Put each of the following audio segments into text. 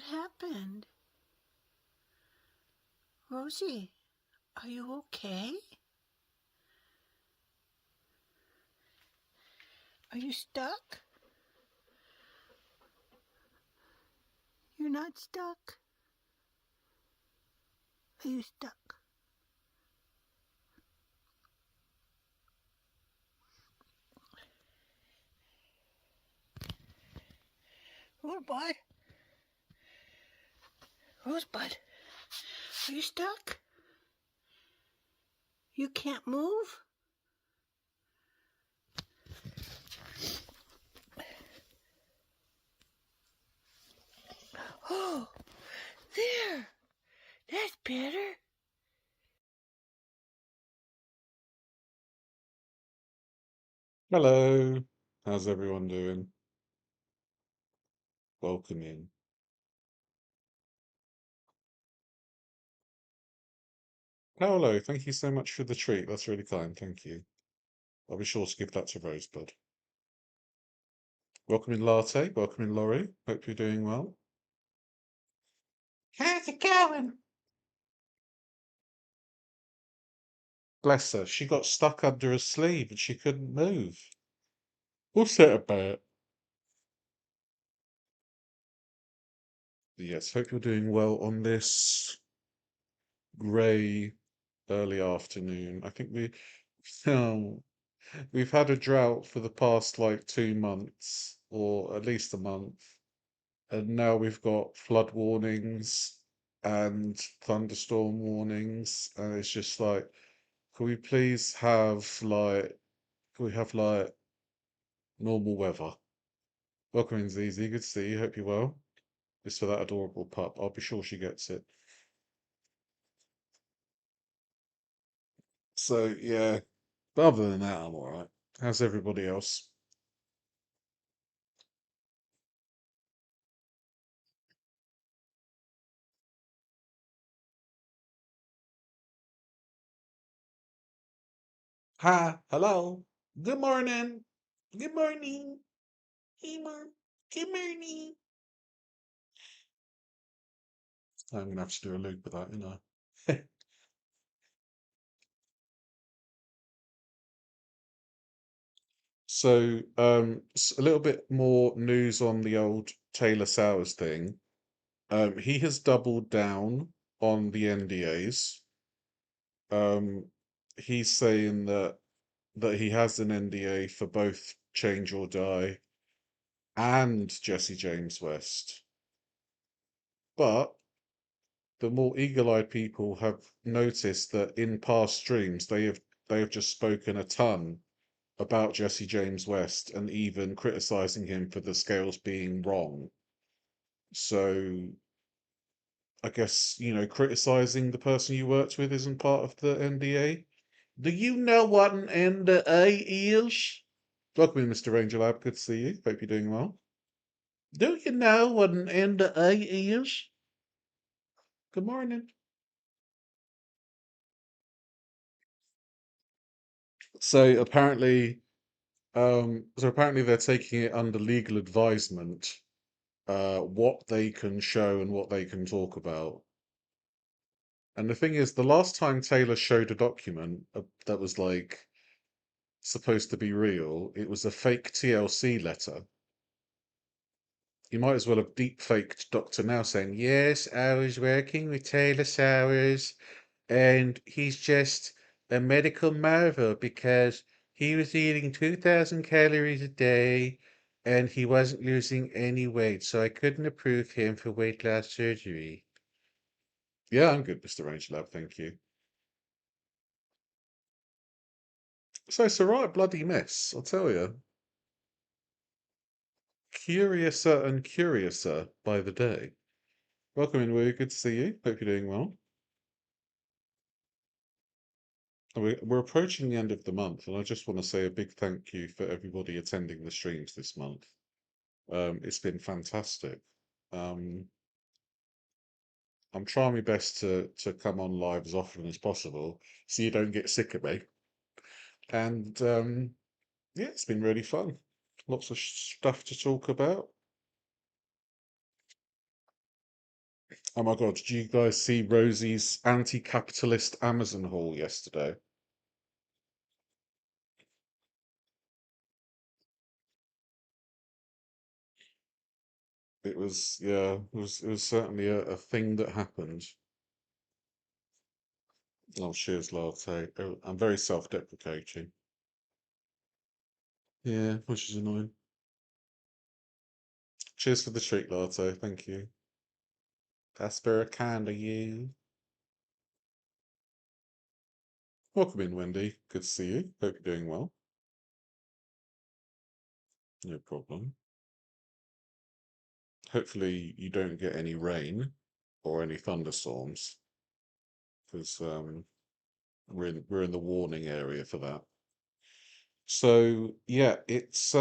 What happened? Rosie, are you okay? Are you stuck? You're not stuck. Are you stuck? Rosebud? Rosebud, are you stuck? You can't move? Oh, there. That's better. Hello, how's everyone doing? Welcome in. Oh, hello, thank you so much for the treat. That's really kind, thank you. I'll be sure to give that to Rosebud. Welcome in, Latte. Welcome in, Laurie. Hope you're doing well. How's it going? Bless her. She got stuck under a sleeve and she couldn't move. What's that about? Yes, hope you're doing well on this grey early afternoon. I think um, we've had a drought for the past like 2 months, or at least a month. And now we've got flood warnings and thunderstorm warnings, and it's just like, can we please have normal weather? Welcome in, Zizi. Good to see you. Hope you're well. Just for that adorable pup. I'll be sure she gets it. So yeah, but other than that, I'm alright. How's everybody else? Hi, hello. Good morning. Good morning. Hey, Mom. Good morning. I'm gonna have to do a loop with that, you know. So, a little bit more news on the old Taylor Sowers thing. He has doubled down on the NDAs. Um, he's saying that he has an NDA for both Change or Die and Jesse James West. But the more eagle-eyed people have noticed that in past streams they have just spoken a ton about Jesse James West and even criticizing him for the scales being wrong. So I guess, criticizing the person you worked with isn't part of the NDA. Do you know what an NDA is? Welcome in, Mr. Ranger Lab. Good to see you. Hope you're doing well. Do you know what an NDA is? Good morning. So apparently they're taking it under legal advisement, what they can show and what they can talk about. And the thing is, the last time Taylor showed a document that was like supposed to be real, it was a fake TLC letter. You might as well have deep faked Dr. Now saying, "Yes, I was working with Taylor Sowers, and he's just a medical marvel because he was eating 2,000 calories a day and he wasn't losing any weight, so I couldn't approve him for weight loss surgery." Yeah, I'm good, Mr. Rangelab, thank you. So it's a right bloody mess, I'll tell you. Curiouser and curiouser by the day. Welcome in, Woo. Good to see you. Hope you're doing well. We're approaching the end of the month, and I just want to say a big thank you for everybody attending the streams this month. It's been fantastic. Um, I'm trying my best to come on live as often as possible, so you don't get sick of me. And yeah, it's been really fun. Lots of stuff to talk about. Oh my God, did you guys see Rosie's anti-capitalist Amazon haul yesterday? It was, yeah, it was certainly a thing that happened. Oh, cheers, latte. Oh, I'm very self-deprecating. Yeah, which is annoying. Cheers for the treat, latte. Thank you. That's very kind of you. Welcome in, Wendy. Good to see you. Hope you're doing well. No problem. Hopefully you don't get any rain or any thunderstorms, because we're in the warning area for that. So yeah, it's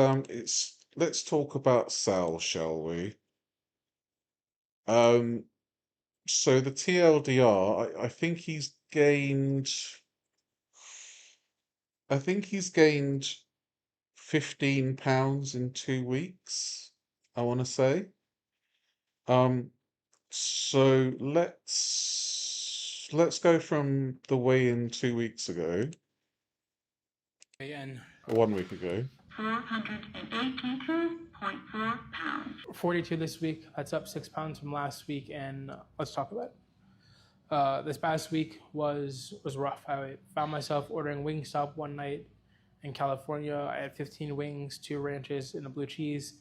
let's talk about Sal, shall we? Um, so the TLDR, I think he's gained 15 pounds in 2 weeks, I want to say. Um, so let's go from the weigh-in 2 weeks ago, And or 1 week ago. 482.4 pounds. 42 this week. That's up 6 pounds from last week. And let's talk about it. This past week was rough. I found myself ordering Wingstop one night in California. I had 15 wings, 2 ranches, and a blue cheese.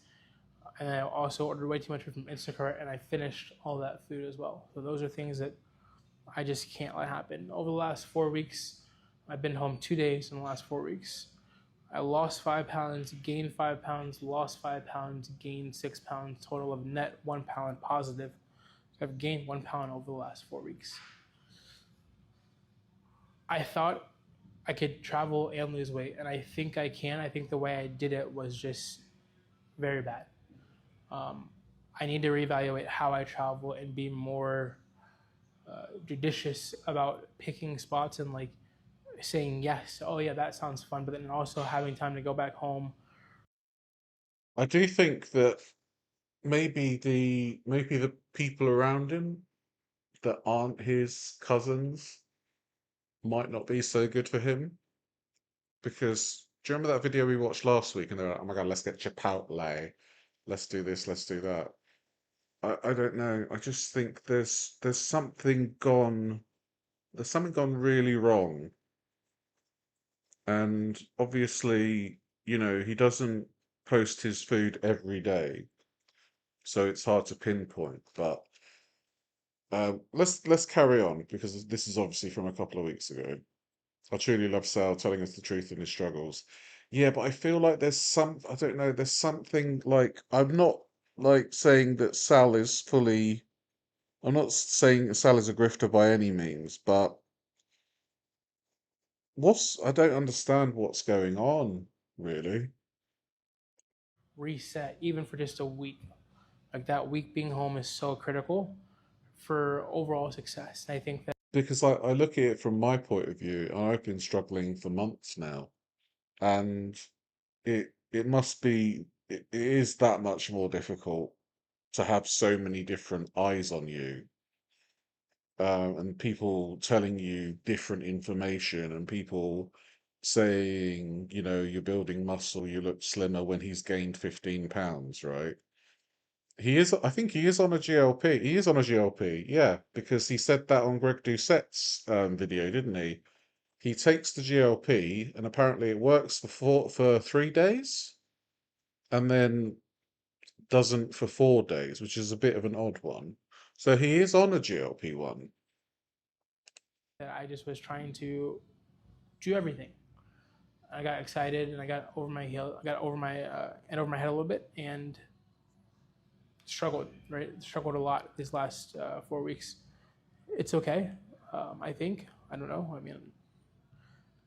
And I also ordered way too much food from Instacart, and I finished all that food as well. So those are things that I just can't let happen. Over the last 4 weeks, I've been home 2 days in the last 4 weeks. I lost 5 pounds, gained 5 pounds, lost 5 pounds, gained 6 pounds, total of net 1 pound positive. So I've gained 1 pound over the last 4 weeks. I thought I could travel and lose weight, and I think I can. I think the way I did it was just very bad. I need to reevaluate how I travel and be more judicious about picking spots and like saying yes. Oh yeah, that sounds fun, but then also having time to go back home. I do think that maybe the people around him that aren't his cousins might not be so good for him, because do you remember that video we watched last week and they're like, oh my God, let's get Chipotle, let's do this, let's do that. I don't know. I just think there's something gone really wrong. And obviously, he doesn't post his food every day, so it's hard to pinpoint. But let's carry on, because this is obviously from a couple of weeks ago. I truly love Sal telling us the truth in his struggles. Yeah, but I feel like I don't know, there's something, like, I'm not saying Sal is a grifter by any means, but I don't understand what's going on, really. Reset, even for just a week. Like that week being home is so critical for overall success. And I think that Because I look at it from my point of view, and I've been struggling for months now, and it is that much more difficult to have so many different eyes on you, and people telling you different information, and people saying, you're building muscle, you look slimmer, when he's gained 15 pounds, right? I think he is on a GLP. He is on a GLP, yeah, because he said that on Greg Doucette's video, didn't he? He takes the GLP, and apparently it works for 3 days, and then doesn't for 4 days, which is a bit of an odd one. So he is on a GLP one. I just was trying to do everything. I got excited and I got over my heel. I got over my and over my head a little bit and struggled. Right, struggled a lot these last 4 weeks. It's okay. I think. I don't know. I mean,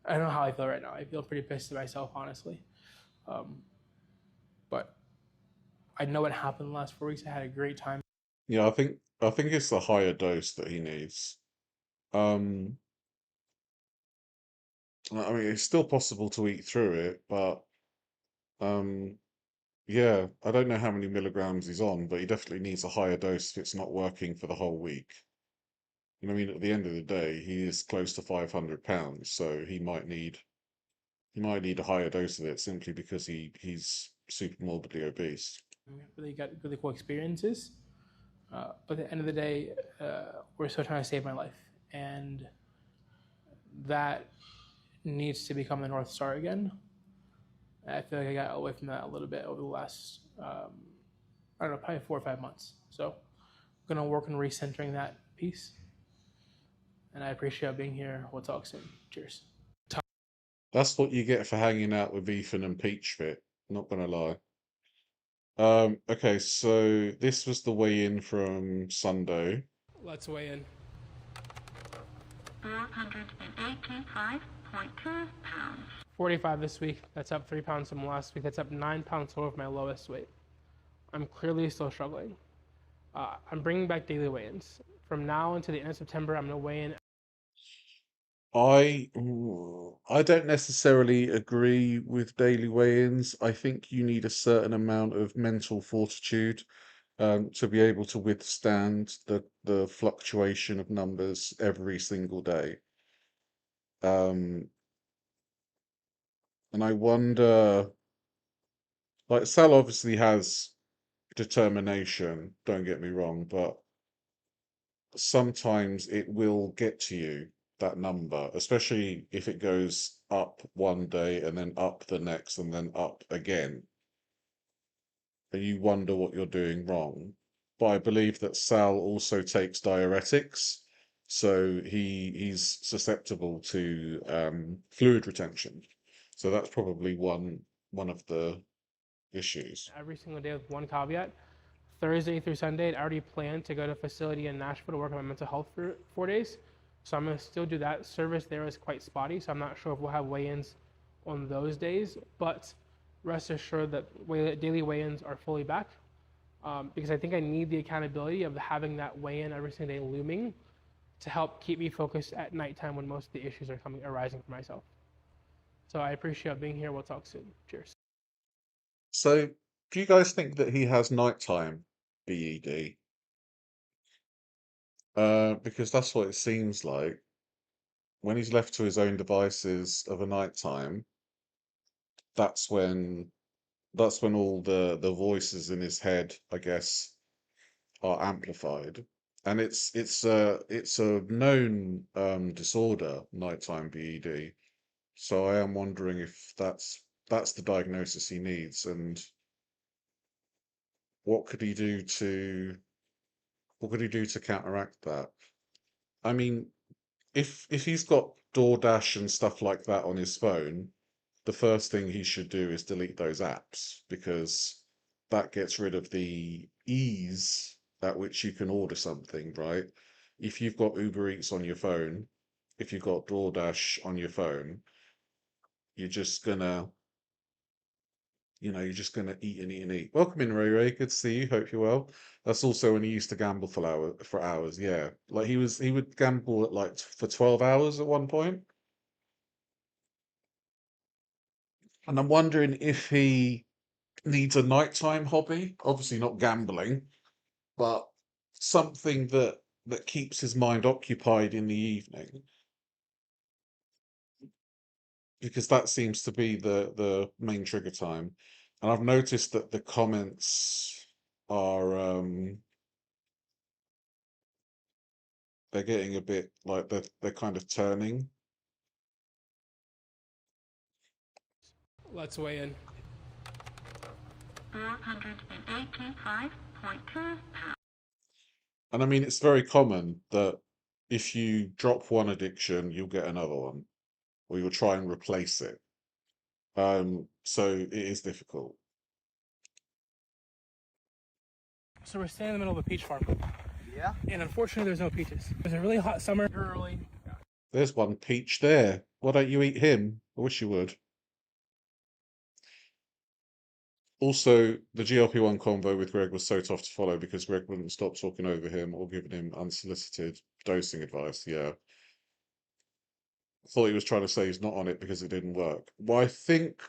I don't know how I feel right now. I feel pretty pissed at myself, honestly. Um, but I know what happened the last 4 weeks. I had a great time. Yeah, I think it's the higher dose that he needs. Um, I mean, it's still possible to eat through it, but um, Yeah, I don't know how many milligrams he's on, but he definitely needs a higher dose if it's not working for the whole week. You know, I mean, at the end of the day, he is close to 500 pounds, so he might need a higher dose of it simply because he's super morbidly obese. Really got really cool experiences. But at the end of the day, we're still trying to save my life, and that needs to become the North Star again. I feel like I got away from that a little bit over the last, I don't know, probably 4 or 5 months. So I'm gonna work on recentering that piece. And I appreciate being here. We'll talk soon. Cheers. That's what you get for hanging out with Ethan and Peachfit, not gonna lie. Okay, so this was the weigh-in from Sunday. Let's weigh in. 485.2 pounds. 45 this week. That's up 3 pounds from last week. That's up 9 pounds total of my lowest weight. I'm clearly still struggling. I'm bringing back daily weigh-ins. From now until the end of September, I'm gonna weigh in. I don't necessarily agree with daily weigh-ins. I think you need a certain amount of mental fortitude to be able to withstand the fluctuation of numbers every single day. And I wonder, like Sal obviously has determination, don't get me wrong, but sometimes it will get to you, that number, especially if it goes up one day and then up the next and then up again. And you wonder what you're doing wrong. But I believe that Sal also takes diuretics, so he's susceptible to fluid retention. So that's probably one of the issues. Every single day with one caveat. Thursday through Sunday, I already planned to go to a facility in Nashville to work on my mental health for 4 days. So I'm going to still do that. Service there is quite spotty, so I'm not sure if we'll have weigh-ins on those days. But rest assured that daily weigh-ins are fully back, because I think I need the accountability of having that weigh-in every single day looming to help keep me focused at nighttime when most of the issues are arising for myself. So I appreciate being here. We'll talk soon. Cheers. So do you guys think that he has nighttime BED? Because that's what it seems like. When he's left to his own devices of a nighttime, that's when all the voices in his head, I guess, are amplified. And it's a known disorder, nighttime BED. So I am wondering if that's the diagnosis he needs, and what could he do to counteract that? I mean, if he's got DoorDash and stuff like that on his phone, the first thing he should do is delete those apps, because that gets rid of the ease at which you can order something, right? If you've got Uber Eats on your phone, if you've got DoorDash on your phone, you're just gonna, you're just gonna eat and eat and eat. Welcome in, Ray Ray. Good to see you. Hope you're well. That's also when he used to gamble for hours. Yeah, like he would gamble at like for 12 hours at one point. And I'm wondering if he needs a nighttime hobby. Obviously not gambling, but something that keeps his mind occupied in the evening, because that seems to be the main trigger time. And I've noticed that the comments are they're getting a bit like they're kind of turning. Let's weigh in. 485.2 pounds. And I mean, it's very common that if you drop one addiction, you'll get another one, or you'll try and replace it. So it is difficult. So we're standing in the middle of a peach farm, Yeah? and unfortunately, there's no peaches. It's a really hot summer early. There's one peach there. Why don't you eat him? I wish you would. Also, the GLP-1 convo with Greg was so tough to follow because Greg wouldn't stop talking over him or giving him unsolicited dosing advice. Yeah. I thought he was trying to say he's not on it because it didn't work. Well, I think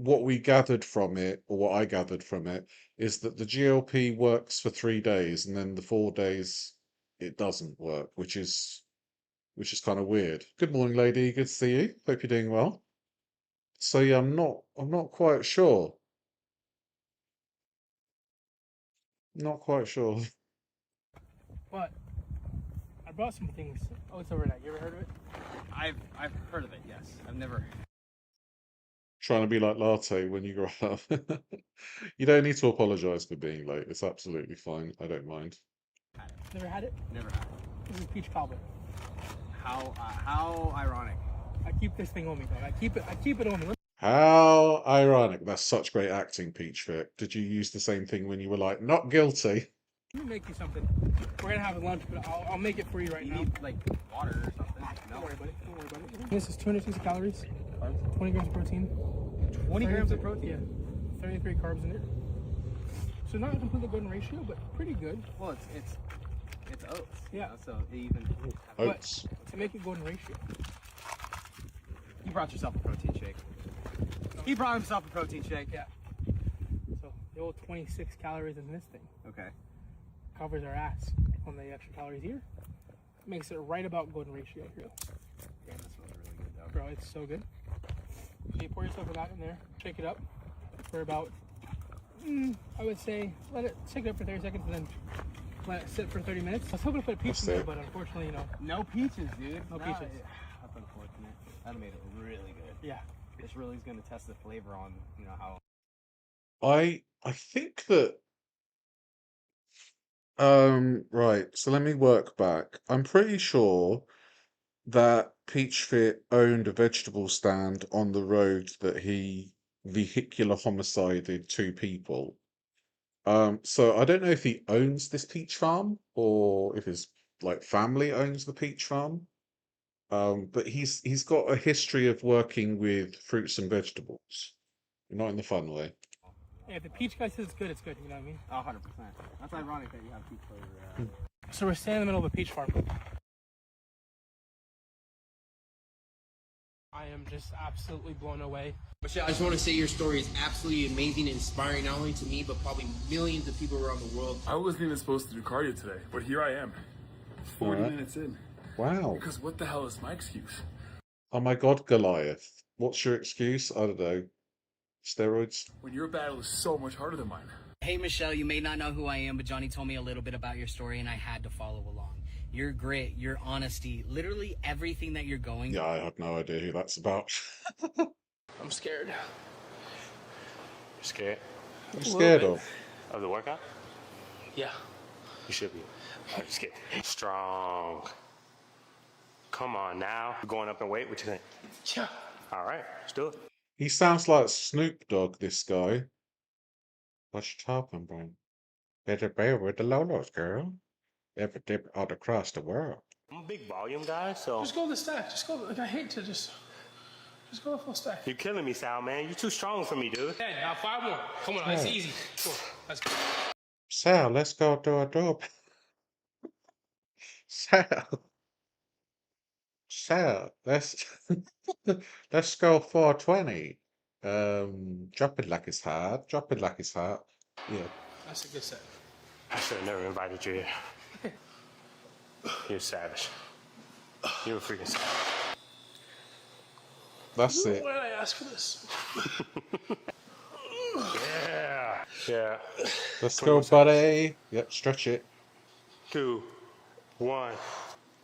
what we gathered from it, or what I gathered from it, is that the GLP works for 3 days, and then the 4 days it doesn't work, which is kind of weird. Good morning, lady. Good to see you. Hope you're doing well. So yeah, I'm not quite sure. Not quite sure. But I brought some things. Oh, it's overnight. You ever heard of it? I've heard of it, yes. I've never. Trying to be like Latte when you grow up. You don't need to apologize for being late. It's absolutely fine. I don't mind. Never had it? Never had it. This is peach cobbler. How ironic. I keep this thing on me, dog. I keep it on me. How ironic. That's such great acting, Peach Fit. Did you use the same thing when you were like, not guilty? Let me make you something. We're gonna have lunch, but I'll make it for you right You now. need like water or something. No. Don't worry about it. Don't worry about it. This is 260 calories, 20 grams of protein. 20 grams of protein? Yeah. 33 carbs in it. So not a completely good ratio, but pretty good. Well, it's oats. Yeah. So they even. Oats. But to make it golden ratio. You brought yourself a protein shake. He brought himself a protein shake. Yeah. So the old 26 calories in this thing Okay. covers our ass on the extra calories here. Makes it right about golden ratio here. Damn, that smells really good though. Bro, it's so good. So you pour yourself a lot in there, shake it up for about, I would say, shake it up for 30 seconds and then let it sit for 30 minutes. I was hoping to put a peach in there, but unfortunately, you know. No peaches, dude. No peaches. That's unfortunate. That'd have made it really good. Yeah. This really is going to test the flavor on, how. I think that right, so let me work back. I'm pretty sure that Peach Fit owned a vegetable stand on the road that he vehicular homicided 2 people. So I don't know if he owns this peach farm or if his like family owns the peach farm. But he's got a history of working with fruits and vegetables, not in the fun way. Yeah, if the peach guy says it's good, you know what I mean? 100%. That's ironic that you have peach flavor. So we're standing in the middle of a peach farm. I am just absolutely blown away. Michelle, I just want to say your story is absolutely amazing and inspiring, not only to me, but probably millions of people around the world. I wasn't even supposed to do cardio today, but here I am, 40 minutes in. Wow. Because what the hell is my excuse? Oh my God, Goliath. What's your excuse? I don't know. Steroids? When your battle is so much harder than mine. Hey Michelle, you may not know who I am, but Johnny told me a little bit about your story and I had to follow along. Your grit, your honesty, literally everything that you're going Yeah, I have no idea who that's about. I'm scared. You're scared I'm scared of. of the workout? Yeah. You should be. I'm just kidding. Strong. Come on now. You're going up in weight? What you think? Yeah. All right, let's do it. He sounds like Snoop Dogg, this guy. What you talking about? Better bear with the Lolos, girl. Every dip out across the world. I'm a big volume guy, so Just go to the stack. Just go. Like, I hate to just go to full stack. you're killing me, Sal, man. You're too strong for me, dude. 10, now 5 more. Come on, it's easy. Cool. Let's go. Sal, let's go do a dope. Sal, let's go 420. Drop it like it's hot. Drop it like it's hot. Yeah. That's a good set. I should have never invited you here. You're a savage. You're a freaking savage. That's it. Why did I ask for this? Yeah. Yeah. Let's go, buddy. Yep, stretch it. 2, 1.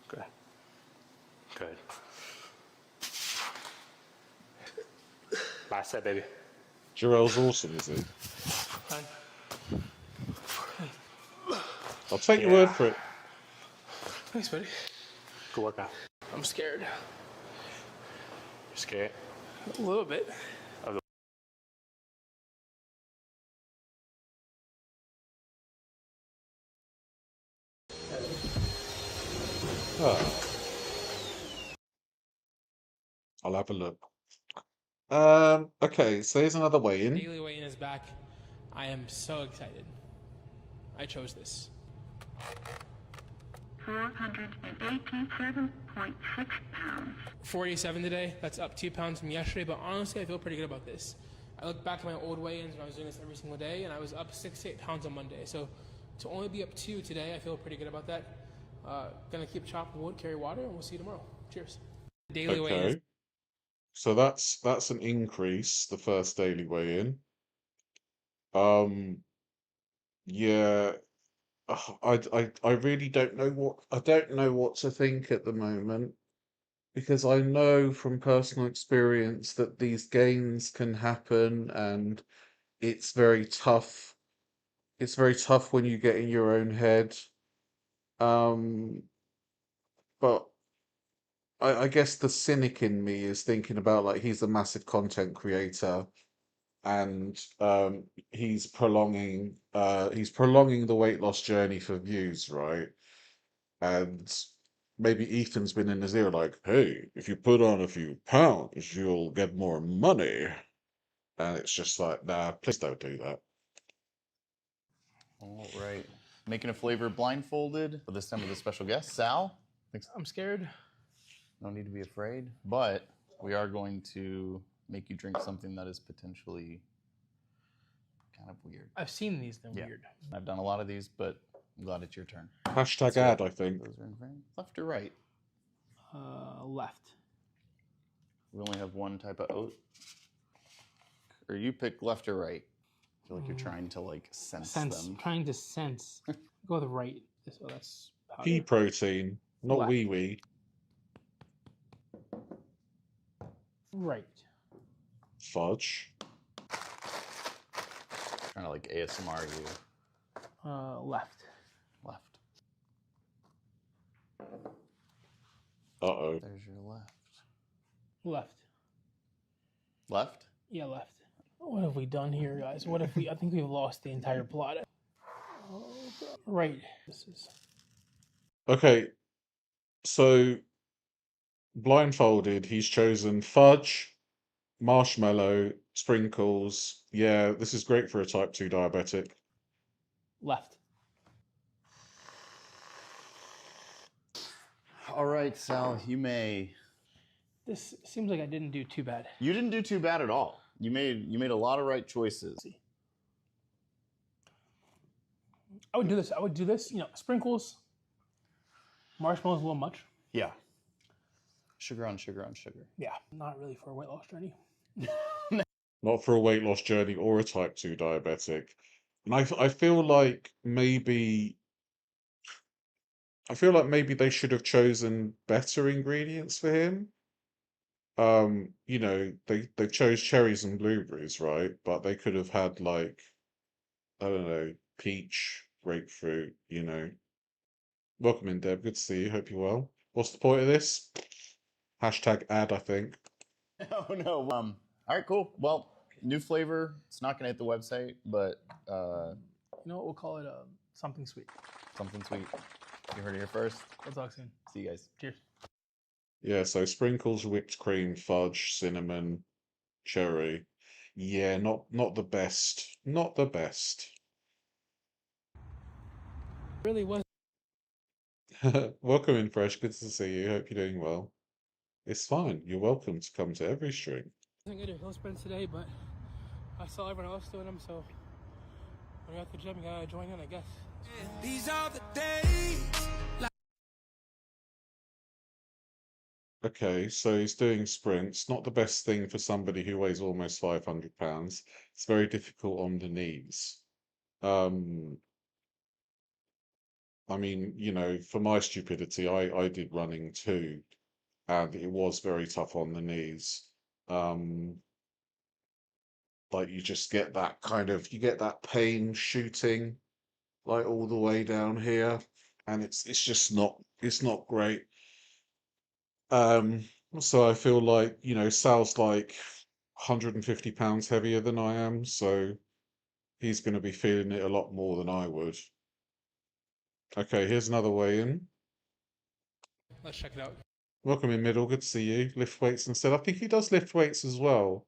Good. Good. Bicep, baby. Jarrell's awesome, is he? Fine. I'll take your word for it. Thanks, buddy. Good workout. I'm scared. You're scared? A little bit. Oh. I'll have a look. Okay, so here's another weigh-in. Daily weigh-in is back. I am so excited. I chose this. 487.6 pounds. 47 today. That's up 2 pounds from yesterday, but honestly, I feel pretty good about this. I look back at my old weigh-ins when I was doing this every single day, and I was up 6 to 8 pounds on Monday. So to only be up 2 today, I feel pretty good about that. Gonna keep chopping wood, carry water, and we'll see you tomorrow. Cheers. Daily weigh-ins. Okay. So that's an increase, the first daily weigh-in. Yeah, I really don't know what to think at the moment, because I know from personal experience that these gains can happen, and it's very tough. It's very tough when you get in your own head. Um, but I guess the cynic in me is thinking about, like, he's a massive content creator, and he's prolonging the weight loss journey for views, right? And maybe Ethan's been in his ear like, hey, if you put on a few pounds, you'll get more money. And it's just like, nah, please don't do that. All right. Making a flavor blindfolded, but this time with a special guest, Sal. Thanks. I'm scared. No need to be afraid, but we are going to make you drink something that is potentially kind of weird. I've seen these, they're weird. I've done a lot of these, but I'm glad it's your turn. Hashtag ad, I think. Those are in frame. Left or right? Left. We only have one type of oat. Or you pick left or right. I feel like you're trying to like sense them. Trying to sense. Go with right. So that's powder. Pea protein, not Left. wee. Right. Fudge. Trying to like ASMR you. Left. Left. Uh-oh. There's your left. Left. Left? Yeah, left. What have we done here, guys? What if I think we've lost the entire plot. Right. This is. Okay, so blindfolded, he's chosen fudge, marshmallow, sprinkles. Yeah, this is great for a type 2 diabetic. Left. All right, Sal, you may. This seems like I didn't do too bad. You didn't do too bad at all. You made a lot of right choices. I would do this. You know, sprinkles, marshmallows, a little much. Yeah. Sugar on sugar on sugar. Yeah, not really for a weight loss journey. Not for a weight loss journey or a type 2 diabetic. And I feel like maybe they should have chosen better ingredients for him. You know, they chose cherries and blueberries, right? But they could have had, like, I don't know, peach, grapefruit, you know. Welcome in, Deb. Good to see you. Hope you're well. What's the point of this? Hashtag ad, I think. Oh no. All right, cool. Well, new flavor. It's not gonna hit the website, but You know what? We'll call it something sweet. something sweet. You heard it here first. We'll talk soon. See you guys. Cheers. Yeah, so sprinkles, whipped cream, fudge, cinnamon, cherry. Yeah, not the best. Not the best. Really was. Welcome in, Fresh. Good to see you. Hope you're doing well. It's fine. You're welcome to come to every stream. I wasn't gonna do hill sprints today, but I saw everyone else doing them, so when you're at the gym, you gotta join in, I guess. These are the days. Okay, so he's doing sprints. Not the best thing for somebody who weighs almost 500 pounds. It's very difficult on the knees. I mean, you know, for my stupidity, I did running too, and it was very tough on the knees. Like you just get that you get that pain shooting like all the way down here, and it's just not great. So I feel like, you know, Sal's like 150 pounds heavier than I am, so he's going to be feeling it a lot more than I would. Okay, here's another weigh-in. Let's check it out. Welcome in, Middle. Good to see you. Lift weights instead. I think he does lift weights as well,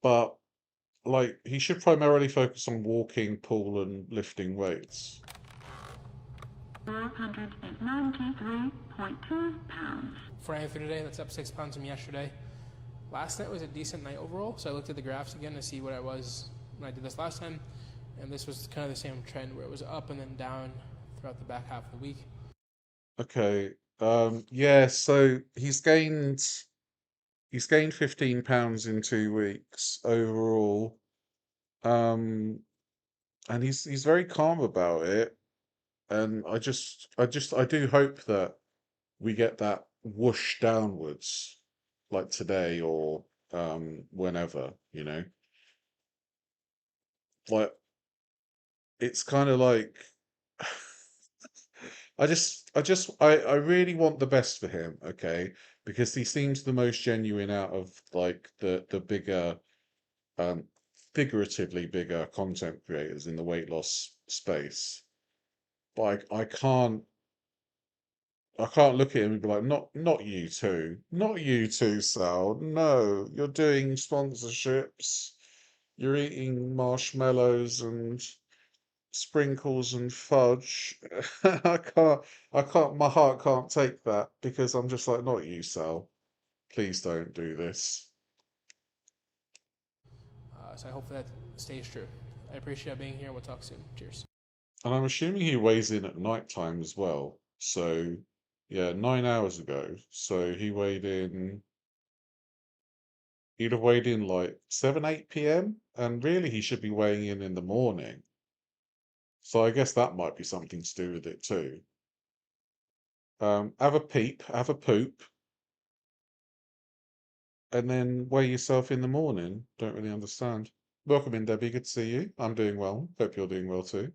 but like he should primarily focus on walking, pull, and lifting weights. 493.2 pounds. For Anthony today, that's up 6 pounds from yesterday. Last night was a decent night overall, so I looked at the graphs again to see what I was when I did this last time, and this was kind of the same trend where it was up and then down throughout the back half of the week. Okay. Yeah, so he's gained 15 pounds in 2 weeks overall. And he's very calm about it. And I do hope that we get that whoosh downwards, like today or whenever, you know. Like it's kind of like I really want the best for him, okay? Because he seems the most genuine out of like the bigger um figuratively bigger content creators in the weight loss space. But I can't look at him and be like, not you two. Not you two, Sal. No, you're doing sponsorships. You're eating marshmallows and sprinkles and fudge. I can't, my heart can't take that because I'm just like, not you, Sal. Please don't do this. So I hope that stays true. I appreciate being here. We'll talk soon. Cheers. And I'm assuming he weighs in at night time as well. So, yeah, 9 hours ago. So he'd have weighed in like 7, 8 p.m. And really, he should be weighing in the morning. So I guess that might be something to do with it too. Have a peep, have a poop, and then weigh yourself in the morning. Don't really understand. Welcome in, Debbie. Good to see you. I'm doing well. Hope you're doing well too.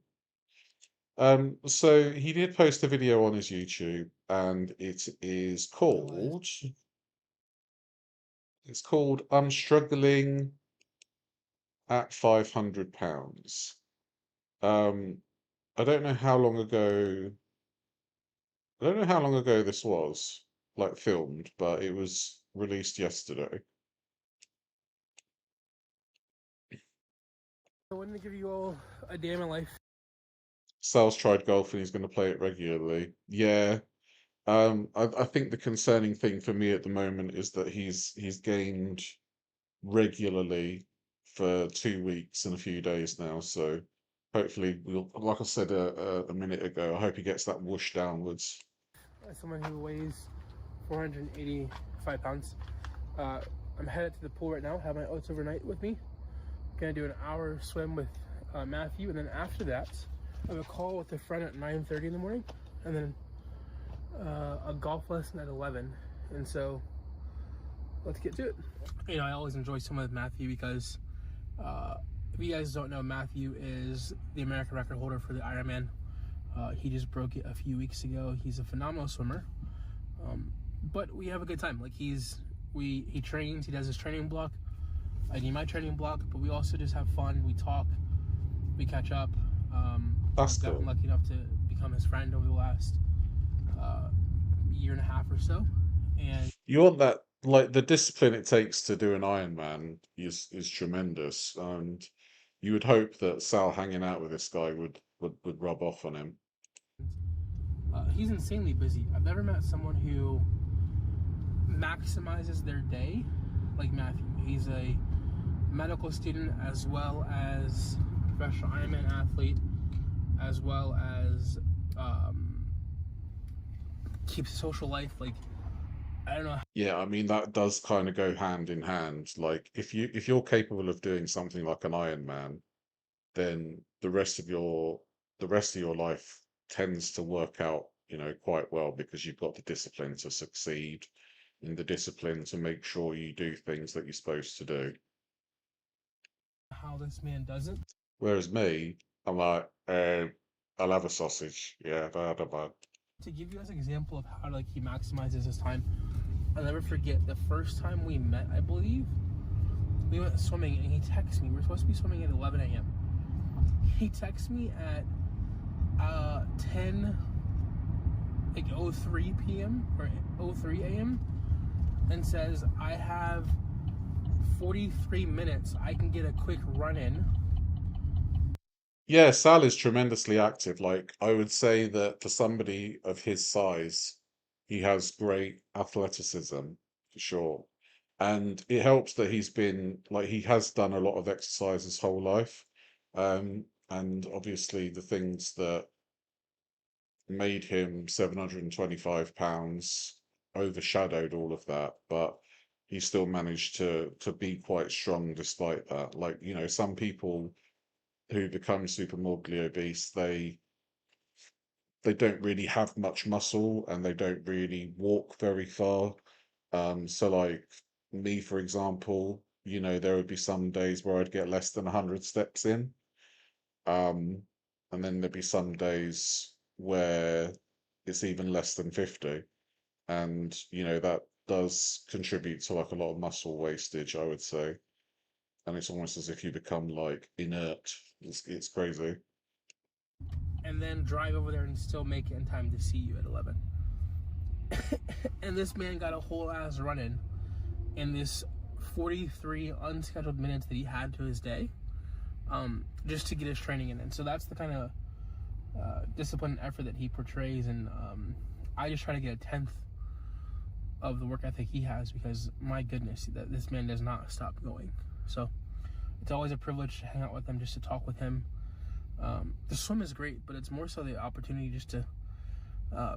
So he did post a video on his YouTube, and it's called I'm Struggling at 500 pounds. I don't know how long ago I don't know how long ago this was, like filmed, but it was released yesterday. I wanted to give you all a day in my life. Sal's tried golf and he's going to play it regularly. Yeah. I think the concerning thing for me at the moment is that he's gained regularly for 2 weeks and a few days now. So hopefully we'll, like I said a minute ago, I hope he gets that whoosh downwards. As someone who weighs 485 pounds, I'm headed to the pool right now. Have my oats overnight with me. Gonna do an hour swim with Matthew, and then after that, I have a call with a friend at 9:30 in the morning, and then a golf lesson at 11. And so let's get to it. You know, I always enjoy swimming with Matthew because if you guys don't know, Matthew is the American record holder for the Ironman. He just broke it a few weeks ago. He's a phenomenal swimmer, but we have a good time. Like he trains. He does his training block. I do my training block, but we also just have fun. We talk, we catch up. That's I've cool. gotten lucky enough to become his friend over the last year and a half or so. And You want that, like the discipline it takes to do an Ironman is tremendous, and you would hope that Sal hanging out with this guy would rub off on him. he's insanely busy. I've never met someone who maximizes their day like Matthew. He's a medical student as well as professional Ironman athlete, as well as keeps a social life. Like, I don't know. Yeah, I mean that does kind of go hand in hand. Like if you're capable of doing something like an Ironman, then the rest of your life tends to work out, you know, quite well because you've got the discipline to succeed and the discipline to make sure you do things that you're supposed to do. How this man does it. Whereas me, I'm like, I'll have a sausage. Yeah, bad. To give you guys an example of how like he maximizes his time, I'll never forget the first time we met. I believe we went swimming, and he texts me. We're supposed to be swimming at 11 a.m. He texts me at 10, like 03 p.m. or 03 a.m. and says, I have 43 minutes. I can get a quick run in. Yeah, Sal is tremendously active. Like I would say that for somebody of his size, he has great athleticism for sure. And it helps that he's been like he has done a lot of exercise his whole life. And obviously the things that made him 725 pounds overshadowed all of that, but he still managed to be quite strong despite that. Like, you know, some people who become super morbidly obese, they don't really have much muscle and they don't really walk very far. So like me, for example, you know, there would be some days where I'd get less than 100 steps in. And then there'd be some days where it's even less than 50. And, you know, that does contribute to like a lot of muscle wastage, I would say. And it's almost as if you become like inert. It's crazy. And then drive over there and still make it in time to see you at 11. And this man got a whole ass run in this 43 unscheduled minutes that he had to his day, just to get his training in. And so that's the kind of discipline and effort that he portrays. And I just try to get a 10th of the work ethic he has, because my goodness, that this man does not stop going. So it's always a privilege to hang out with him, just to talk with him. The swim is great, but it's more so the opportunity just to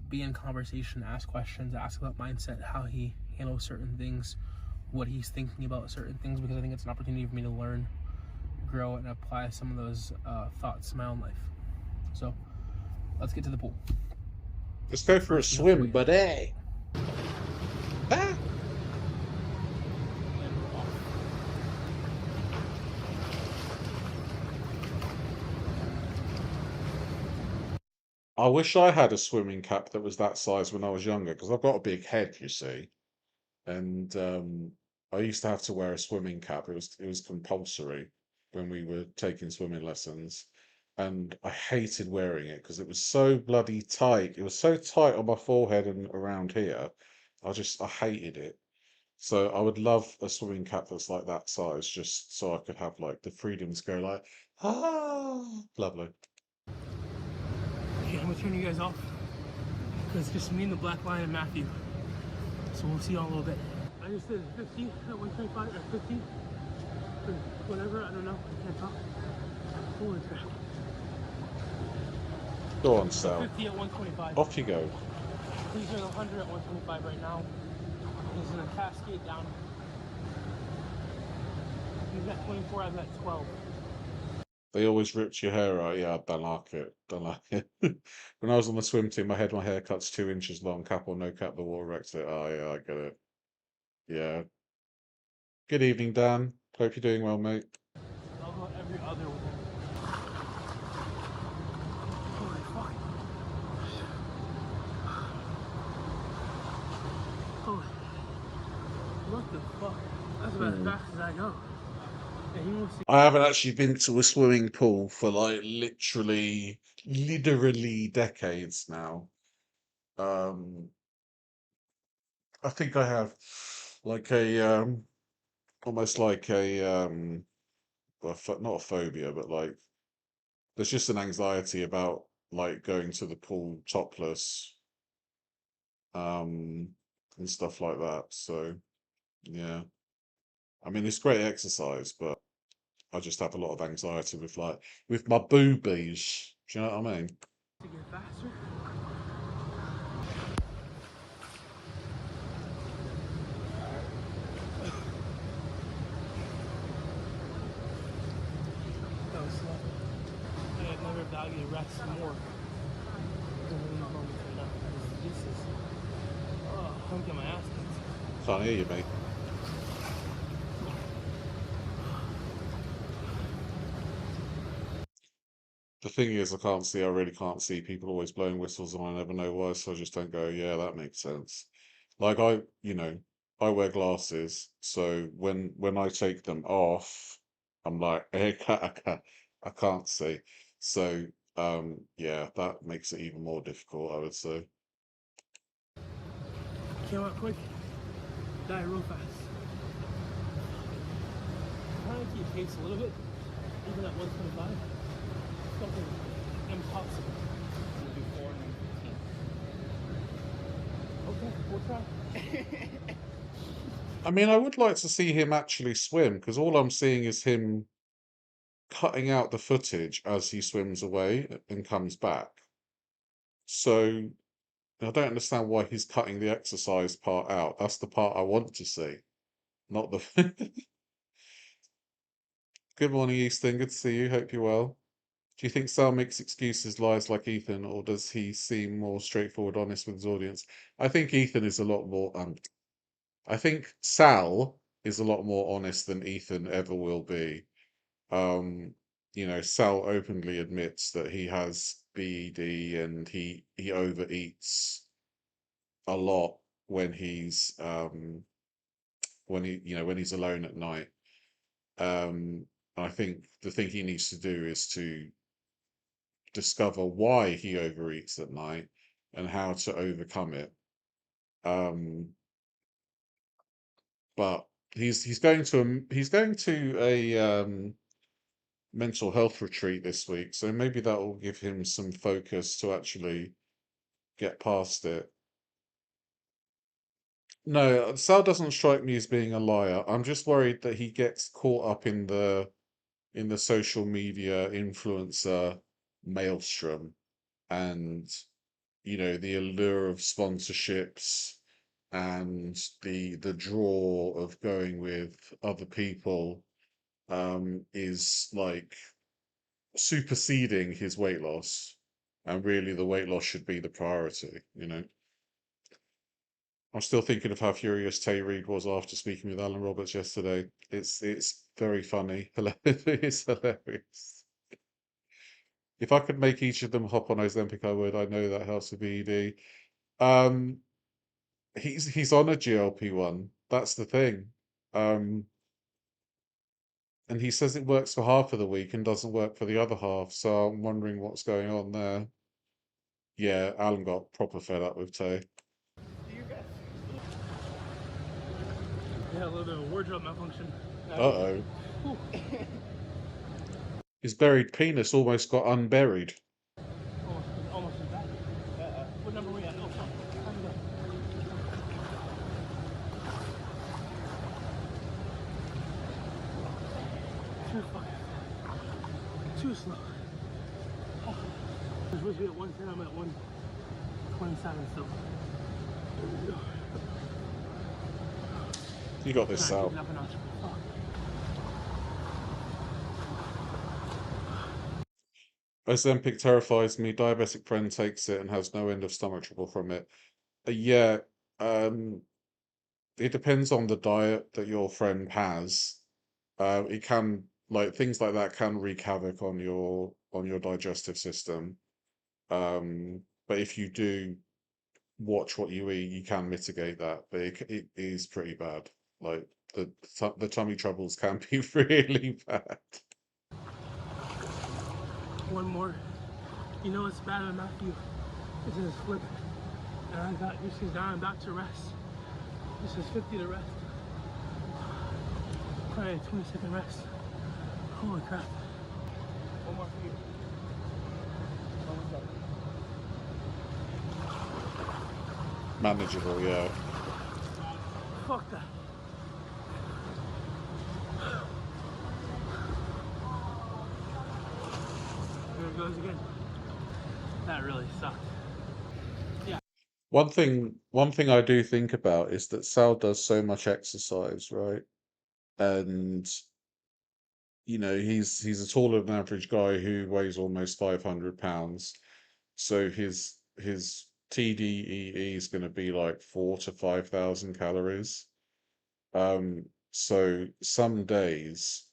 be in conversation, ask questions, ask about mindset, how he handles certain things, what he's thinking about certain things, because I think it's an opportunity for me to learn, grow, and apply some of those thoughts to my own life. So let's get to the pool. Let's go for a swim, buddy. Ah. I wish I had a swimming cap that was that size when I was younger, because I've got a big head, you see. And I used to have to wear a swimming cap. It was compulsory when we were taking swimming lessons. And I hated wearing it because it was so bloody tight. It was so tight on my forehead and around here. I hated it. So I would love a swimming cap that's like that size, just so I could have like the freedom to go like, lovely. Okay, I'm gonna turn you guys off, because it's just me and the black line and Matthew. So we'll see y'all in a little bit. I just did 15 at 125 or 15 or whatever, I don't know, I can't talk. Holy crap. Go on, Sal. 50 at 125. Off you go. He's doing 100 at 125 right now. He's gonna cascade down. He's at 24, I'm at 12. They always ripped your hair out. Yeah, I don't like it. Don't like it. When I was on the swim team, I had my haircuts 2 inches long, cap or no cap, the water wrecked it. Oh, yeah, I get it. Yeah. Good evening, Dan. Hope you're doing well, mate. I'll go every other with him. Holy fuck. Holy. What the fuck? That's about as fast as I go. I haven't actually been to a swimming pool for like literally decades now. I think I have like a almost like a not a phobia, but like there's just an anxiety about like going to the pool topless, and stuff like that. So yeah, I mean it's great exercise, but I just have a lot of anxiety with my boobies. Do you know what I mean? To get faster. That was slow. I have never valued rest more than in these moments right now. This is, I'm getting my ass kicked. Can't hear you, mate. The thing is, I really can't see. People always blowing whistles and I never know why, so I just don't go, yeah, that makes sense. Like I wear glasses, so when I take them off, I'm like, I can't see. So, yeah, that makes it even more difficult, I would say. Came out quick, died real fast. I'm trying to keep pace a little bit, even at 125. Something impossible. We'll do 4 and then 15. Okay, we'll try. I mean, I would like to see him actually swim because all I'm seeing is him cutting out the footage as he swims away and comes back. So I don't understand why he's cutting the exercise part out. That's the part I want to see, not the. Good morning, Easton. Good to see you. Hope you're well. Do you think Sal makes excuses, lies like Ethan, or does he seem more straightforward, honest with his audience? I think Ethan is a lot more. I think Sal is a lot more honest than Ethan ever will be. Sal openly admits that he has BED and he overeats a lot when he's alone at night. I think the thing he needs to do is to discover why he overeats at night and how to overcome it. But he's going to a mental health retreat this week, so maybe that will give him some focus to actually get past it. No, Sal doesn't strike me as being a liar. I'm just worried that he gets caught up in the social media influencer maelstrom and the allure of sponsorships and the draw of going with other people is like superseding his weight loss, and really the weight loss should be the priority. I'm still thinking of how furious Tay Reid was after speaking with Alan Roberts yesterday. It's very funny. It's hilarious. If I could make each of them hop on Ozempic, I would. I know that helps with BED. Um, he's on a GLP-1. That's the thing. And he says it works for half of the week and doesn't work for the other half. So I'm wondering what's going on there. Yeah, Alan got proper fed up with Tay. Yeah, a little bit of a wardrobe malfunction. Uh-oh. His buried penis almost got unburied. Almost as bad. What number were we at? Oh, fuck. Time to go. Too fucking. Too slow. Oh. I'm supposed to be at 110, I'm at 127 still. You got this, Sal. Ozempic terrifies me. Diabetic friend takes it and has no end of stomach trouble from it. Yeah, it depends on the diet that your friend has. It can things like that can wreak havoc on your digestive system. But if you do watch what you eat, you can mitigate that. But it is pretty bad. Like the tummy troubles can be really bad. One more. You know what's bad with Matthew? This is flip. And I got this is down and back to rest. This is 50 to rest. Alright, 20-second rest. Holy crap. One more for you. Manageable, yeah. Fuck that. There it goes again. That really sucked. Yeah. One thing I do think about is that Sal does so much exercise, right? And he's a taller than average guy who weighs almost 500 pounds. So his TDEE is going to be like 4 to 5,000 calories. So some days,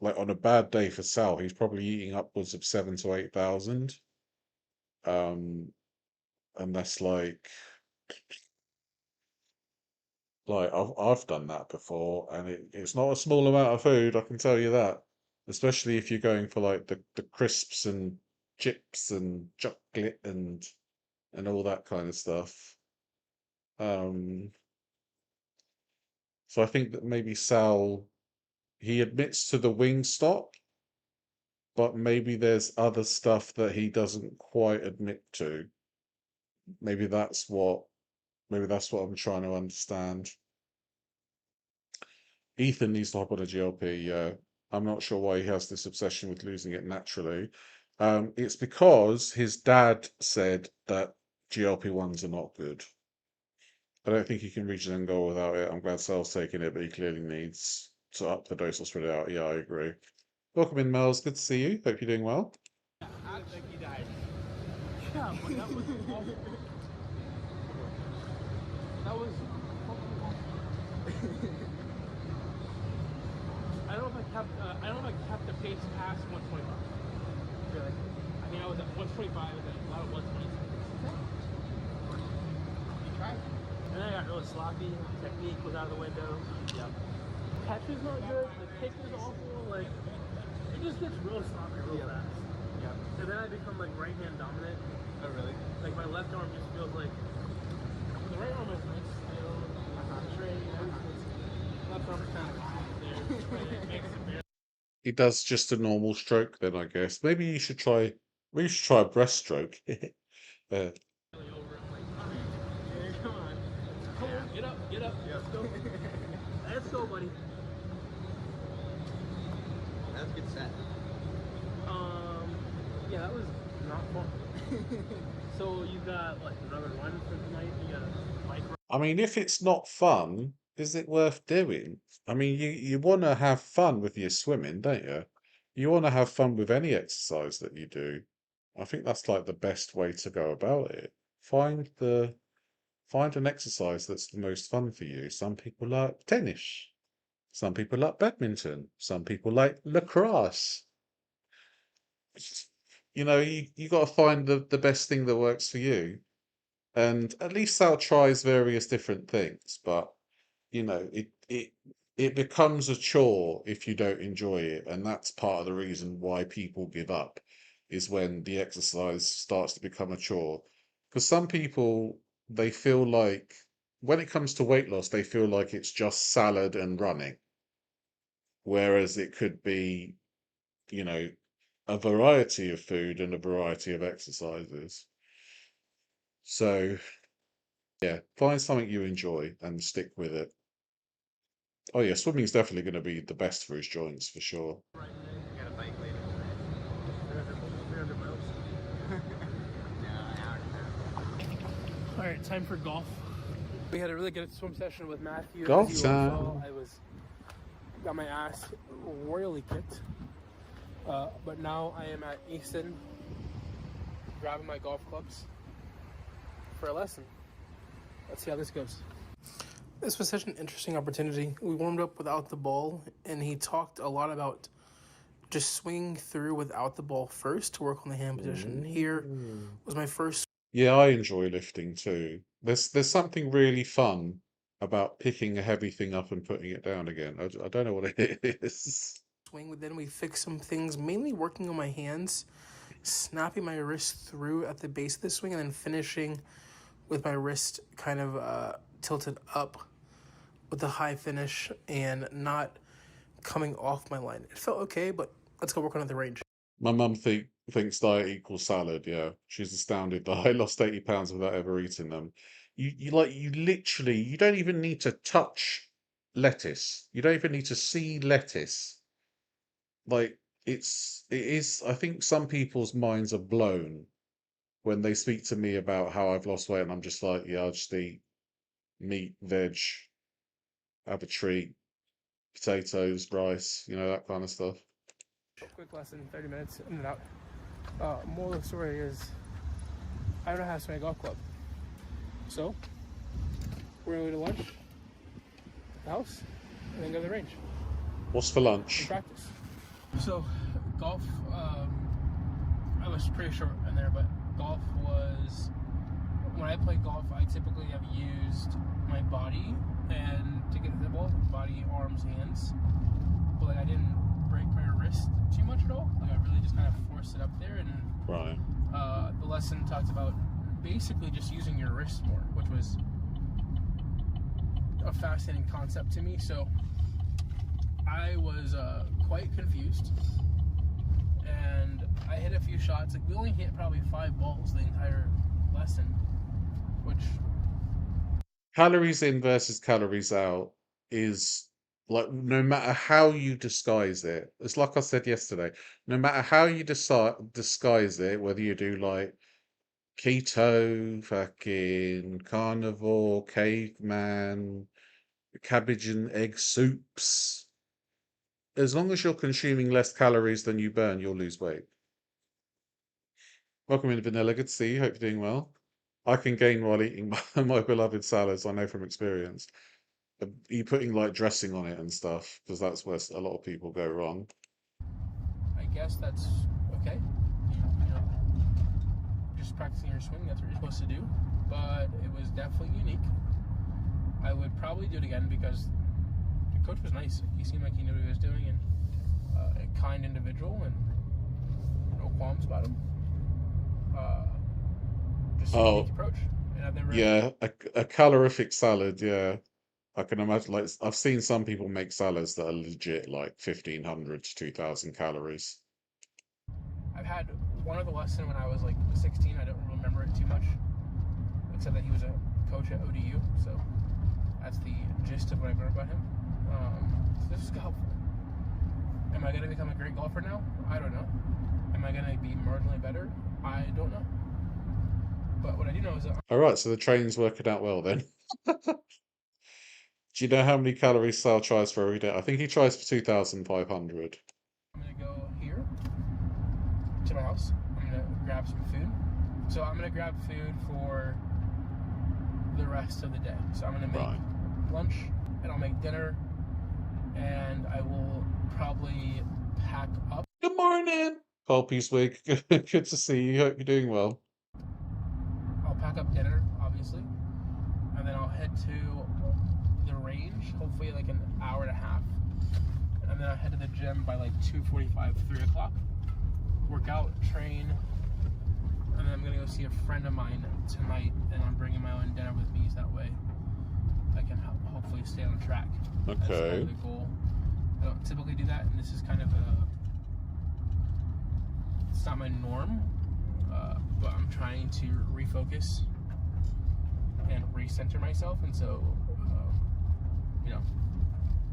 like on a bad day for Sal, he's probably eating upwards of 7 to 8,000. And that's like I've done that before, and it's not a small amount of food, I can tell you that. Especially if you're going for like the crisps and chips and chocolate and all that kind of stuff. So I think that maybe Sal, he admits to the wing stop, but maybe there's other stuff that he doesn't quite admit to. Maybe that's what I'm trying to understand. Ethan needs to hop on a GLP. Yeah, I'm not sure why he has this obsession with losing it naturally. It's because his dad said that GLP-1s are not good. I don't think he can reach an end goal without it. I'm glad Sal's taking it, but he clearly needs to up the dose or spread it out. Yeah, I agree. Welcome in, Mels. Good to see you. Hope you're doing well. Act like he died. Yeah, but that was awful. That was fucking awful. I don't know if I kept the pace past 125. Really? I think I was at 125 and then a lot of 126. You tried. And then I got really sloppy. Technique was out of the window. Yep. Catch is not good. The kick is awful. Like, it just gets real sloppy real fast. Yeah. And then I become like right hand dominant. Oh really? Like my left arm just feels like the right arm is nice. Straight. Left arm is kind of there. He does just a normal stroke, then I guess. Maybe you should try. Maybe you should try a breaststroke. Come on. Get up. Yeah. Let's go. Let's go, buddy. That's a good set. Yeah, that was not fun. So you got like another run for tonight? You got a bike ride? I mean, if it's not fun, is it worth doing? I mean, you want to have fun with your swimming, don't you? You want to have fun with any exercise that you do. I think that's like the best way to go about it. Find an exercise that's the most fun for you. Some people like tennis. Some people like badminton. Some people like lacrosse. You know, you got to find the best thing that works for you. And at least Sal tries various different things, but you know, it becomes a chore if you don't enjoy it, and that's part of the reason why people give up, is when the exercise starts to become a chore. Because some people, they feel like when it comes to weight loss, they feel like it's just salad and running, whereas it could be, you know, a variety of food and a variety of exercises. So yeah, find something you enjoy and stick with it. Oh yeah, swimming's definitely going to be the best for his joints for sure. You got a bike later. 300 miles. All right, time for golf. We had a really good swim session with Matthew. Golf As you all time. saw, got my ass royally kicked. But now I am at Easton, grabbing my golf clubs for a lesson. Let's see how this goes. This was such an interesting opportunity. We warmed up without the ball, and he talked a lot about just swinging through without the ball first to work on the hand position. Here was my first. Yeah, I enjoy lifting too. There's something really fun about picking a heavy thing up and putting it down again. I don't know what it is. Swing, but then we fixed some things, mainly working on my hands, snapping my wrist through at the base of the swing, and then finishing with my wrist kind of tilted up with a high finish and not coming off my line. It felt okay, but let's go work on the range. My mum thinks diet equals salad. Yeah, she's astounded that I lost 80 pounds without ever eating them. You literally, you don't even need to touch lettuce. You don't even need to see lettuce. Like it is. I think some people's minds are blown when they speak to me about how I've lost weight, and I'm just like, yeah, I'll just eat meat, veg, have a treat, potatoes, rice, you know, that kind of stuff. Quick lesson, 30 minutes, in and out. Moral of the story is, I don't know how to swing a golf club. So, we're going to go to lunch, the house, and then go to the range. What's for lunch? And practice. So, golf, I was pretty short in there, but golf was, when I play golf, I typically have used my body and to get the ball, body, arms, hands. But like I didn't break my wrist too much at all. Like I really just kind of forced it up there, and Right. The lesson talked about basically just using your wrist more, which was a fascinating concept to me. So I was quite confused, and I hit a few shots. Like we only hit probably 5 balls the entire lesson, which Calories in versus calories out is like no matter how you disguise it, it's like I said yesterday, no matter how you disguise it, whether you do like keto, fucking carnivore, caveman, cabbage and egg soups, as long as you're consuming less calories than you burn, you'll lose weight. Welcome in, Vanilla. Good to see you. Hope you're doing well. I can gain while eating my beloved salads, I know from experience. Are you putting like dressing on it and stuff? Because that's where a lot of people go wrong. I guess that's okay. You're just practicing your swing. That's what you're supposed to do. But it was definitely unique. I would probably do it again because the coach was nice. He seemed like he knew what he was doing and a kind individual and no qualms about him. Just a unique approach. And I've never Yeah, a calorific salad. Yeah, I can imagine. Like I've seen some people make salads that are legit like 1,500 to 2,000 calories. I've had one other lesson when I was like 16. I don't remember it too much, except that he was a coach at ODU. So that's the gist of what I've learned about him. So this is helpful. Am I going to become a great golfer now? I don't know. Am I going to be marginally better? I don't know. But what I do know is that All right, so the training's working out well then. Do you know how many calories Sal tries for every day? I think he tries for 2,500. I'm going to go here to my house. I'm going to grab some food. So I'm going to grab food for the rest of the day. So I'm going to make lunch, and I'll make dinner, and I will probably pack up. Good morning, Paul Peacewig. Good to see you. Hope you're doing well. I'll pack up dinner, obviously, and then I'll head to the range, hopefully like an hour and a half, and then I'll head to the gym by like 2:45, 3 o'clock, work out, train, and then I'm gonna go see a friend of mine tonight, and I'm bringing my own dinner with me, so that way I can hopefully stay on track. Okay. That's kind of the goal. I don't typically do that, and this is kind of it's not my norm, but I'm trying to refocus and recenter myself, and so,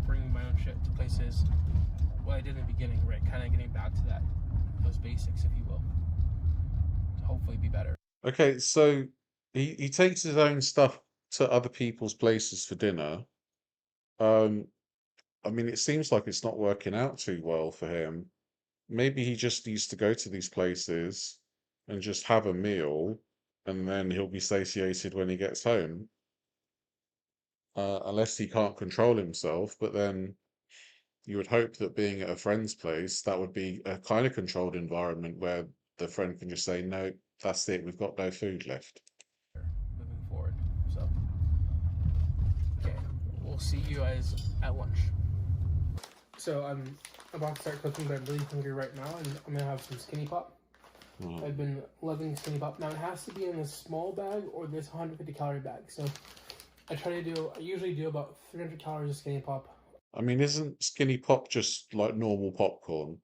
bringing my own shit to places, what I did in the beginning, right, kind of getting back to those basics, if you will, to hopefully be better. Okay, so he takes his own stuff to other people's places for dinner. I mean, it seems like it's not working out too well for him. Maybe he just needs to go to these places and just have a meal, and then he'll be satiated when he gets home. Unless he can't control himself, but then you would hope that being at a friend's place, that would be a kind of controlled environment where the friend can just say, no, that's it, we've got no food left. Moving forward. So, okay, we'll see you guys at lunch. So I'm about to start cooking, but I'm really hungry right now, and I'm gonna have some Skinny Pop. I've been loving Skinny Pop. Now it has to be in this small bag or this 150 calorie bag. So I usually do about 300 calories of Skinny Pop. I mean, isn't Skinny Pop just like normal popcorn?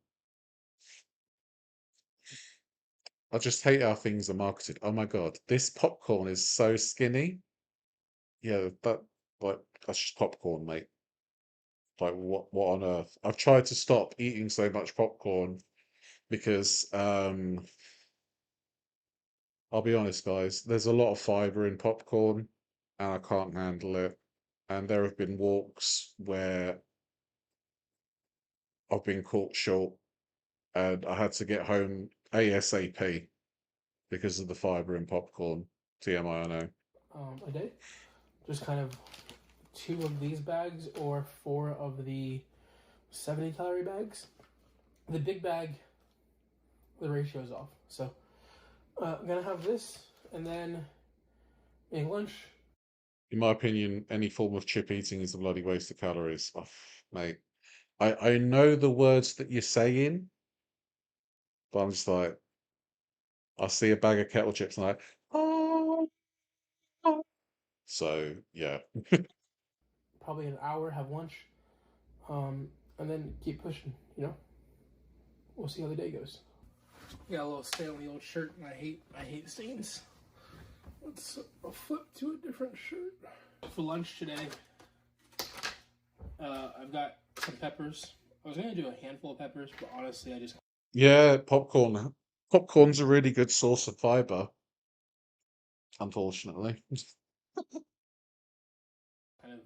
I just hate how things are marketed. Oh my God, this popcorn is so skinny. Yeah, that's just popcorn, mate. Like what on earth? I've tried to stop eating so much popcorn because I'll be honest, guys, there's a lot of fiber in popcorn and I can't handle it. And there have been walks where I've been caught short and I had to get home ASAP because of the fiber in popcorn. TMI, I know. A day. Just kind of 2 of these bags or 4 of the 70 calorie bags. The big bag, the ratio is off. So I'm gonna have this and then make lunch. In my opinion, any form of chip eating is a bloody waste of calories. Oh, mate, I know the words that you're saying, but I'm just like, I see a bag of kettle chips and I'm like, oh. So, yeah. Probably an hour, have lunch, and then keep pushing, We'll see how the day goes. Got a little stain on the old shirt, and I hate stains. Let's flip to a different shirt. For lunch today, I've got some peppers. I was gonna do a handful of peppers, but honestly, I just Yeah, popcorn. Popcorn's a really good source of fiber, unfortunately. kind of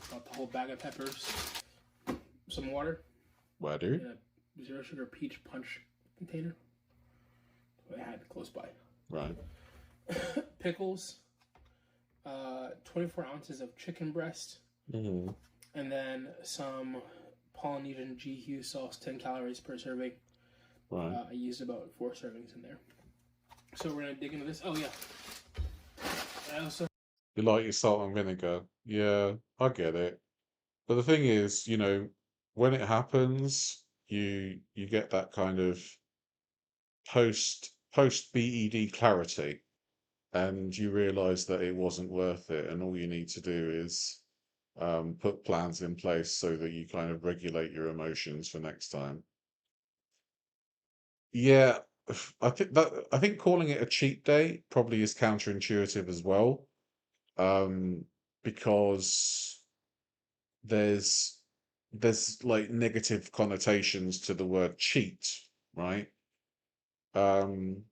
got the whole bag of peppers, some water, Where do? and a zero sugar peach punch container. I had close by. Right. Pickles, 24 ounces of chicken breast, Mm-hmm. and then some Polynesian GQ sauce, 10 calories per serving. Right. I used about 4 servings in there. So we're gonna dig into this. Oh yeah. I also You like your salt and vinegar. Yeah, I get it. But the thing is, when it happens, you get that kind of post BED clarity, and you realize that it wasn't worth it, and all you need to do is put plans in place so that you kind of regulate your emotions for next time. Yeah, I think calling it a cheat day probably is counterintuitive as well, um, because there's like negative connotations to the word cheat, right? Um,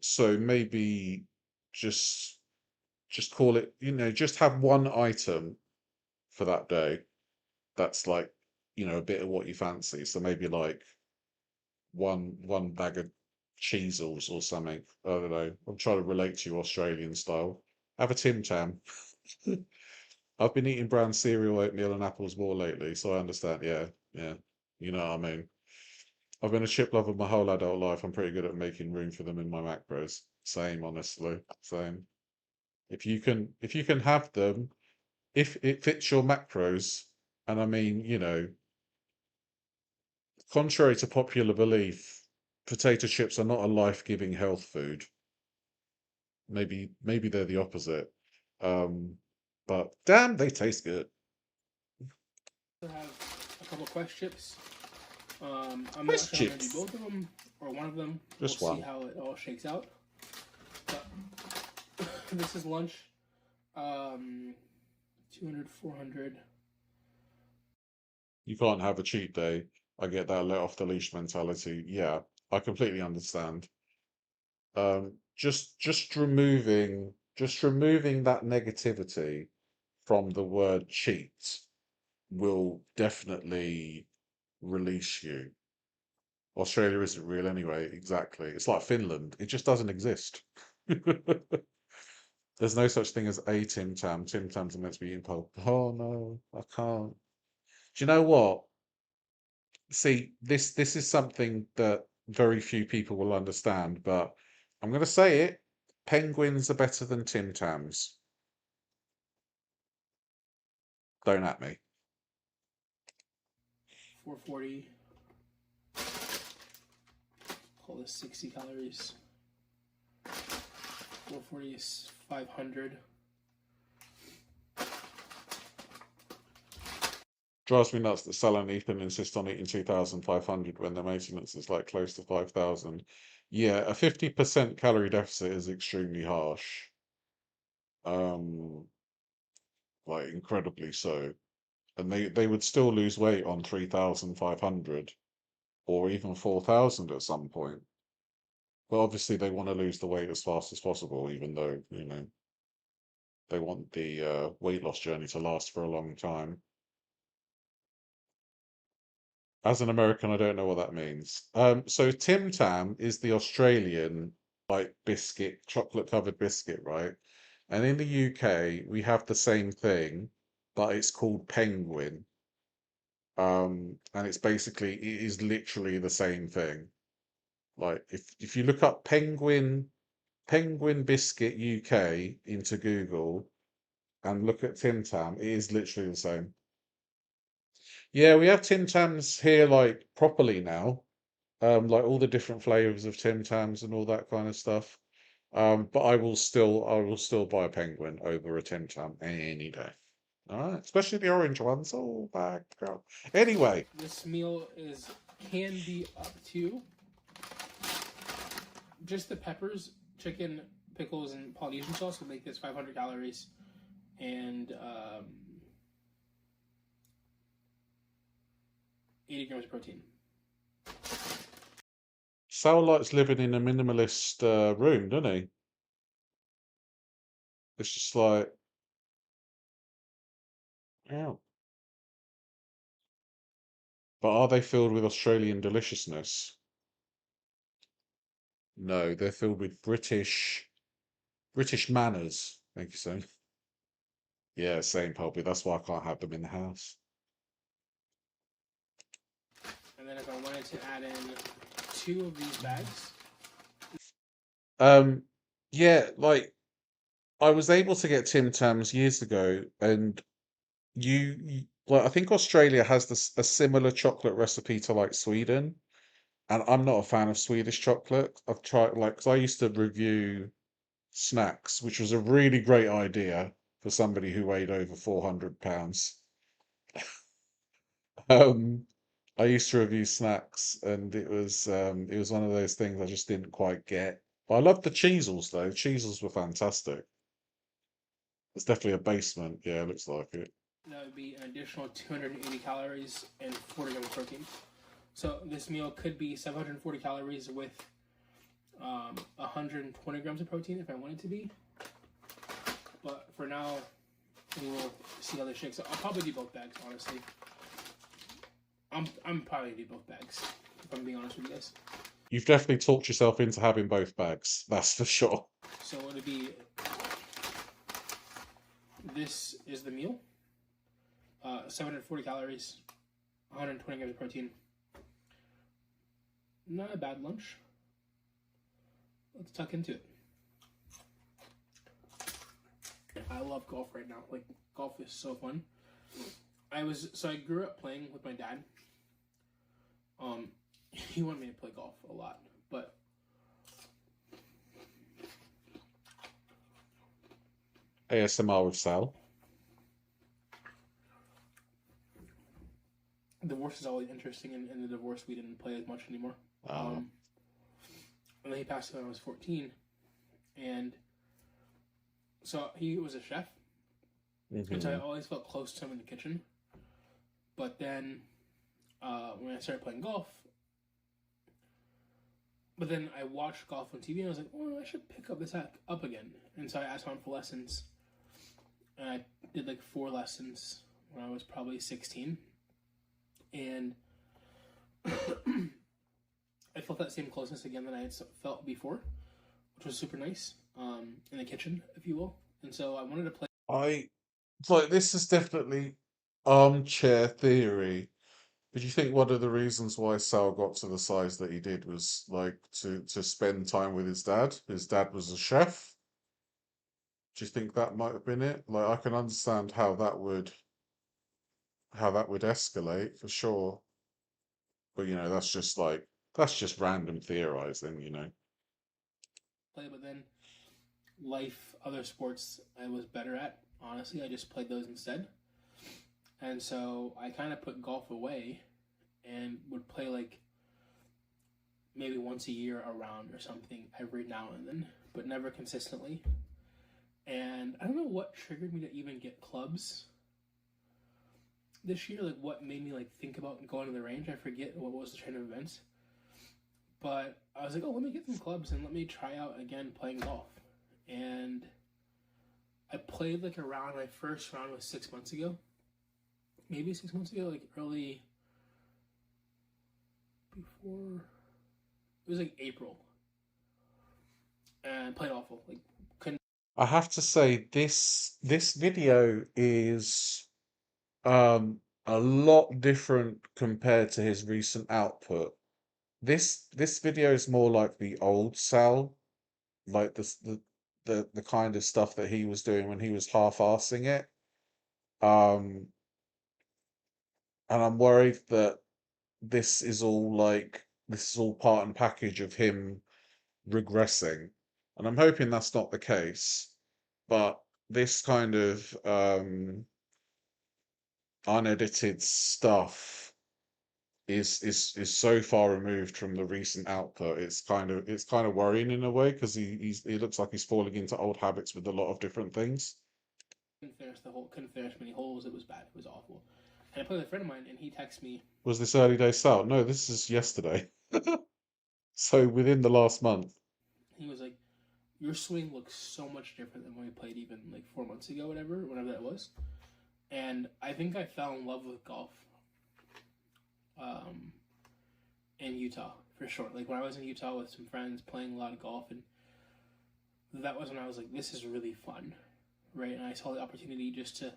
so maybe just call it, just have one item for that day that's like, a bit of what you fancy. So maybe like one bag of cheesels or something. I don't know. I'm trying to relate to you Australian style. Have a Tim Tam. I've been eating brown cereal, oatmeal, and apples more lately, so I understand. Yeah, yeah. You know what I mean. I've been a chip lover my whole adult life. I'm pretty good at making room for them in my macros. Same, honestly. Same. If you can have them, if it fits your macros, and I mean, contrary to popular belief, potato chips are not a life-giving health food. Maybe they're the opposite. But damn, they taste good. have a couple Quest chips. I'm not Quest sure I'm gonna do chips. both of them or one of them. Just we'll one. see how it all shakes out. But this is lunch. 200, 400. You can't have a cheat day. I get that let off the leash mentality. Yeah, I completely understand. Just removing that negativity from the word cheat will definitely release you. Australia isn't real anyway, exactly. It's like Finland. It just doesn't exist. There's no such thing as a Tim Tam. Tim Tams are meant to be eaten pulp. Oh no, I can't. Do you know what? See, this is something that very few people will understand, but I'm going to say it. Penguins are better than Tim Tams. Don't at me. 440. Call this 60 calories. 440 is 500. Drives me nuts that Sal and Ethan insist on eating 2,500 when the maintenance is like close to 5,000. Yeah, a 50% calorie deficit is extremely harsh. Like incredibly so. And they would still lose weight on 3,500 or even 4,000 at some point. But obviously they want to lose the weight as fast as possible, even though, they want the weight loss journey to last for a long time. As an American, I don't know what that means. So Tim Tam is the Australian like biscuit, chocolate covered biscuit, right? And in the UK, we have the same thing, but it's called Penguin. And it is literally the same thing. Like if you look up Penguin Biscuit UK into Google and look at Tim Tam, it is literally the same. Yeah, we have Tim Tams here like properly now. Like all the different flavors of Tim Tams and all that kind of stuff. But I will still buy a Penguin over a Tim Tam any day. All right, especially the orange ones. Oh my God. Anyway, This meal can be up to just the peppers, chicken, pickles, and Polynesian sauce will make this 500 calories. and 80 grams of protein. Sal likes living in a minimalist room, doesn't he? It's just like, yeah. But are they filled with Australian deliciousness? No, they're filled with British manners. Thank you, Sam. Yeah, same probably. That's why I can't have them in the house. And then if I wanted to add in 2 of these bags, Yeah, like I was able to get Tim Tams years ago, and like I think Australia has a similar chocolate recipe to like Sweden, and I'm not a fan of Swedish chocolate. I've tried like 'cause I used to review snacks, which was a really great idea for somebody who weighed over 400 pounds. Um, I used to review snacks, and it was one of those things I just didn't quite get. But I loved the Cheezels though. Cheezels were fantastic. It's definitely a basement. Yeah, it looks like it. that would be an additional 280 calories and 40 grams of protein. So this meal could be 740 calories with 120 grams of protein if I want it to be. But for now, we will see how this shakes out. I'll probably do both bags, honestly. I'm probably do both bags, if I'm being honest with you guys. You've definitely talked yourself into having both bags. That's for sure. So it'll be. This is the meal. 740 calories, 120 grams of protein. Not a bad lunch. Let's tuck into it. I love golf right now. Like, golf is so fun. I grew up playing with my dad. He wanted me to play golf a lot, but ASMR with Sal. Divorce is always interesting. In the divorce, we didn't play as much anymore. Oh. And then he passed away when I was 14. And so he was a chef. And so I always felt close to him in the kitchen. But then when I started playing golf, but then I watched golf on TV and I was like, oh, I should pick up this up again. And so I asked him for lessons. And I did like 4 lessons when I was probably 16. And I felt that same closeness again that I had felt before, which was super nice, in the kitchen, if you will. And so I wanted to play. This is definitely armchair theory. But you think one of the reasons why Sal got to the size that he did was like to spend time with his dad? His dad was a chef. Do you think that might have been it? Like I can understand how that would escalate for sure. But that's just random theorizing, But then other sports I was better at. Honestly, I just played those instead. And so I kind of put golf away and would play like maybe once a year a round or something every now and then, but never consistently. And I don't know what triggered me to even get clubs this year, like what made me like think about going to the range. I forget what was the chain of events. But I was like, oh, let me get some clubs and let me try out again playing golf. And I played like a round. My first round was 6 months ago. Maybe 6 months ago, like early before. It was like April. And played awful. Like couldn't. I have to say this video is a lot different compared to his recent output. This video is more like the old Sal, like the kind of stuff that he was doing when he was half-arsing it. And I'm worried that this is all part and package of him regressing. And I'm hoping that's not the case. But this kind of unedited stuff is so far removed from the recent output. It's kind of worrying in a way because he looks like he's falling into old habits with a lot of different things. Couldn't finish many holes. It was bad. It was awful. And I played with a friend of mine, and he texted me. Was this early day Sal? No, this is yesterday. So within the last month. He was like, "Your swing looks so much different than when we played even like 4 months ago, whenever that was." And I think I fell in love with golf in Utah for sure. Like when I was in Utah with some friends playing a lot of golf, and that was when I was like, "This is really fun." Right, and I saw the opportunity just to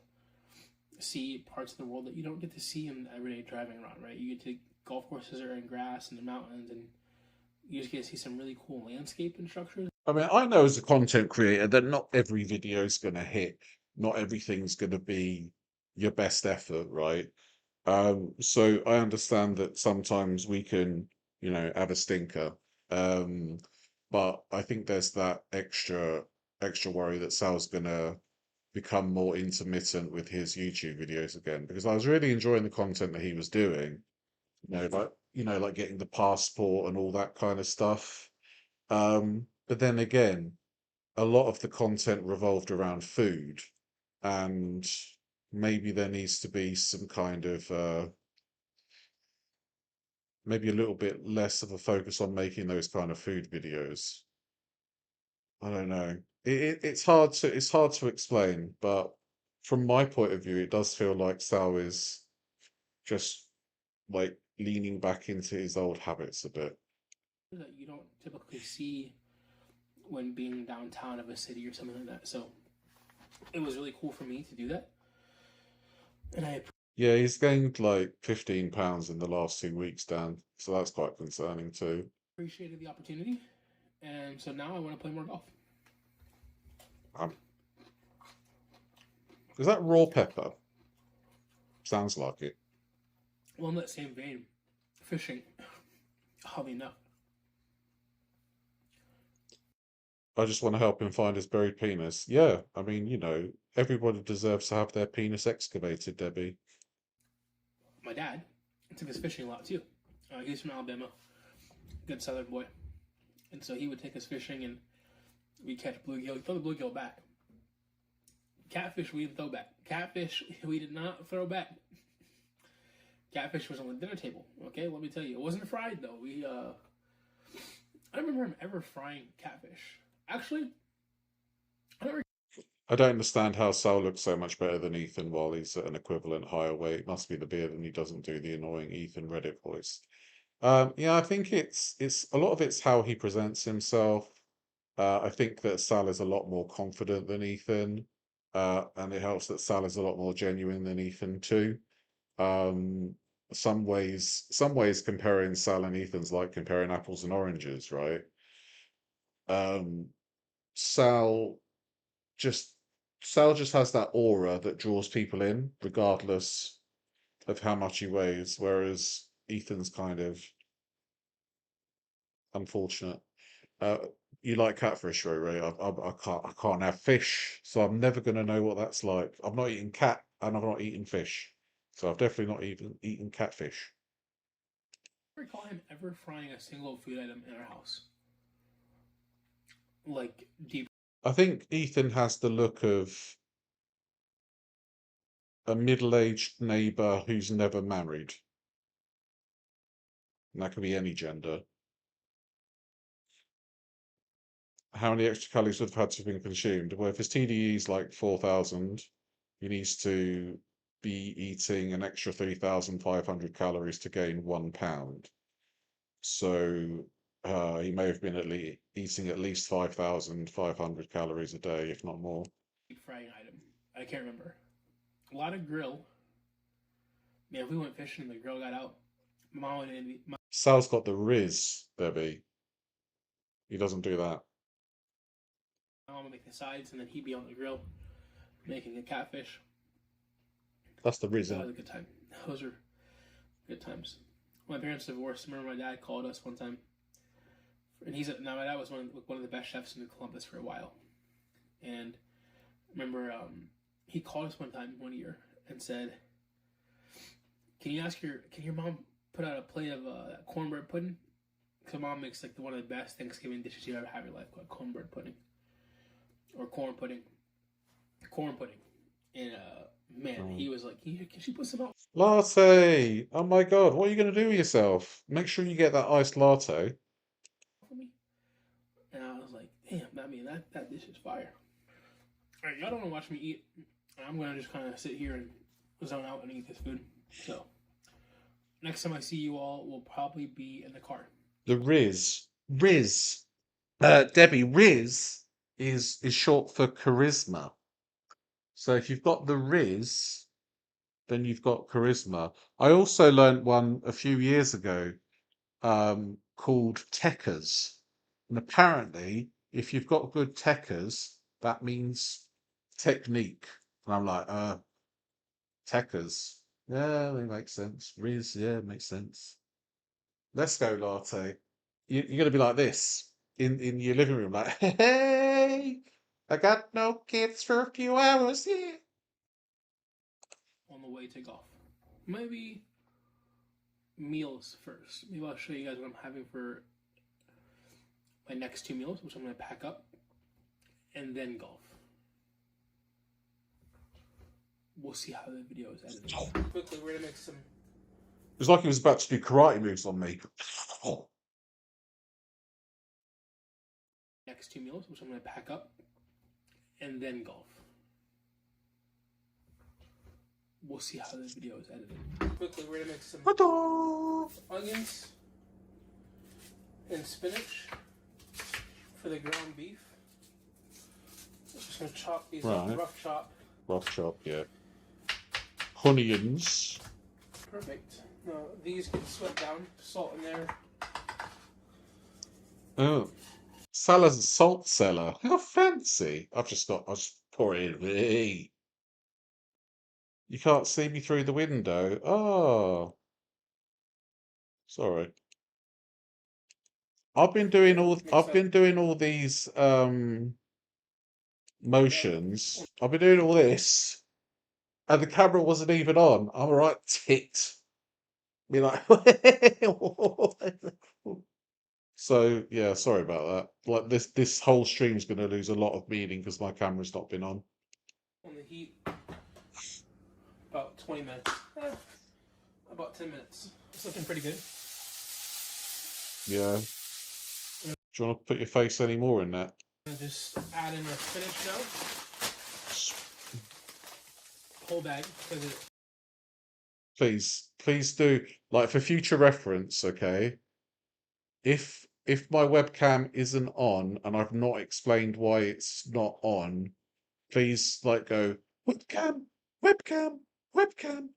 see parts of the world that you don't get to see in everyday driving around, right? You get to golf courses that are in grass and the mountains, and you just get to see some really cool landscape and structures. I mean, I know as a content creator that not every video is going to hit. Not everything's going to be your best effort, right? So I understand that sometimes we can, have a stinker. But I think there's that extra worry that Sal's gonna become more intermittent with his YouTube videos again, because I was really enjoying the content that he was doing. Like getting the passport and all that kind of stuff. But then again, a lot of the content revolved around food, and maybe there needs to be some kind of maybe a little bit less of a focus on making those kind of food videos. I don't know. It's hard to explain, but from my point of view, it does feel like Sal is just like leaning back into his old habits a bit. That you don't typically see when being downtown of a city or something like that. So it was really cool for me to do that. And Yeah, he's gained like 15 pounds in the last 2 weeks, Dan. So that's quite concerning too. appreciated the opportunity. And so now I want to play more golf. Is that raw pepper? Sounds like it. Well, in that same vein, fishing, oddly enough. I just want to help him find his buried penis. Yeah, I mean, everybody deserves to have their penis excavated, Debbie. My dad took us fishing a lot too. He's from Alabama, good Southern boy, and so he would take us fishing, and we'd catch bluegill. He'd throw the bluegill back. Catfish we didn't throw back. Catfish we did not throw back. Catfish was on the dinner table. Okay, let me tell you, it wasn't fried though. I don't remember him ever frying catfish. Actually, I don't understand how Sal looks so much better than Ethan while he's at an equivalent higher weight. Must be the beard, and he doesn't do the annoying Ethan Reddit voice. Yeah, I think it's a lot of it's how he presents himself. I think that Sal is a lot more confident than Ethan, and it helps that Sal is a lot more genuine than Ethan too. Some ways comparing Sal and Ethan's like comparing apples and oranges, right? Sal just has that aura that draws people in, regardless of how much he weighs, whereas Ethan's kind of unfortunate. You like catfish, Ray? I can't have fish, so I'm never going to know what that's like. I've not eaten cat, and I've not eaten fish, so I've definitely not even eaten catfish. I don't recall him ever frying a single food item in our house. Like deep. I think Ethan has the look of a middle-aged neighbor who's never married. And that could be any gender. How many extra calories would have had to have been consumed? Well, if his TDE is like 4,000, he needs to be eating an extra 3,500 calories to gain 1 pound. So he may have been eating at least 5,500 calories a day, if not more. Frying item. I can't remember. A lot of grill. Man, if we went fishing and the grill got out, Mom and Sal's got the Riz, Debbie. He doesn't do that. Mom would make the sides, and then he'd be on the grill making the catfish. That's the Riz. That was a good time. Those are good times. My parents divorced. I remember my dad called us one time, and my dad was one of the best chefs in Columbus for a while, and I remember he called us one year and said, Can your mom put out a plate of cornbread pudding? Because mom makes like one of the best Thanksgiving dishes you ever have in your life, called cornbread pudding or corn pudding. And man, he was like, can she put some out Latte! Oh my god, what are you going to do with yourself? Make sure you get that iced latte. for me? And I was like, damn, I mean, that dish is fire. All right, y'all don't want to watch me eat. I'm going to just kind of sit here and zone out and eat this food. So, next time I see you all will probably be in the car. The Riz. Riz. Debbie, Riz is short for charisma. So if you've got the Riz, then you've got charisma. I also learned one a few years ago called techers. And apparently, if you've got good techers, that means technique. And I'm like, techers. Yeah, they make sense. Riz, yeah, makes sense. Let's go, latte. You're going to be like this in your living room, like, hey, I got no kids for a few hours here. On the way to golf. Maybe meals first. Maybe I'll show you guys what I'm having for my next 2 meals, which I'm going to pack up, and then golf. We'll see how the video is edited. Quickly, we're going to make some. It was like he was about to do karate moves on me. Next 2 meals, which I'm going to pack up, and then golf. We'll see how the video is edited. Quickly, we're going to make some onions and spinach for the ground beef. Just going to chop these up, rough chop. Rough chop, yeah. Onions. Perfect. Now, these get swept down, salt in there. Oh. Salah's a salt cellar. How fancy. I'll just pour it in. Hey. You can't see me through the window. Oh. Sorry. I've been doing all these motions. I've been doing all this, and the camera wasn't even on. I'm a right tit. Be like, so yeah, sorry about that. Like this whole stream's going to lose a lot of meaning because my camera's not been on. On the heat, about 20 minutes. About 10 minutes. It's looking pretty good. Yeah. Do you want to put your face any more in that? Just add in a spinach now. Whole bag, because it. Please do. Like for future reference, okay? If my webcam isn't on and I've not explained why it's not on, please like go webcam, webcam, webcam.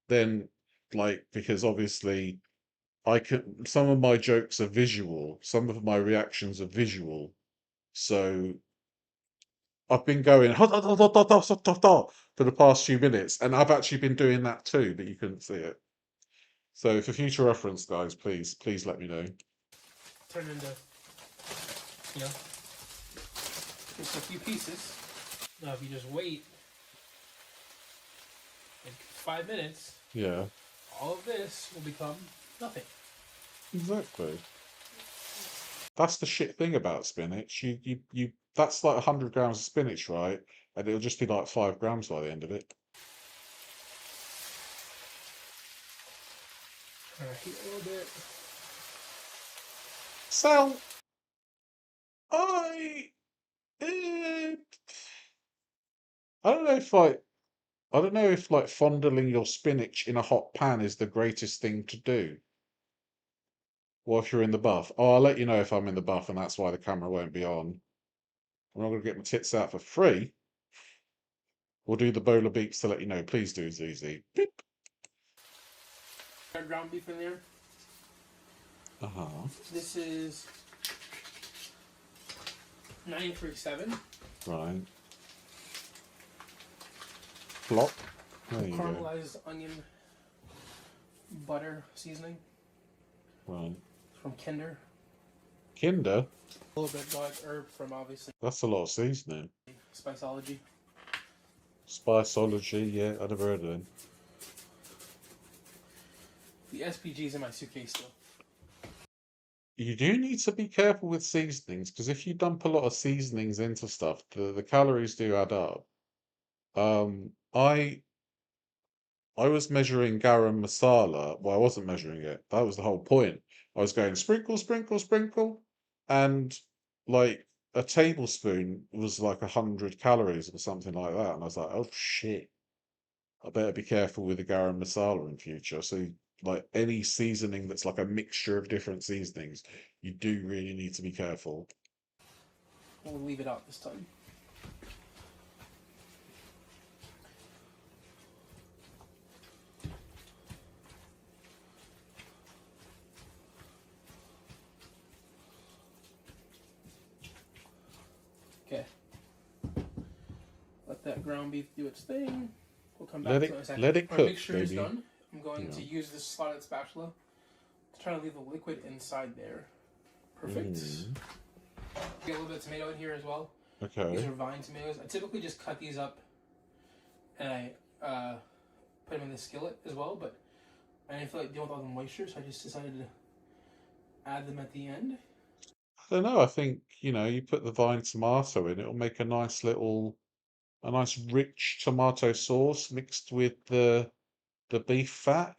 Then like because obviously some of my jokes are visual, some of my reactions are visual. So I've been going for the past few minutes, and I've actually been doing that too, but you couldn't see it. So for future reference, guys, please let me know. Turn into, just a few pieces. Now, if you just wait like 5 minutes, Yeah, all of this will become nothing. exactly. That's the shit thing about spinach. You that's like 100 grams of spinach, right? And it'll just be like 5 grams by the end of it. Turn our heat a little bit. So, I don't know if like fondling your spinach in a hot pan is the greatest thing to do. Or if you're in the buff. Oh, I'll let you know if I'm in the buff and that's why the camera won't be on. I'm not going to get my tits out for free. We'll do the bowler beeps to let you know. Please do, ZZ. Beep. Ground beef in there. Uh-huh. This is 937. Right. Flop. There you go. Caramelized onion butter seasoning. Right. From Kinder. Kinder? A little bit garlic herb from obviously. That's a lot of seasoning. Spiceology. Spiceology, yeah, I never heard of them. The SPG's in my suitcase still. You do need to be careful with seasonings because if you dump a lot of seasonings into stuff, the calories do add up. I was measuring garam masala. Well, I wasn't measuring it. That was the whole point. I was going sprinkle, sprinkle, sprinkle, and like a tablespoon was like 100 calories or something like that. And I was like, oh shit, I better be careful with the garam masala in future. So like any seasoning that's like a mixture of different seasonings, you do really need to be careful. We'll leave it out this time. Okay. Let that ground beef do its thing. We'll come back Let to it it in a second. let it Our cook, mixture is baby. done. I'm going to Yeah. use this slotted spatula to try to leave the liquid inside there. Perfect. Mhm. Get a little bit of tomato in here as well. These Okay. are vine tomatoes. I typically just cut these up and I put them in the skillet as well, but I didn't feel like dealing with all the moisture, so I just decided to add them at the end. I don't know. I think, you put the vine tomato in, it'll make a nice rich tomato sauce mixed with the beef fat.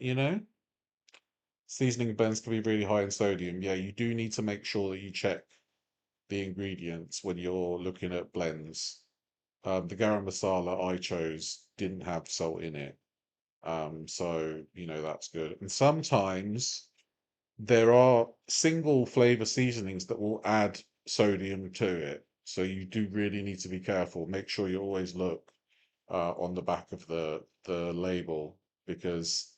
Seasoning blends can be really high in sodium. Yeah, you do need to make sure that you check the ingredients when you're looking at blends. The garam masala I chose didn't have salt in it. So, that's good. And sometimes there are single flavor seasonings that will add sodium to it. So you do really need to be careful. Make sure you always look on the back of the label because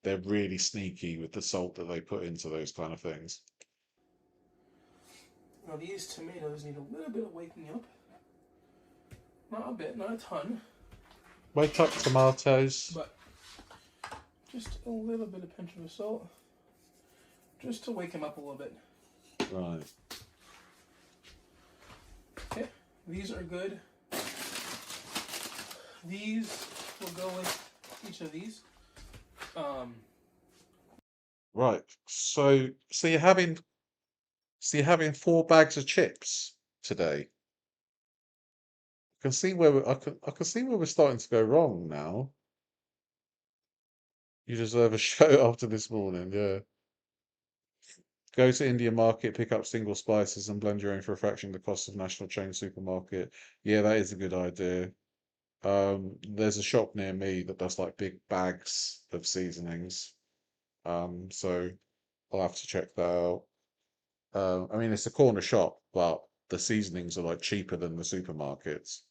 they're really sneaky with the salt that they put into those kind of things. Now these tomatoes need a little bit of waking up. Not a bit, not a ton, Wake up, tomatoes. but just a little bit of pinch of salt. Just to wake them up a little bit. Right. Okay, these are good. These will go with each of these. Right. So you're having 4 bags of chips today. I can see where we're starting to go wrong now. You deserve a show after this morning, yeah. Go to Indian market, pick up single spices, and blend your own for a fraction of the cost of national chain supermarket. Yeah, that is a good idea. There's a shop near me that does like big bags of seasonings. So I'll have to check that out. I mean, it's a corner shop, but the seasonings are like cheaper than the supermarkets,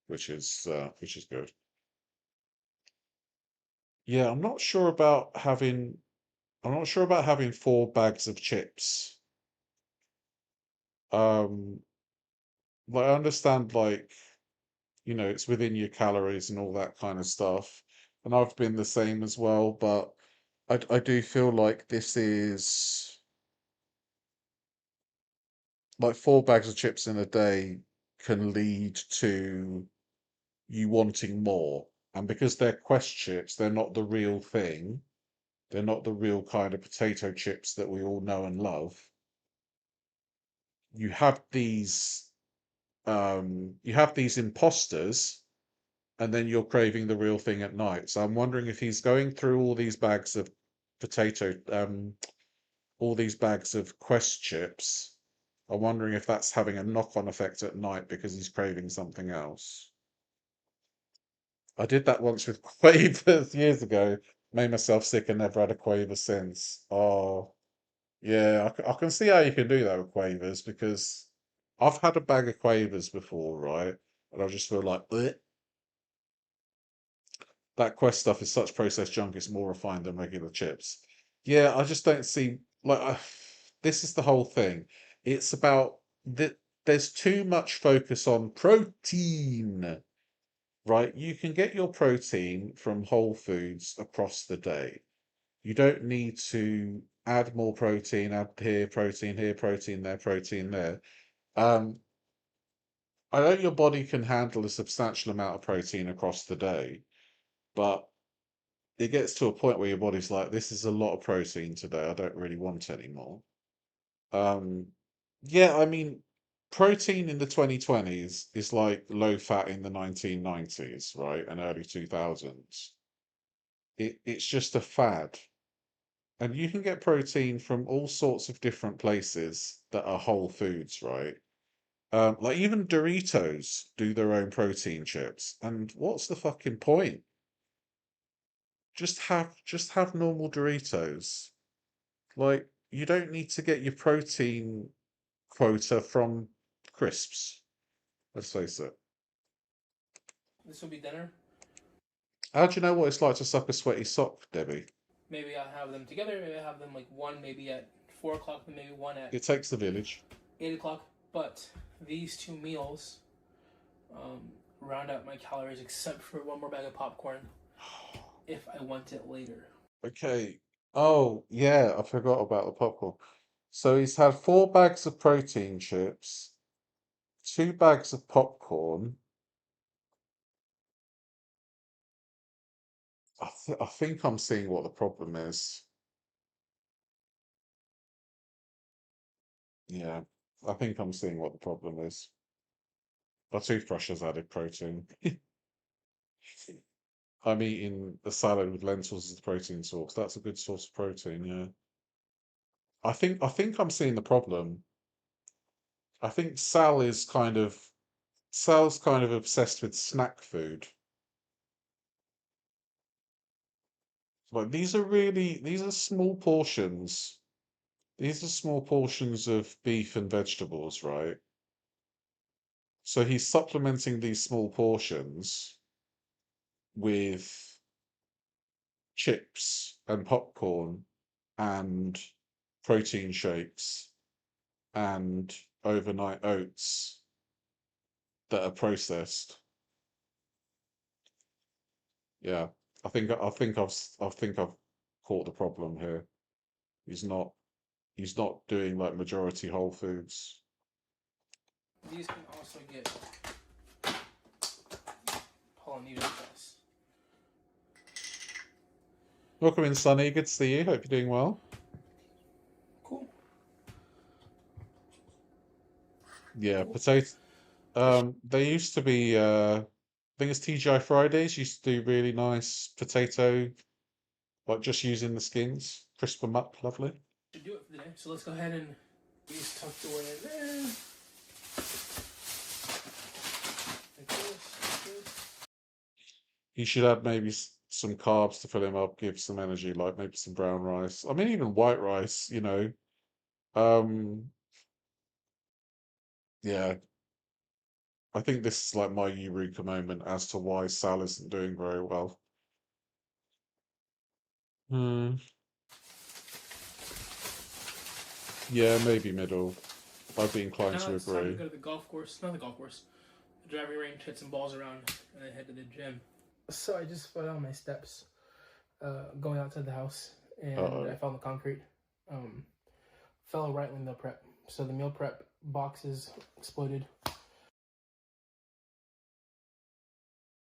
which is good. Yeah, I'm not sure about having 4 bags of chips. Um, like I understand it's within your calories and all that kind of stuff. And I've been the same as well, but I do feel like this is like 4 bags of chips in a day can lead to you wanting more. And because they're Quest chips, they're not the real thing. They're not the real kind of potato chips that we all know and love. You have these imposters, and then you're craving the real thing at night. So I'm wondering if he's going through all these bags of all these bags of Quest chips. I'm wondering if that's having a knock-on effect at night because he's craving something else. I did that once with quavers years ago. Made myself sick and never had a quaver since. Oh, yeah, I can see how you can do that with quavers because I've had a bag of quavers before, right? And I just feel like, "Bleh." That Quest stuff is such processed junk. It's more refined than regular chips. Yeah, I just don't see this is the whole thing. It's about that. There's too much focus on protein, right? You can get your protein from Whole Foods across the day. You don't need to add more protein, add here, protein there, protein there. Um, I know your body can handle a substantial amount of protein across the day, but it gets to a point where your body's like, this is a lot of protein today. I don't really want any more. Um, yeah, I mean, protein in the 2020s is like low fat in the 1990s, right? And early 2000s. It's just a fad. And you can get protein from all sorts of different places that are whole foods, right? Like even Doritos do their own protein chips. And what's the fucking point? Just have normal Doritos. Like you don't need to get your protein quota from crisps. Let's face it. This will be dinner. How do you know what it's like to suck a sweaty sock, Debbie? Maybe I'll have them together. Maybe I'll have them like one, maybe at 4 o'clock, and maybe one at It takes the village. 8 o'clock. But these two meals round out my calories, except for one more bag of popcorn if I want it later. Okay. Oh, yeah, I forgot about the popcorn. So he's had 4 bags of protein chips, 2 bags of popcorn. I think I'm seeing what the problem is. Yeah, I think I'm seeing what the problem is. My toothbrush has added protein. I'm eating a salad with lentils as the protein source. That's a good source of protein, yeah. I think I'm seeing the problem. I think Sal's kind of obsessed with snack food. Like these are small portions. These are small portions of beef and vegetables, right? So he's supplementing these small portions with chips and popcorn and protein shakes and overnight oats that are processed. Yeah, I think I've caught the problem here. He's not he's not doing like majority whole foods. These can also get Polynesian sauce. Welcome in, Sunny. Good to see you. Hope you're doing well. Cool. Yeah, potato. They used to be. I think it's TGI Fridays used to do really nice potato, like just using the skins, crisp them up, lovely. Should do it for today. So let's go ahead and these tucked away in there. Like this. You should add maybe some carbs to fill him up, give some energy, like maybe some brown rice. I mean, even white rice, you know. Yeah, I think this is like my eureka moment as to why Sal isn't doing very well. Hmm. Yeah, maybe middle. I'd be inclined Now to it's time to agree. go to the golf course. Not the golf course. The driving range, hit some balls around, and then head to the gym. So I just fell down my steps going outside the house, and I fell on the concrete. Fell right in the meal prep. So the meal prep boxes exploded.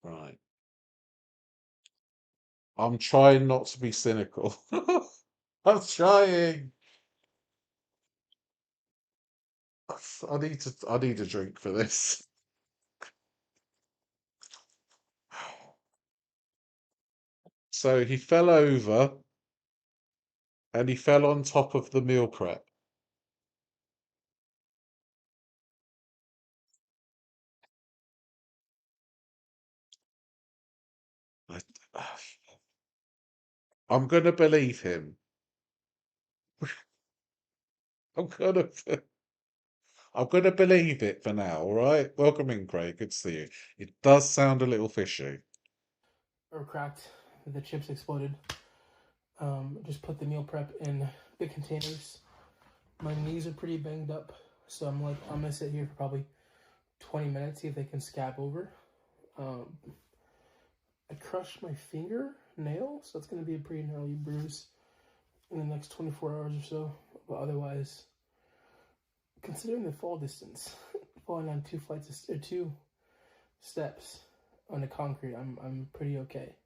Right. I'm trying not to be cynical. I'm trying. I need a drink for this. So he fell over and he fell on top of the meal prep. I, I'm gonna believe him. I'm gonna I'm gonna believe it for now, all right? Welcome in, Craig. Good to see you. It does sound a little fishy. Or cracked. The chips exploded. Just put the meal prep in big containers. My knees are pretty banged up, so I'm gonna sit here for probably 20 minutes, see if they can scab over. I crushed my fingernail, so it's gonna be a pretty gnarly bruise in the next 24 hours or so. But otherwise, considering the fall distance, falling down 2 steps on the concrete, I'm pretty okay.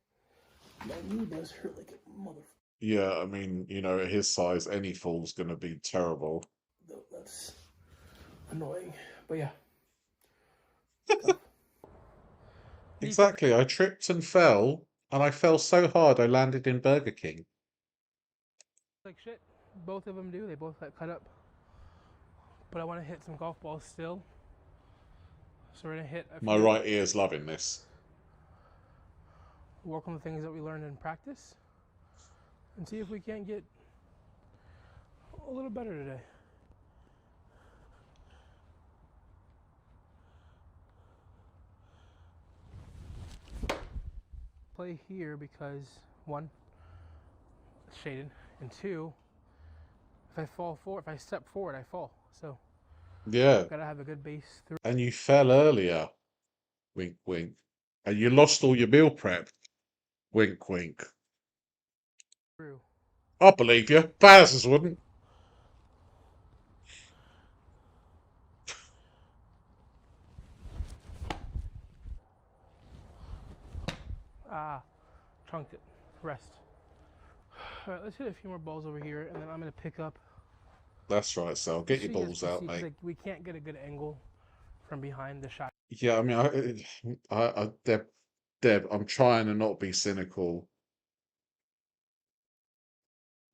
My knee does hurt like a mother. Yeah, I mean, you know, at his size, any fall's gonna be terrible. Let's annoying. But yeah. Exactly. I tripped and fell, and I fell so hard I landed in Burger King. Like shit. Both of them do. They both got cut up. But I want to hit some golf balls still. So we're going to hit a My few. right ear's loving this. Work on the things that we learned in practice. And see if we can't get a little better today. Play here because, one, it's shaded, and two, if I step forward, I fall. So Yeah. gotta have a good base through. And you fell earlier. Wink, wink. And you lost all your meal prep. Wink, wink. I believe you. Bowsers wouldn't. Chunked it. Rest. All right, let's hit a few more balls over here, and then I'm gonna pick up. That's right, Sal. Get your So you balls guys can out, see, 'cause, mate. like, we can't get a good angle from behind the shot. Yeah, I mean, Deb, I'm trying to not be cynical.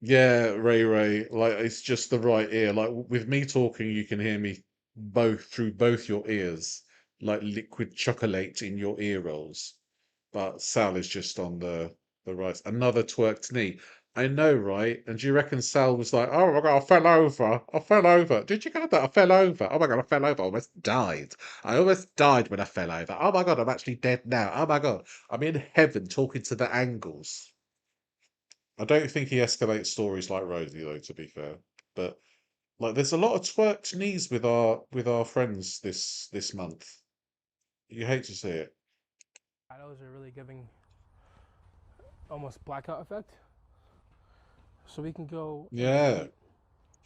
Yeah, Ray, like it's just the right ear. Like with me talking, you can hear me both through both your ears, like liquid chocolate in your ear rolls. But Sal is just on the right. Another twerked knee. I know, right? And do you reckon Sal was like, "Oh my God, I fell over. I fell over. Did you get that? I fell over. Oh my God, I fell over. I almost died. I almost died when I fell over. Oh my God, I'm actually dead now. Oh my God, I'm in heaven talking to the angles." I don't think he escalates stories like Rosie, though, to be fair. But like, there's a lot of twerked knees with our friends this month. You hate to see it. Shadows are really giving almost blackout effect. So we can go. Yeah.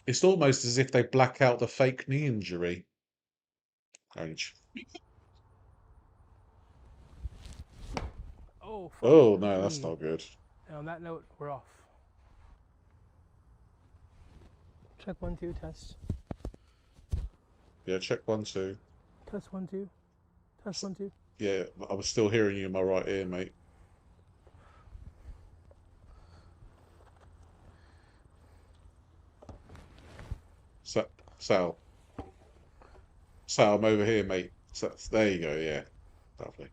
It's almost as if they black out the fake knee injury. Oh, no, that's not good. And on that note, we're off. Check 1, 2, test. Yeah, check 1, 2. Test 1, 2. Test 1, 2. Yeah, I was still hearing you in my right ear, mate. Sal. Sal, I'm over here, mate. There you go, yeah. Lovely.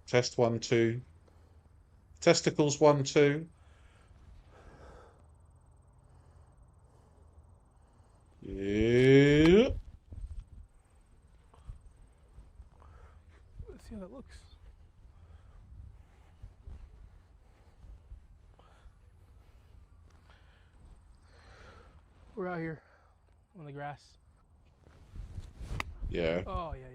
Test 1, 2. Testicles 1, 2. Yeah. Let's see how that looks. We're out here on the grass. Yeah. Oh, yeah.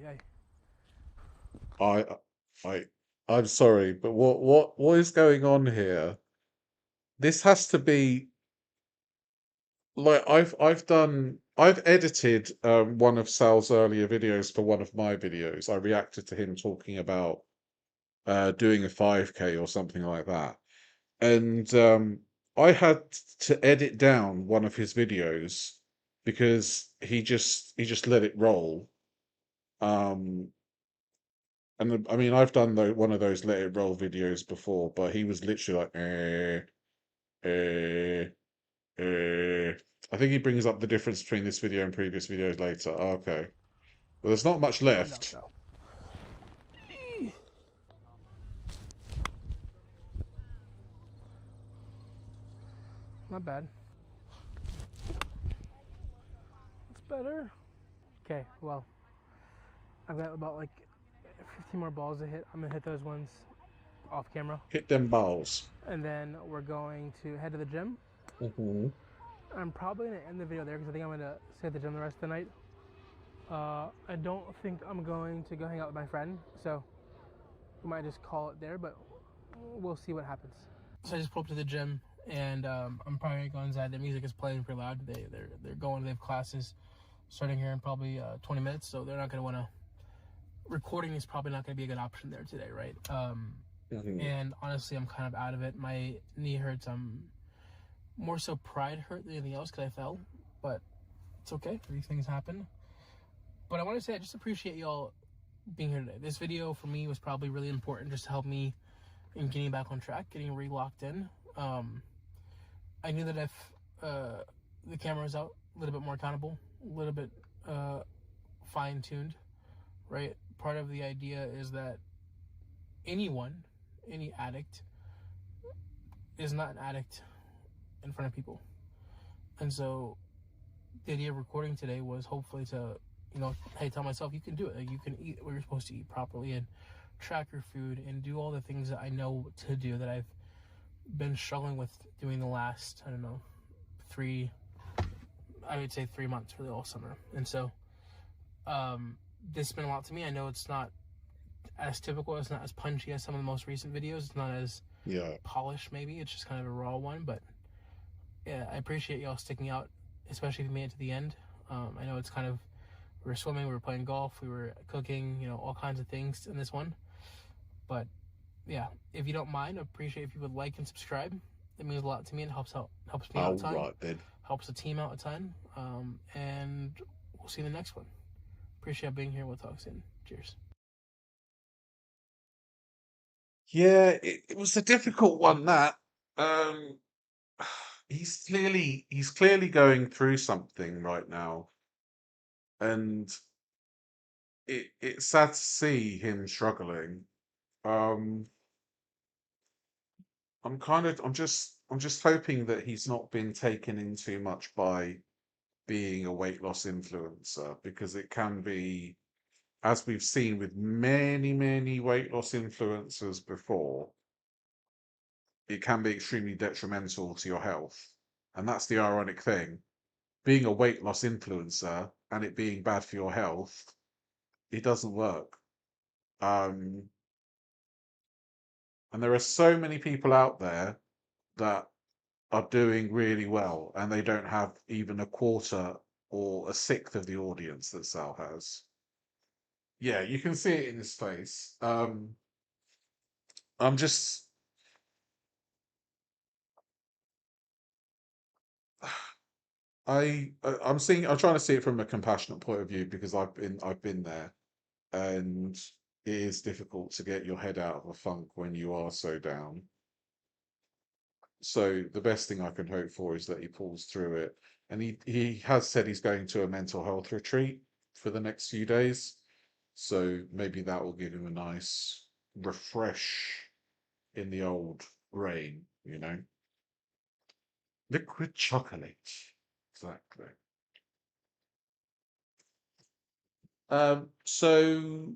I'm sorry, but what is going on here? This has to be like I've edited one of Sal's earlier videos for one of my videos. I reacted to him talking about doing a 5K or something like that. And I had to edit down one of his videos because he just let it roll. And I mean, I've done one of those let it roll videos before, but he was literally like, I think he brings up the difference between this video and previous videos later. Oh, okay. Well, there's not much left. Not bad. It's better. Okay, well, I've got about like 15 more balls to hit. I'm gonna hit those ones off camera. Hit them balls. And then we're going to head to the gym. Mm-hmm. I'm probably gonna end the video there because I think I'm gonna stay at the gym the rest of the night. I don't think I'm going to go hang out with my friend, so we might just call it there, but we'll see what happens. So I just pulled up to the gym, and I'm probably gonna go inside. The music is playing pretty loud. They're going. They have classes starting here in probably 20 minutes, so they're not gonna want to. Recording is probably not gonna be a good option there today, right? And honestly, I'm kind of out of it. My knee hurts. I'm more so pride hurt than anything else because I fell, but It's okay. These things happen. But I want to say I just appreciate y'all being here today. This video for me was probably really important just to help me in getting back on track, getting re-locked in. I knew that if the camera was out, a little bit more accountable, a little bit fine-tuned, right? Part of the idea is that anyone, any addict, is not an addict in front of people. And so the idea of recording today was hopefully to, hey, tell myself you can do it. Like, you can eat what you're supposed to eat properly and track your food and do all the things that I know to do that I've been struggling with doing the last, 3 months, really all summer. And so this meant a lot to me. I know it's not as typical, it's not as punchy as some of the most recent videos. It's not as polished, maybe. It's just kind of a raw one, but yeah, I appreciate y'all sticking out, especially if you made it to the end. I know it's kind of, we were swimming, we were playing golf, we were cooking, all kinds of things in this one. But yeah, if you don't mind, I appreciate if you would like and subscribe. It means a lot to me and helps me out a ton. Right, then. Helps the team out a ton. And we'll see you in the next one. Appreciate being here. We'll talk soon. Cheers. Yeah, it was a difficult one, that. He's clearly going through something right now. And it's sad to see him struggling. I'm just hoping that he's not been taken in too much by being a weight loss influencer, because it can be, as we've seen with many weight loss influencers before, it can be extremely detrimental to your health. And that's the ironic thing. Being a weight loss influencer and it being bad for your health, it doesn't work. And there are so many people out there that are doing really well, and they don't have even a quarter or a sixth of the audience that Sal has. Yeah, you can see it in his face. I'm trying to see it from a compassionate point of view, because I've been there, and it is difficult to get your head out of a funk when you are so down. So the best thing I can hope for is that he pulls through it. And he has said he's going to a mental health retreat for the next few days. So maybe that will give him a nice refresh in the old brain, Liquid chocolate. Exactly. So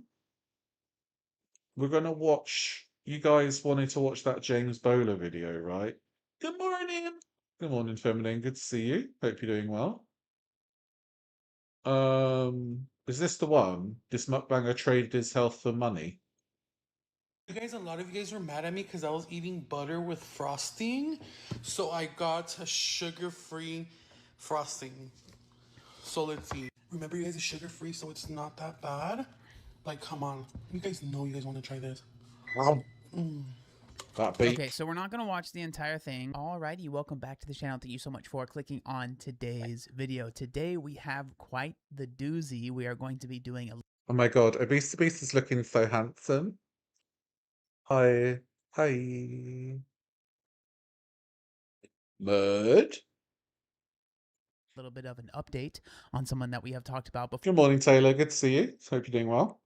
we're gonna watch. You guys wanted to watch that James Bowler video, right? Good morning. Good morning, Feminine. Good to see you. Hope you're doing well. Is this the one? This mukbanger traded his health for money. You guys, a lot of you guys were mad at me because I was eating butter with frosting. So I got a sugar-free frosting. So let's see. Remember, you guys, it's sugar-free, so it's not that bad. Like, come on. You guys know you guys want to try this. Okay, so we're not going to watch the entire thing. Alrighty, welcome back to the channel. Thank you so much for clicking on today's video. Today we have quite the doozy. We are going to be doing a... Oh my god, Obese the Beast is looking so handsome. Hi. Bird? little bit of an update on someone that we have talked about before. Good morning, Taylor. Good to see you. Hope you're doing well.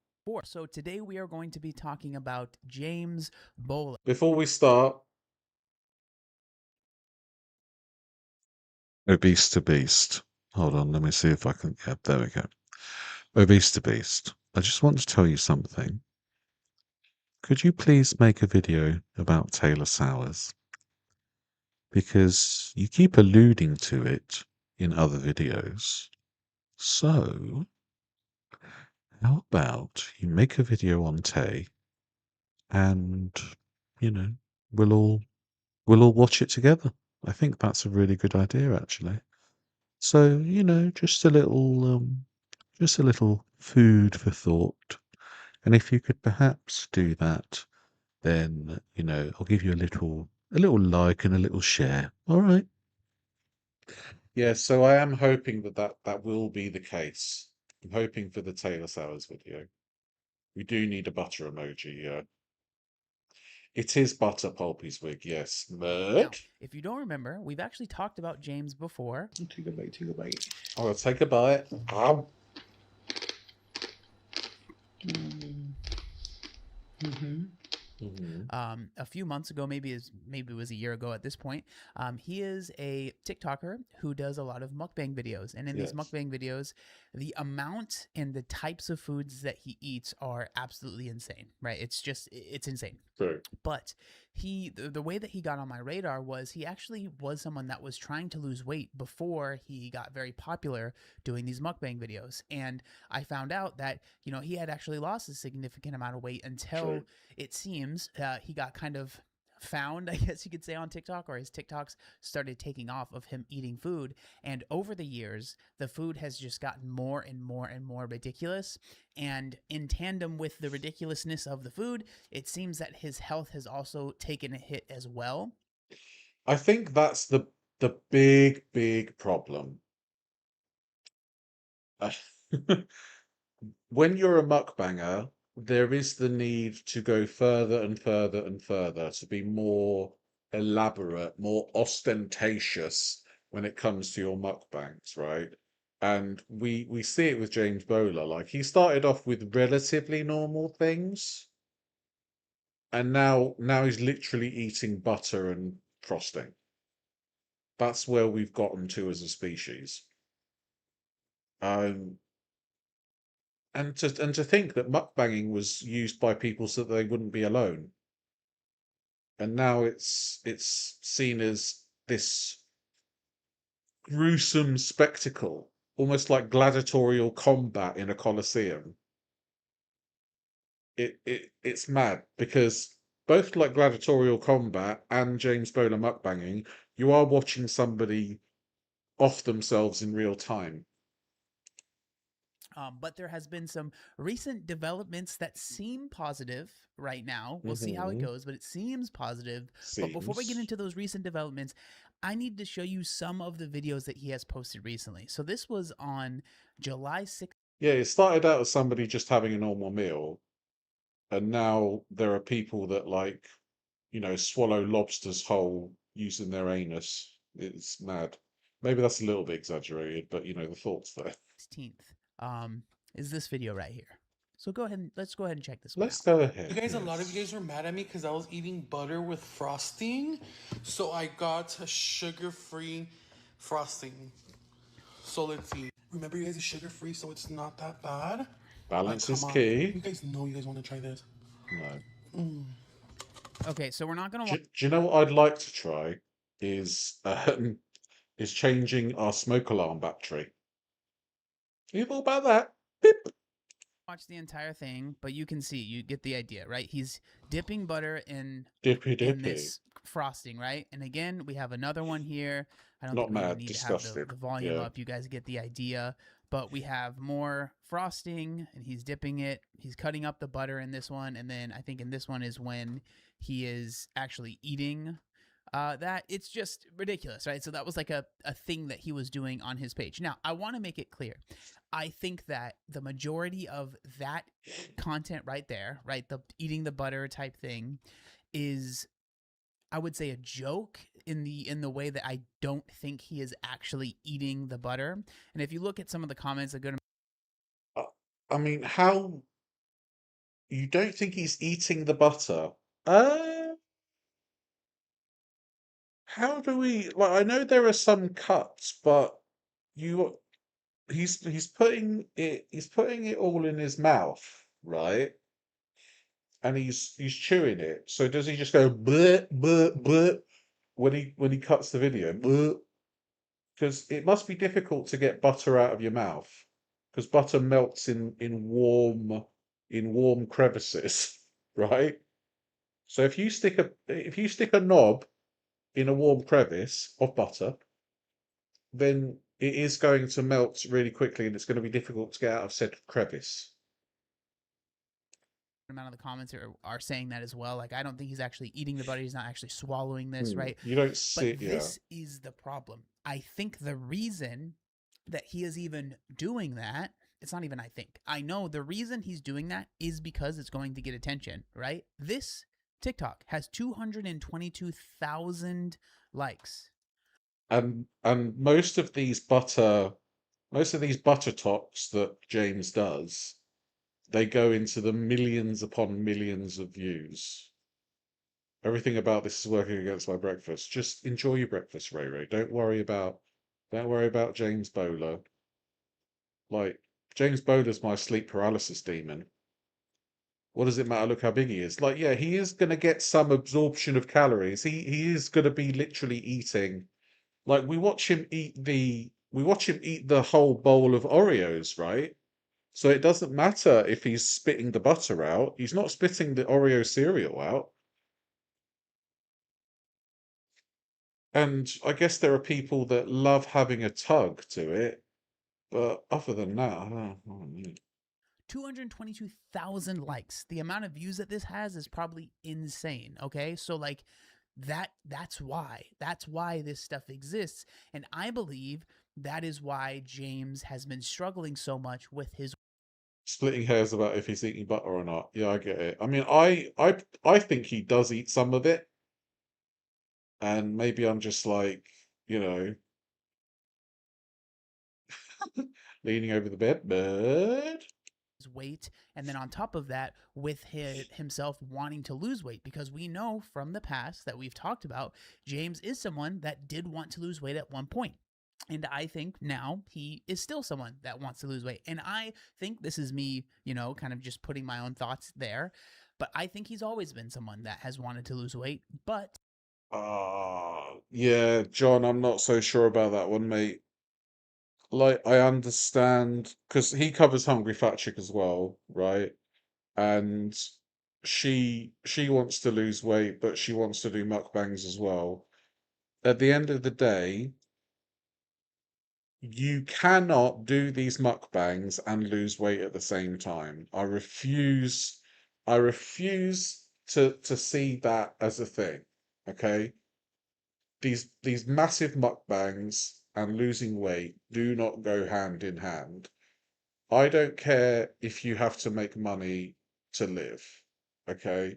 So today we are going to be talking about James Bowler. Before we start, Obese to Beast. Hold on, let me see if I can... Yeah, there we go. Obese to Beast. I just want to tell you something. Could you please make a video about Taylor Sowers? Because you keep alluding to it in other videos. So, how about you make a video on Tay, and, we'll all watch it together. I think that's a really good idea, actually. So, just a little food for thought. And if you could perhaps do that, then, I'll give you a little like and a little share. All right. Yeah, so I am hoping that will be the case. I'm hoping for the Taylor Sowers video. We do need a butter emoji, yeah. It is butter Pulpy's wig, yes. Now, But if you don't remember, we've actually talked about James before. Take a bite, take a bite. I'll take a bite. Ow. A few months ago, maybe it was a year ago at this point. He is a TikToker who does a lot of mukbang videos, and in these mukbang videos, the amount and the types of foods that he eats are absolutely insane. Right? It's insane. True. But the way that he got on my radar was he actually was someone that was trying to lose weight before he got very popular doing these mukbang videos. And I found out that, he had actually lost a significant amount of weight until it seems he got kind of found, I guess you could say, on TikTok, or his TikToks started taking off of him eating food. And over the years, the food has just gotten more and more and more ridiculous. And in tandem with the ridiculousness of the food, it seems that his health has also taken a hit as well. I think that's the big problem. When you're a mukbanger, there is the need to go further and further and further, to be more elaborate, more ostentatious when it comes to your mukbangs, right? And we see it with James Bowler. Like, he started off with relatively normal things, and now he's literally eating butter and frosting. That's where we've gotten to as a species. And to think that mukbanging was used by people so that they wouldn't be alone, and now it's seen as this gruesome spectacle, almost like gladiatorial combat in a coliseum. It's mad, because both like gladiatorial combat and James Bowler mukbanging, you are watching somebody off themselves in real time. But there has been some recent developments that seem positive right now. We'll see how it goes, but it seems positive. But before we get into those recent developments, I need to show you some of the videos that he has posted recently. So this was on July 6th. Yeah, it started out as somebody just having a normal meal, and now there are people that, like, swallow lobsters whole using their anus. It's mad. Maybe that's a little bit exaggerated, but the thought's there. 16th is this video right here. So let's go ahead and check this one out. Go ahead. You guys, a lot of you guys were mad at me because I was eating butter with frosting. So I got a sugar-free frosting. So let's see. Remember, you guys, it's sugar-free, so it's not that bad. Balance is key. You guys know you guys want to try this. No. Okay, so we're not going to... Do you know what I'd like to try? Is changing our smoke alarm battery. You thought about that? Beep. Watch the entire thing, but you can see, you get the idea, right? He's dipping butter in this frosting, right? And again, we have another one here. I don't think we need to have the volume up. You guys get the idea. But we have more frosting, and he's dipping it. He's cutting up the butter in this one, and then I think in this one is when he is actually eating that. It's just ridiculous, right? So that was like a thing that he was doing on his page. Now, I want to make it clear. I think that the majority of that content right there, right, the eating the butter type thing, is, I would say, a joke in the way that I don't think he is actually eating the butter. And if you look at some of the comments that go to... I mean, how... You don't think he's eating the butter? How do we... Like, I know there are some cuts, but he's putting it all in his mouth, right? And he's chewing it. So does he just go bleh, bleh, bleh when he cuts the video? Because it must be difficult to get butter out of your mouth, because butter melts in warm crevices, right? So if you stick a knob in a warm crevice of butter, then it is going to melt really quickly, and it's going to be difficult to get out of said crevice. Amount of the comments are saying that as well. Like, I don't think he's actually eating the butter. He's not actually swallowing this, right? You don't see. But this is the problem. I think the reason that he is even doing that, it's not even I think. I know the reason he's doing that is because it's going to get attention, right? This TikTok has 222,000 likes. And most of these butter talks that James does, they go into the millions upon millions of views. Everything about this is working against my breakfast. Just enjoy your breakfast, Ray Ray. Don't worry about James Bowler. Like, James Bowler's my sleep paralysis demon. What does it matter? Look how big he is. Like, yeah, he is gonna get some absorption of calories. He is gonna be literally eating. Like, we watch him eat the whole bowl of Oreos, right? So it doesn't matter if he's spitting the butter out. He's not spitting the Oreo cereal out. And I guess there are people that love having a tug to it, but other than that, I don't know. 222,000 likes. The amount of views that this has is probably insane, okay? So like that's why this stuff exists, and I believe that is why James has been struggling so much with his Splitting hairs about if he's eating butter or not. Yeah, I get it. I mean, I think he does eat some of it. And maybe I'm just like, you know, leaning over the bed, but weight, and then on top of that with himself wanting to lose weight, because we know from the past that we've talked about, James is someone that did want to lose weight at one point. And I think now he is still someone that wants to lose weight. And I think this is me, kind of just putting my own thoughts there. But I think he's always been someone that has wanted to lose weight. But yeah, John, I'm not so sure about that one, mate. Like, I understand because he covers Hungry Fat Chick as well, right? And she wants to lose weight, but she wants to do mukbangs as well. At the end of the day, you cannot do these mukbangs and lose weight at the same time. I refuse to see that as a thing. Okay? These massive mukbangs and losing weight do not go hand in hand. I don't care if you have to make money to live. Okay?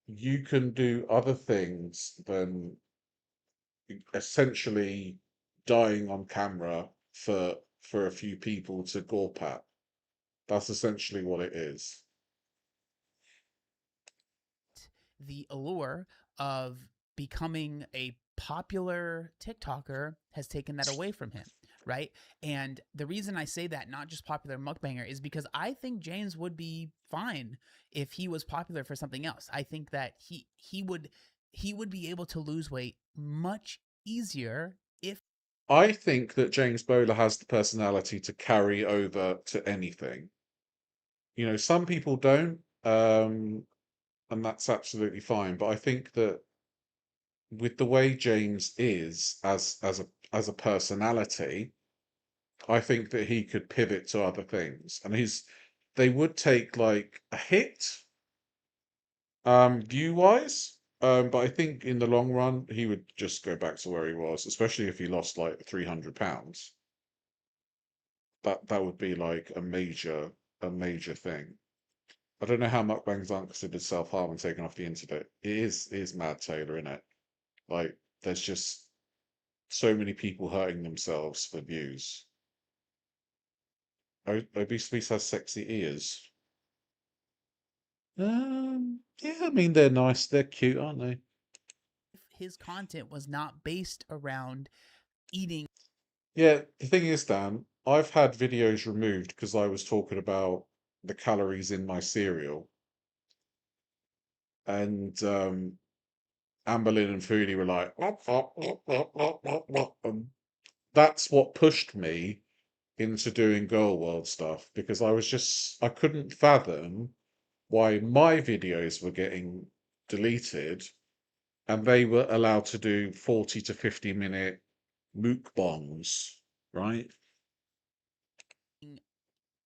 You can do other things than essentially dying on camera for a few people to gawp at. That's essentially what it is. The allure of becoming a popular TikToker has taken that away from him, right? And the reason I say that, not just popular mukbanger, is because I think James would be fine if he was popular for something else. I think that he would be able to lose weight much easier if I think that James Bowler has the personality to carry over to anything. Some people don't, and that's absolutely fine. But I think that with the way James is as a personality, I think that he could pivot to other things, and they would take like a hit, view wise. But I think in the long run, he would just go back to where he was, especially if he lost like 300 pounds. That would be like a major thing. I don't know how mukbangs aren't considered self-harm and taken off the internet. It is mad, Taylor, innit? Like, there's just so many people hurting themselves for views. Obese Beast has sexy ears. Yeah, I mean, they're nice. They're cute, aren't they? his content was not based around eating. Yeah, the thing is, Dan, I've had videos removed because I was talking about the calories in my cereal. And Amberlynn and Foodie were like, that's what pushed me into doing Girl World stuff, because I couldn't fathom why my videos were getting deleted and they were allowed to do 40 to 50-minute mukbangs, right?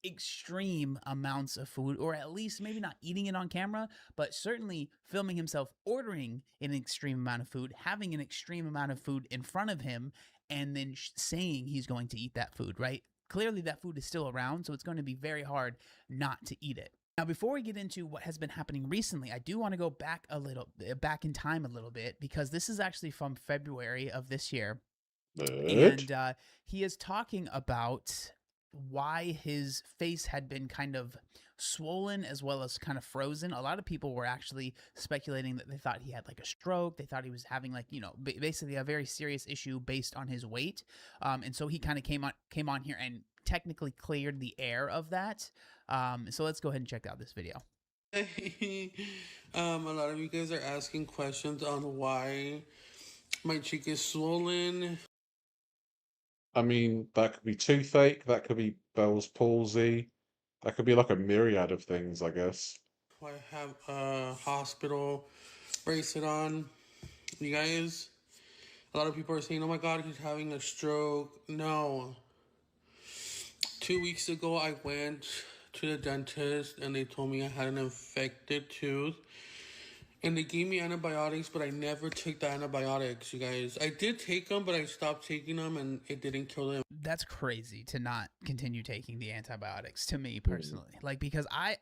Extreme amounts of food, or at least maybe not eating it on camera, but certainly filming himself ordering an extreme amount of food, having an extreme amount of food in front of him, and then saying he's going to eat that food, right? Clearly that food is still around, so it's going to be very hard not to eat it. Now, before we get into what has been happening recently, I do want to go back in time a little bit, because this is actually from February of this year. And he is talking about why his face had been kind of swollen as well as kind of frozen. A lot of people were actually speculating that they thought he had like a stroke. They thought he was having like, basically a very serious issue based on his weight. And so he kind of came on here and technically cleared the air of that. So let's go ahead and check out this video. A lot of you guys are asking questions on why my cheek is swollen. I mean, that could be toothache, that could be Bell's palsy, that could be like a myriad of things, I guess. I have a hospital bracelet on. You guys, a lot of people are saying, oh my God, he's having a stroke. No. 2 weeks ago, I went to the dentist and they told me I had an infected tooth. And they gave me antibiotics, but I never took the antibiotics, you guys. I did take them, but I stopped taking them, and it didn't kill them. That's crazy to not continue taking the antibiotics, to me personally. Like, because I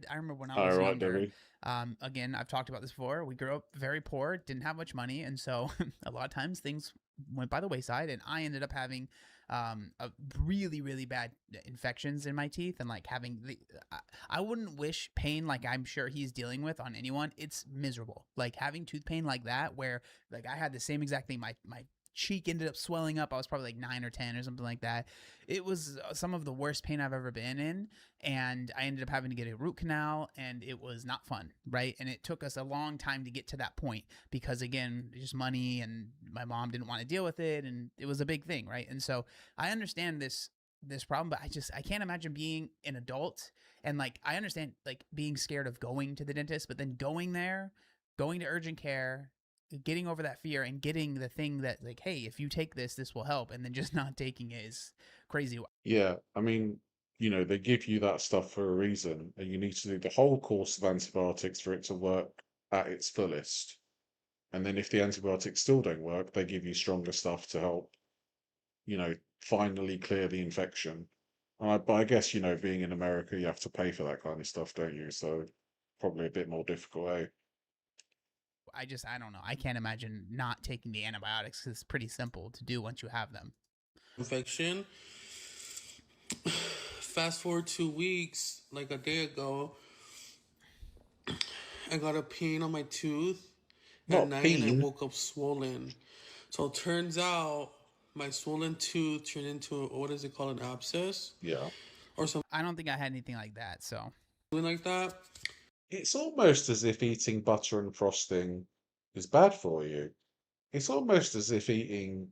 remember when I was younger, again, I've talked about this before. We grew up very poor, didn't have much money, and so a lot of times things went by the wayside, and I ended up having a really, really bad infections in my teeth, and like having I wouldn't wish pain like I'm sure he's dealing with on anyone. It's miserable. Like having tooth pain like that, where like I had the same exact thing. My cheek ended up swelling up. I was probably like 9 or 10 or something like that. It was some of the worst pain I've ever been in, and I ended up having to get a root canal, and it was not fun, right? And it took us a long time to get to that point because, again, just money, and my mom didn't want to deal with it, and it was a big thing, right? And so I understand this problem, but I can't imagine being an adult, and like I understand like being scared of going to the dentist, but then going there, going to urgent care, getting over that fear and getting the thing that like, hey, if you take this will help, and then just not taking it is crazy. Yeah, I mean, they give you that stuff for a reason, and you need to do the whole course of antibiotics for it to work at its fullest. And then if the antibiotics still don't work, they give you stronger stuff to help, finally clear the infection. But I guess, being in America, you have to pay for that kind of stuff, don't you? So probably a bit more difficult, eh? I don't know. I can't imagine not taking the antibiotics. It's pretty simple to do once you have them. Infection. Fast forward 2 weeks, like a day ago, I got a pain on my tooth at night, and I woke up swollen. So it turns out my swollen tooth turned into, what is it called, an abscess? Yeah. Or something. I don't think I had anything like that, so. Something like that. It's almost as if eating butter and frosting is bad for you. It's almost as if eating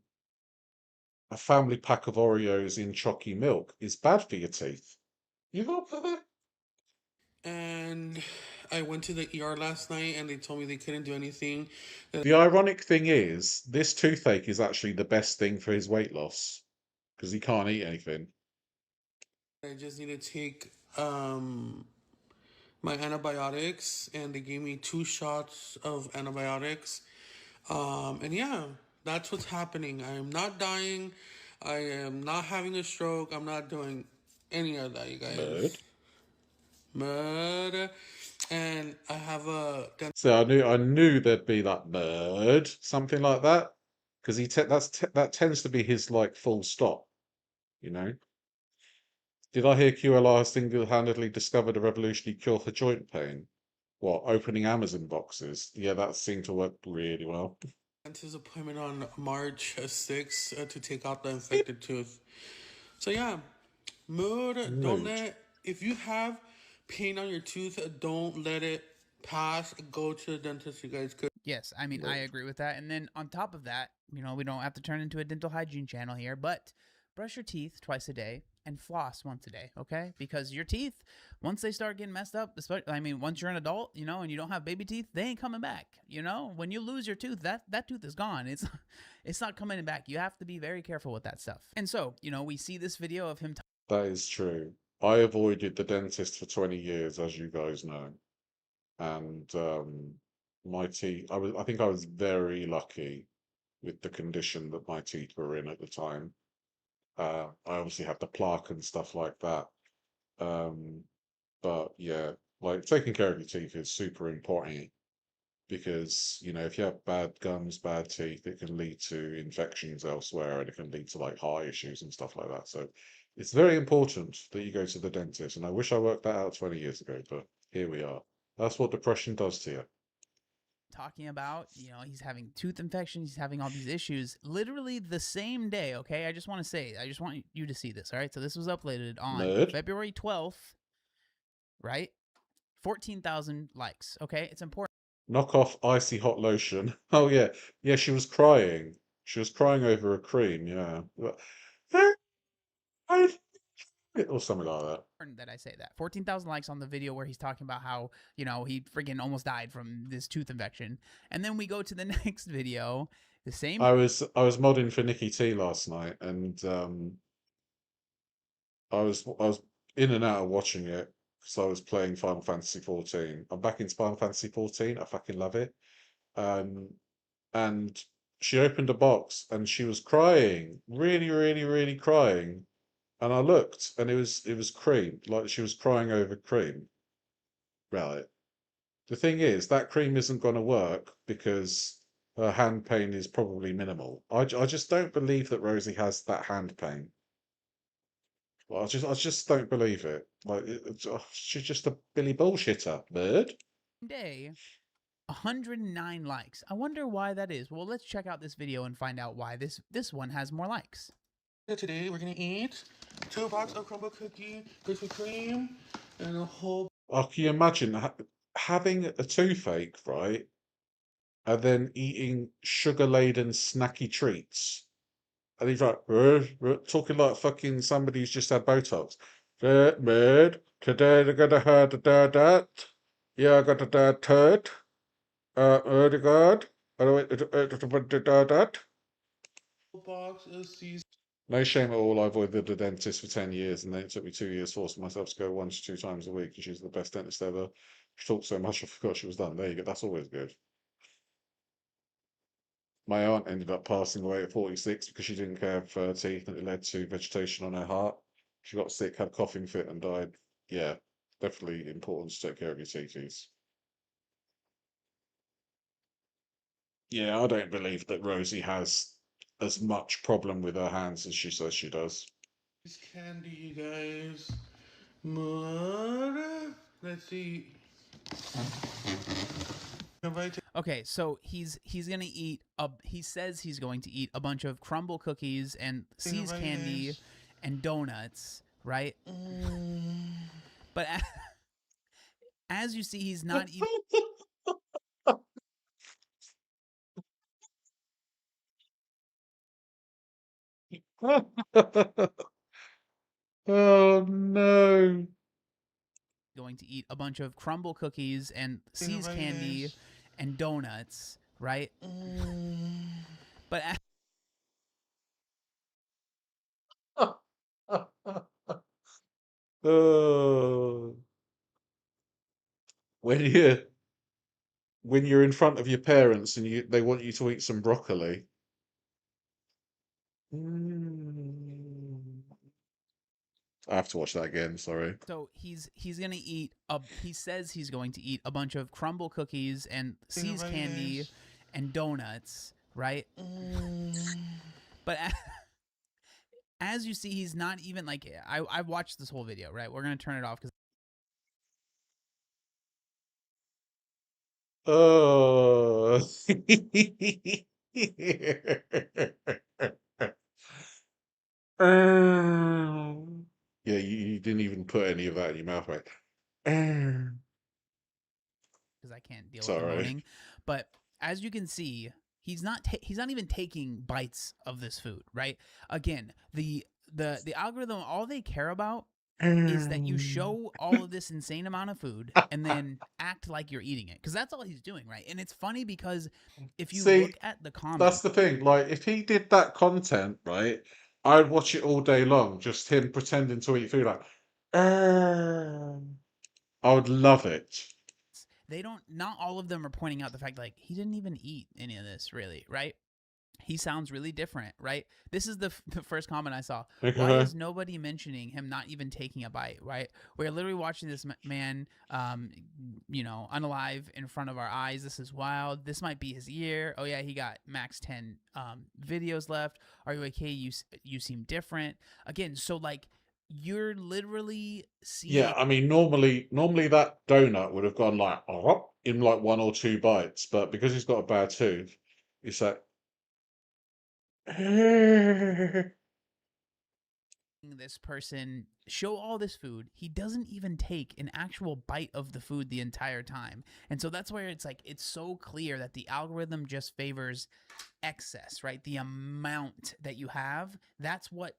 a family pack of Oreos in chalky milk is bad for your teeth. You got for that? And I went to the ER last night, and they told me they couldn't do anything. The ironic thing is, this toothache is actually the best thing for his weight loss, because he can't eat anything. I just need to take my antibiotics, and they gave me 2 shots of antibiotics. And yeah, that's what's happening. I am not dying. I am not having a stroke. I'm not doing any of that, you guys. Murder. And I have a... So I knew there'd be that murd, something like that, because that tends to be his like full stop, Did I hear QLR single-handedly discovered a revolutionary cure for joint pain? What, opening Amazon boxes? Yeah, that seemed to work really well. Dentist appointment on March 6th to take out the infected tooth. So yeah, if you have pain on your tooth, don't let it pass. Go to the dentist, you guys. Yes, I mean, I agree with that. And then on top of that, we don't have to turn into a dental hygiene channel here, but brush your teeth twice a day and floss once a day, okay? Because your teeth, once they start getting messed up, once you're an adult, and you don't have baby teeth, they ain't coming back, When you lose your tooth, that tooth is gone. It's not coming back. You have to be very careful with that stuff. And so, we see this video of him. That is true. I avoided the dentist for 20 years, as you guys know. And my teeth, I think I was very lucky with the condition that my teeth were in at the time. I obviously had the plaque and stuff like that. But yeah, like taking care of your teeth is super important because, you know, if you have bad gums, bad teeth, it can lead to infections elsewhere and it can lead to like heart issues and stuff like that. So it's very important that you go to the dentist. And I wish I worked that out 20 years ago, but here we are. That's what depression does to you. Talking about, you know, he's having tooth infections, he's having all these issues literally the same day. Okay, I just want you to see this. All right, so this was uploaded on February 12th, right? 14,000 likes. Okay, it's important. Knock off icy hot lotion. Oh yeah, yeah. She was crying. She was crying over a cream. Yeah, or something like that. That I say that 14,000 likes on the video where he's talking about how, you know, he freaking almost died from this tooth infection, and then we go to the next video. The same. I was modding for Nikki T last night, and I was in and out of watching it because I was playing Final Fantasy 14. I'm back into Final Fantasy 14. I fucking love it. And she opened a box and she was crying, really, really, really crying. And I looked, and it was cream, like she was crying over cream. Right. The thing is, that cream isn't going to work because her hand pain is probably minimal. I just don't believe that Rosie has that hand pain. Well, I just don't believe it. Like, she's just a Billy bullshitter, bird. Day, 109 likes. I wonder why that is. Well, let's check out this video and find out why this one has more likes. Today we're gonna eat 2 boxes of crumble cookie, Krispy Kreme, and a whole. Oh, can you imagine having a toothache, right, and then eating sugar-laden snacky treats? And he's like, talking like fucking somebody who's just had Botox. Mate, today they're gonna have that. Yeah, I got a turd. The god. That. Box of season. No shame at all. I avoided the dentist for 10 years, and then it took me 2 years forcing myself to go 1 to 2 times a week. And she's the best dentist ever. She talked so much, I forgot she was done. There you go. That's always good. My aunt ended up passing away at 46 because she didn't care for her teeth, and it led to vegetation on her heart. She got sick, had a coughing fit, and died. Yeah, definitely important to take care of your teethies. Yeah, I don't believe that Rosie has as much problem with her hands as she says she does. This candy, you guys. Mud. Let's see. Okay, so he's gonna eat he says he's going to eat a bunch of crumble cookies and See's candy and donuts, right? But as you see, he's not even. Oh no. Going to eat a bunch of crumble cookies and See's candy and donuts, right? But when you're in front of your parents and they want you to eat some broccoli. I have to watch that again, sorry. So he's gonna eat he says he's going to eat a bunch of crumble cookies and See's candy and donuts, right? But as you see, he's not even like I've watched this whole video, right? We're gonna turn it off because oh. Yeah, you didn't even put any of that in your mouth, right? Because I can't deal with the moaning. But as you can see, he's not even taking bites of this food, right? Again, the algorithm, all they care about is that you show all of this insane amount of food and then act like you're eating it, because that's all he's doing, right? And it's funny because if you look at the comments, that's the thing. Like, if he did that content, right, I'd watch it all day long. Just him pretending to eat food, like, I would love it. Not all of them are pointing out the fact like he didn't even eat any of this, really, right? he sounds really different, right? This is the first comment I saw. Okay. Why is nobody mentioning him not even taking a bite, right? We're literally watching this man, you know, unalive in front of our eyes. This is wild. This might be his year. Oh yeah, he got max 10 videos left. Are you okay? You seem different. Again, so like you're literally seeing. Yeah, I mean, normally that donut would have gone like in like 1 or 2 bites, but because he's got a bad tooth, it's like this person show all this food. He doesn't even take an actual bite of the food the entire time. And so that's where it's like, it's so clear that the algorithm just favors excess, right? The amount that you have, that's what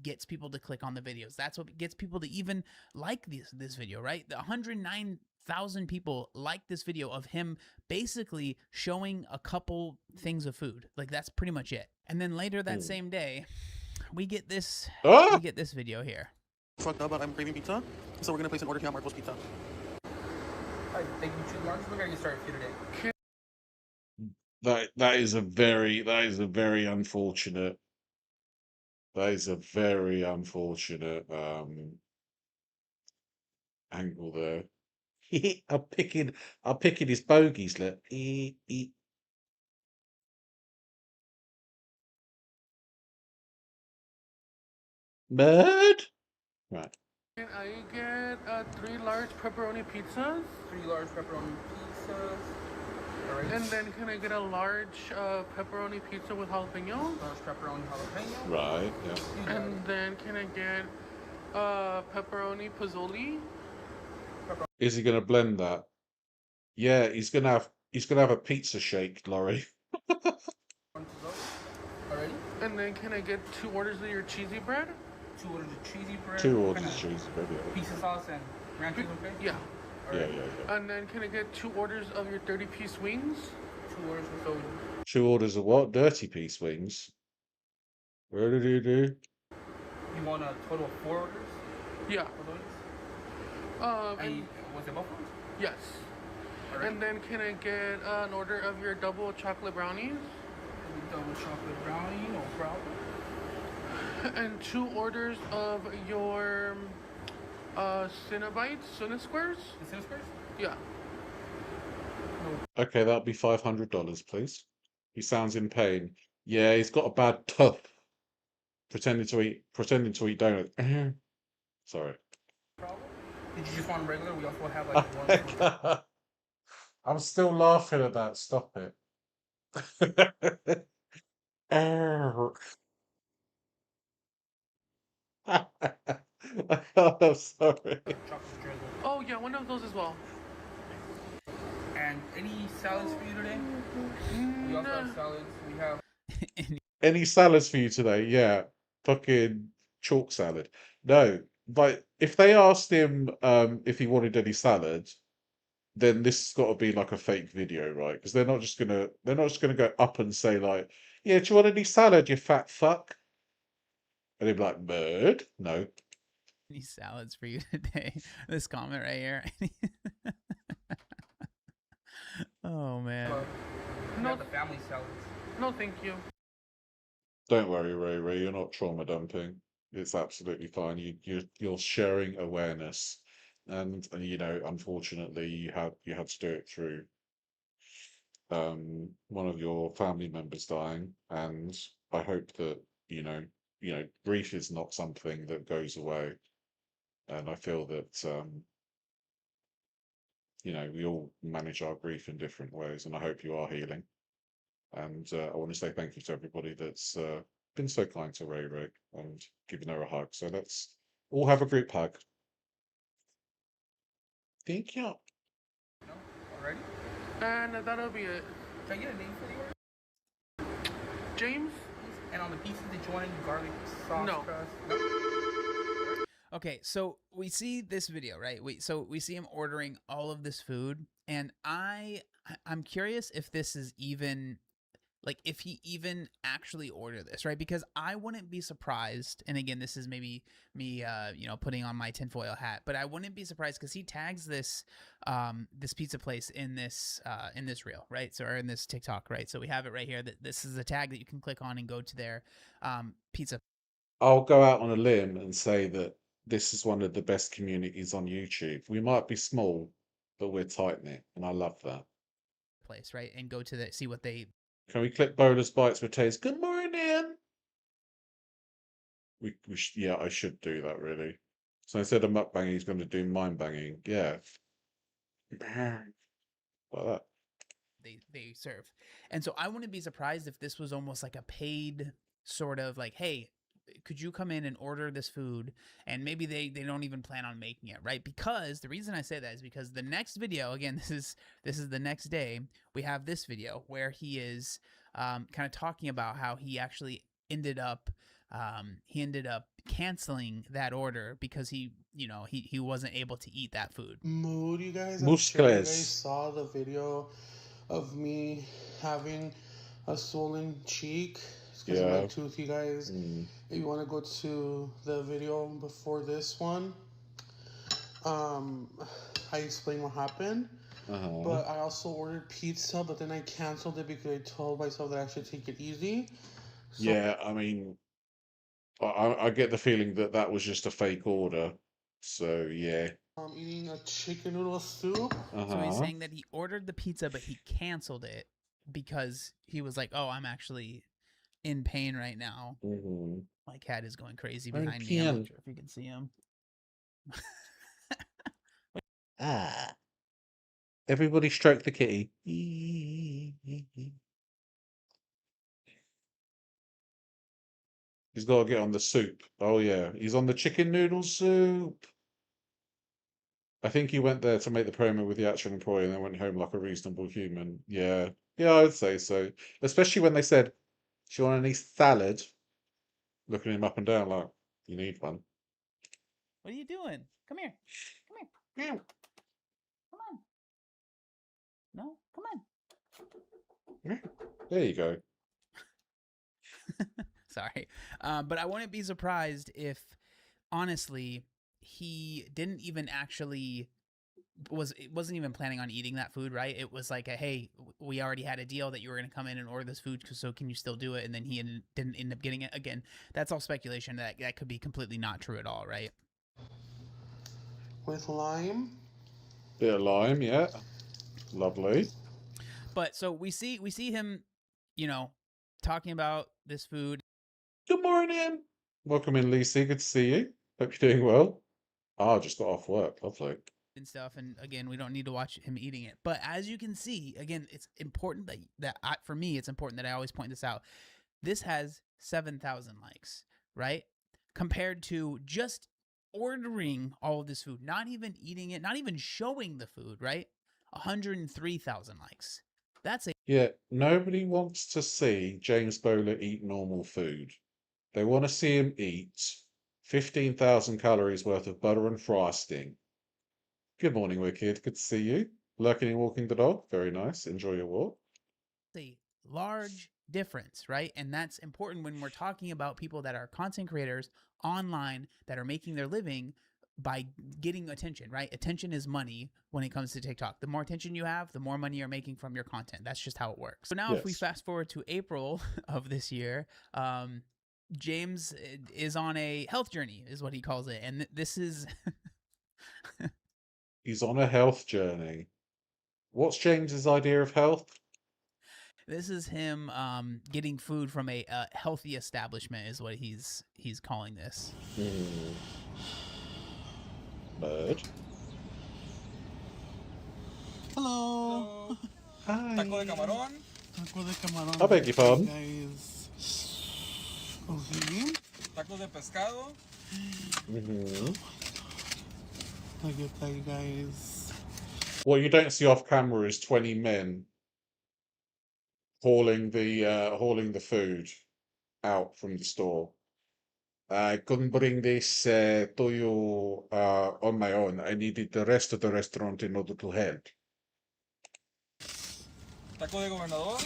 gets people to click on the videos. That's what gets people to even like this video, right? The 109,000 people like this video of him basically showing a couple things of food. Like that's pretty much it. And then later that same day, we get this video here. Fucked up, but I'm craving pizza, so we're gonna place an order here at Marco's Pizza. Alright, thank you. Choose lunch. We're gonna get started for you today. that is a very unfortunate. That is a very unfortunate angle there. I'm picking his bogeys, look. Bird? Right. Can I get 3 large pepperoni pizzas? 3 large pepperoni pizzas. Alright. And then can I get a large pepperoni pizza with jalapeno? Large pepperoni jalapeno. Right, yeah. And then can I get pepperoni pozole? Is he gonna blend that? Yeah, he's gonna have a pizza shake, Laurie. Already? And then can I get 2 orders of your cheesy bread? 2 orders of cheesy bread. 2 orders of cheesy bread, yeah. Pizza sauce and ranch cheese, okay? Yeah. Yeah. And then can I get 2 orders of your 30-piece wings? 2 orders of those. 2 orders of what? Dirty piece wings. Where did you do? You want a total of 4 orders? Yeah. For those? And was it both ones? yes. Alright. And then can I get an order of your double chocolate brownies? Double chocolate brownie, no problem. And 2 orders of your Cinnabites, Cinna-Squares? The Cinna-Squares? Yeah. Okay, that'll be $500, please. He sounds in pain. Yeah, he's got a bad tooth. Pretending to eat donuts. Sorry. Problem? Did you just want regular? We also have like one. I'm still laughing at that. Stop it. I'm sorry. Oh yeah, one of those as well. And any salads for you today? We also have salads. We have Any salads for you today? Yeah. Fucking chalk salad. No, but if they asked him if he wanted any salad, then this has got to be like a fake video, right? Because they're not just gonna go up and say like, yeah, do you want any salad, you fat fuck? And they'd be like, bird? No. Any salads for you today? This comment right here. Oh man. no the family salads. No, thank you. Don't worry, Ray. You're not trauma dumping. It's absolutely fine. You're sharing awareness, and you know, unfortunately, you had to do it through one of your family members dying, and I hope that you know grief is not something that goes away, and I feel that you know, we all manage our grief in different ways, and I hope you are healing. And I want to say thank you to everybody that's been so kind to Ray and giving her a hug. So let's all have a group hug. Thank you. Already? And that'll be it. Can I get a name for the order? James? And on the pizza, did you want any garlic sauce crust? Okay, so we see this video, right? We see him ordering all of this food, and I'm curious if this is even like if he even actually ordered this, right? Because I wouldn't be surprised, and again, this is maybe me putting on my tinfoil hat, but I wouldn't be surprised because he tags this this pizza place in this reel, right? So, or in this TikTok, right? So we have it right here, that this is a tag that you can click on and go to their pizza. I'll go out on a limb and say that this is one of the best communities on YouTube. We might be small, but we're tight-knit, and I love that. Place, right? And go to see what they... Can we click Bowler's Bites with Taze? Good morning! Yeah, I should do that, really. So instead of mukbanging, he's going to do mind banging. Yeah. Like that. They serve. And so I wouldn't be surprised if this was almost like a paid sort of like, hey, could you come in and order this food? And maybe they don't even plan on making it, right? Because the reason I say that is because the next video, again, this is the next day, we have this video where he is kind of talking about how he actually ended up canceling that order because he wasn't able to eat that food. Mood, you guys. I'm sure you guys saw the video of me having a swollen cheek. It's because of my tooth, you guys. If you want to go to the video before this one, I explained what happened. But I also ordered pizza, but then I canceled it because I told myself that I should take it easy. So, yeah, I mean, I get the feeling that was just a fake order. So, yeah. I'm eating a chicken noodle soup. So he's saying that he ordered the pizza, but he canceled it because he was like, oh, I'm actually in pain right now. My cat is going crazy behind me. I'm not sure if you can see him. Everybody stroke the kitty. He's got to get on the soup. Oh, yeah. He's on the chicken noodle soup. I think he went there to make the promo with the actual employee and then went home like a reasonable human. Yeah. Yeah, I'd say so. Especially when they said, do you want any salad? Looking him up and down like, you need one. What are you doing? Come here. Come here. Come on. No, come on. There you go. Sorry. But I wouldn't be surprised if, honestly, he didn't even actually wasn't even planning on eating that food, right? It was like, hey, we already had a deal that you were going to come in and order this food, so can you still do it? And then he didn't end up getting it. Again, that's all speculation. That could be completely not true at all, right? With lime. Bit of lime, yeah. Lovely. But so we see him, talking about this food. Good morning. Welcome in, Lisa. Good to see you. Hope you're doing well. I just got off work. Lovely. And stuff, and again, we don't need to watch him eating it. But as you can see, again, it's important for me, it's important that I always point this out. This has 7,000 likes, right? Compared to just ordering all of this food, not even eating it, not even showing the food, right? 103,000 likes. Yeah, nobody wants to see James Bowler eat normal food. They want to see him eat 15,000 calories worth of butter and frosting. Good morning, Wicked. Good to see you. Lurking and walking the dog. Very nice. Enjoy your walk. A large difference, right? And that's important when we're talking about people that are content creators online that are making their living by getting attention, right? Attention is money when it comes to TikTok. The more attention you have, the more money you're making from your content. That's just how it works. So now if we fast forward to April of this year, James is on a health journey, is what he calls it. And this is... He's on a health journey. What's James's idea of health? This is him getting food from a healthy establishment is what he's calling this. Bird. Hello. Hi. Taco de camarón. Taco de camarón. I beg your pardon. Guys. Okay. Taco de pescado. Look at that, guys. What you don't see off camera is 20 men hauling the food out from the store. I couldn't bring this to you on my own. I needed the rest of the restaurant in order to help. Taco de gobernador.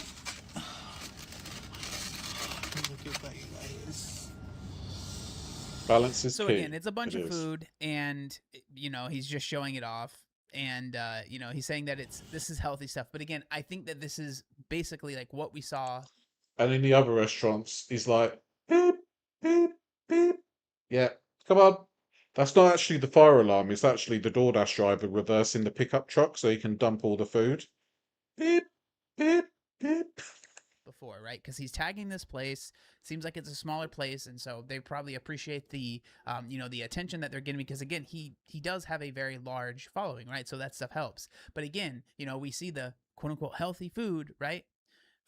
get that, you guys. Balance is So key. again, it's a bunch It of is. food, and you know he's just showing it off, and you know he's saying that this is healthy stuff. But again, I think that this is basically like what we saw. And in the other restaurants, he's like, beep, beep, beep. Yeah, come on. That's not actually the fire alarm. It's actually the DoorDash driver reversing the pickup truck so he can dump all the food. Beep, beep, beep. Before, right? Because he's tagging this place. Seems like it's a smaller place, and so they probably appreciate the, you know, the attention that they're getting. Because again, he does have a very large following, right? So that stuff helps. But again, you know, we see the quote unquote healthy food, right?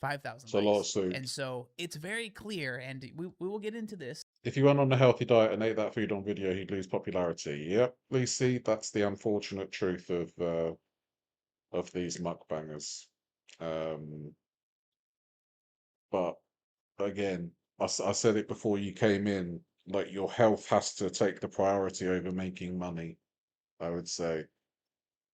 5,000 It's a lot of likes, food. and so it's very clear. And we will get into this. If he went on a healthy diet and ate that food on video, he'd lose popularity. Yep, Lucy, that's the unfortunate truth of these mukbangers. But again, I said it before you came in, like your health has to take the priority over making money, I would say.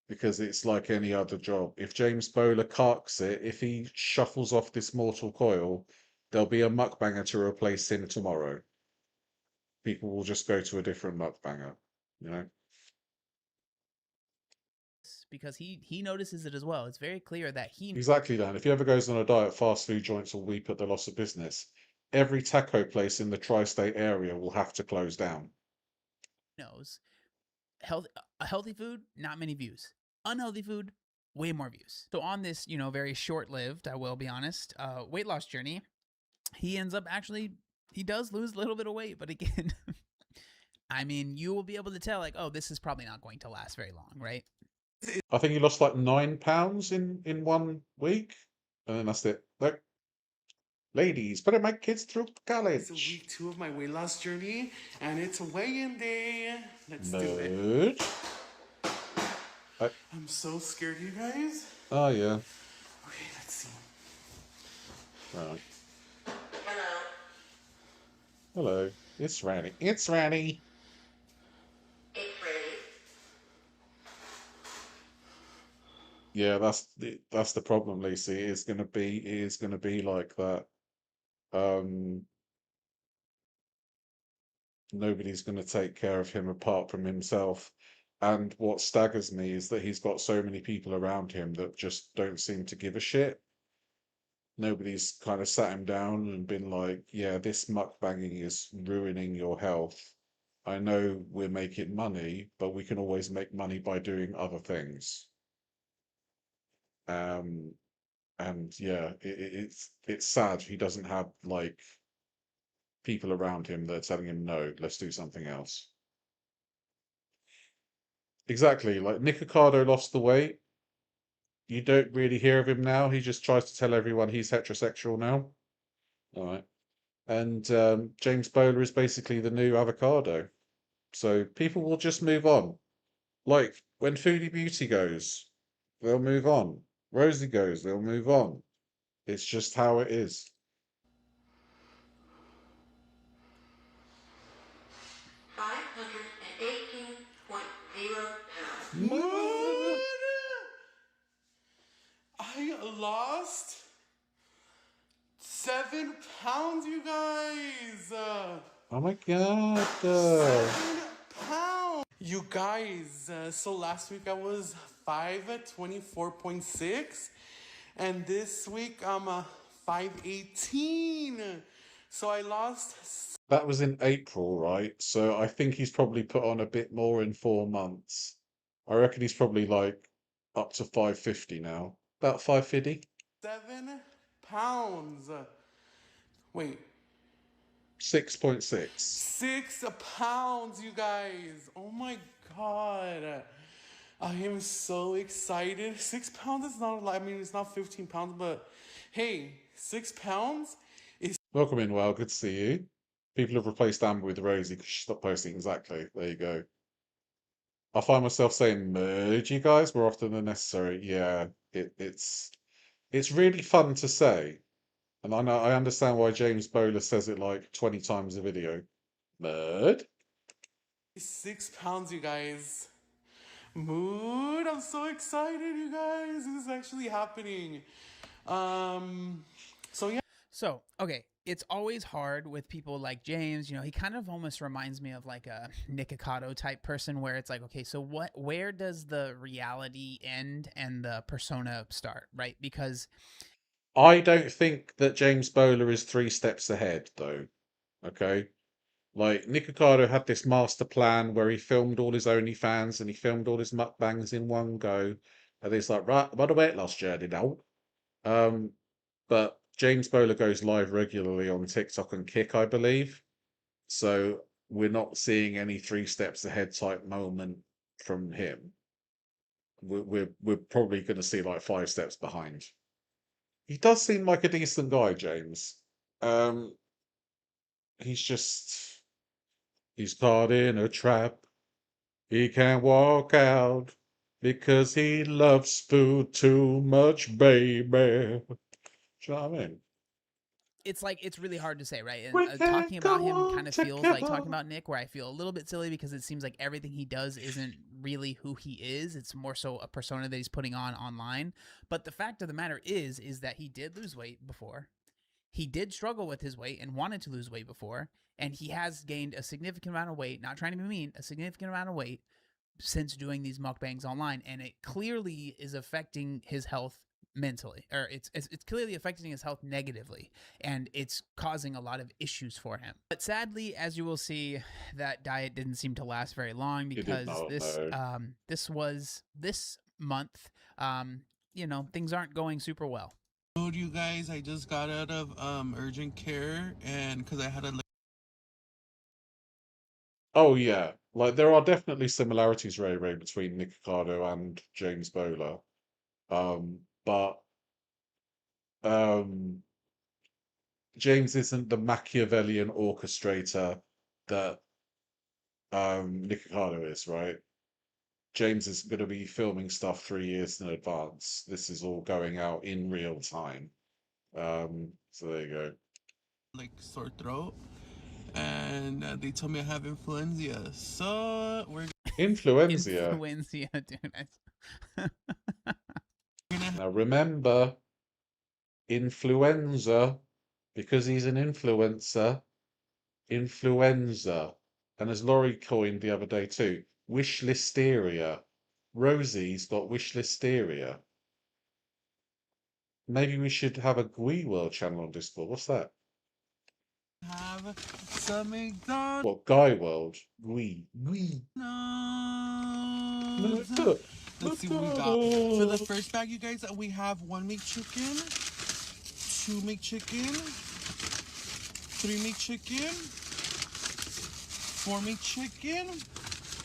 Because it's like any other job. If James Bowler carks it, if he shuffles off this mortal coil, there'll be a mukbanger to replace him tomorrow. People will just go to a different mukbanger, you know? Because he notices it as well. It's very clear that he Exactly, Dan. If he ever goes on a diet, fast food joints will weep at the loss of business. Every taco place in the tri-state area will have to close down. knows healthy food, not many views. Unhealthy food, way more views. So on this, you know, very short-lived, I will be honest, weight loss journey, he ends up actually, he does lose a little bit of weight, but again, I mean, you will be able to tell, like, oh, this is probably not going to last very long, right? I think he lost like 9 pounds in 1 week, and then that's it. Look, ladies, putting my kids through college. It's week 2 of my weight loss journey, and it's a weigh-in day. Let's do Mood. it. I'm so scared, you guys. Oh, yeah. Okay, let's see. Right. Hello. It's Ranny. It's Ranny. Yeah, that's the problem, Lucy. It is gonna be like that. Nobody's gonna take care of him apart from himself. And what staggers me is that he's got so many people around him that just don't seem to give a shit. Nobody's kind of sat him down and been like, yeah, this mukbanging is ruining your health. I know we're making money, but we can always make money by doing other things. And yeah, it's sad he doesn't have like people around him that are telling him, no, let's do something else. Exactly, like Nick Ocado lost the weight. You don't really hear of him now. He just tries to tell everyone he's heterosexual now. All right. And James Bowler is basically the new avocado. So people will just move on. Like when Foodie Beauty goes, they'll move on. Rosie goes, they'll move on. It's just how it is. What? I lost 7 pounds, you guys. Oh my god. 7 pounds. You guys, so last week I was 524.6, and this week I'm 518. So I lost. That was in April, right? So I think he's probably put on a bit more in 4 months. I reckon he's probably like up to 550 now. About 550. 7 pounds. Wait. 6.6. 6 pounds, you guys. Oh my god. I am so excited. 6 pounds is not a lot. I mean, it's not 15 pounds, but hey, 6 pounds is. Welcome in, Well. Good to see you. People have replaced Amber with Rosie because she stopped posting. Exactly. There you go. I find myself saying merge, you guys, more often than necessary. Yeah, it's really fun to say. And I understand why James Bowler says it like 20 times a video. Murd? 6 pounds, you guys. Mood. I'm so excited, you guys. This is actually happening. So yeah. So, okay, it's always hard with people like James. You know, he kind of almost reminds me of like a Nikocado type person, where it's like, okay, so where does the reality end and the persona start, right? Because I don't think that James Bowler is 3 steps ahead, though. Okay, like Nikocado had this master plan where he filmed all his OnlyFans and he filmed all his mukbangs in one go, and he's like, right, I'm on a weight loss journey now. But James Bowler goes live regularly on TikTok and Kick, I believe. So we're not seeing any 3 steps ahead type moment from him. We're probably going to see like 5 steps behind. He does seem like a decent guy, James. He's caught in a trap. He can't walk out because he loves food too much, baby. Do you know what I mean? it's like, it's really hard to say, right? We And can talking about go him on kind of feels like talking together. about Nick, where I feel a little bit silly because it seems like everything he does isn't really who he is. It's more so a persona that he's putting on online. But the fact of the matter is that he did lose weight before. He did struggle with his weight and wanted to lose weight before, and he has gained a significant amount of weight, not trying to be mean, a significant amount of weight since doing these mukbangs online, and it clearly is affecting his health mentally, or it's clearly affecting his health negatively, and it's causing a lot of issues for him. But sadly, as you will see, that diet didn't seem to last very long, because this month, you know, things aren't going super well. You guys, I just got out of urgent care, and because I had a Oh yeah, like there are definitely similarities, Ray Ray, between Nikocado and James Bowler. But James isn't the Machiavellian orchestrator that Nikocado is, right? James is going to be filming stuff 3 years in advance. This is all going out in real time. So there you go. like sore throat, and they told me I have influenza. So we're Influenza. Dude. Now remember, influenza, because he's an influencer. Influenza. And as Laurie coined the other day too, wish listeria. Rosie's got wish listeria. Maybe we should have a Gui World channel on Discord. What's that? have some McDonald's. What, Guy World? Gui. Let's see what we got. For the first bag, you guys, we have 1 McChicken, 2 McChicken, 3 McChicken, 4 McChicken,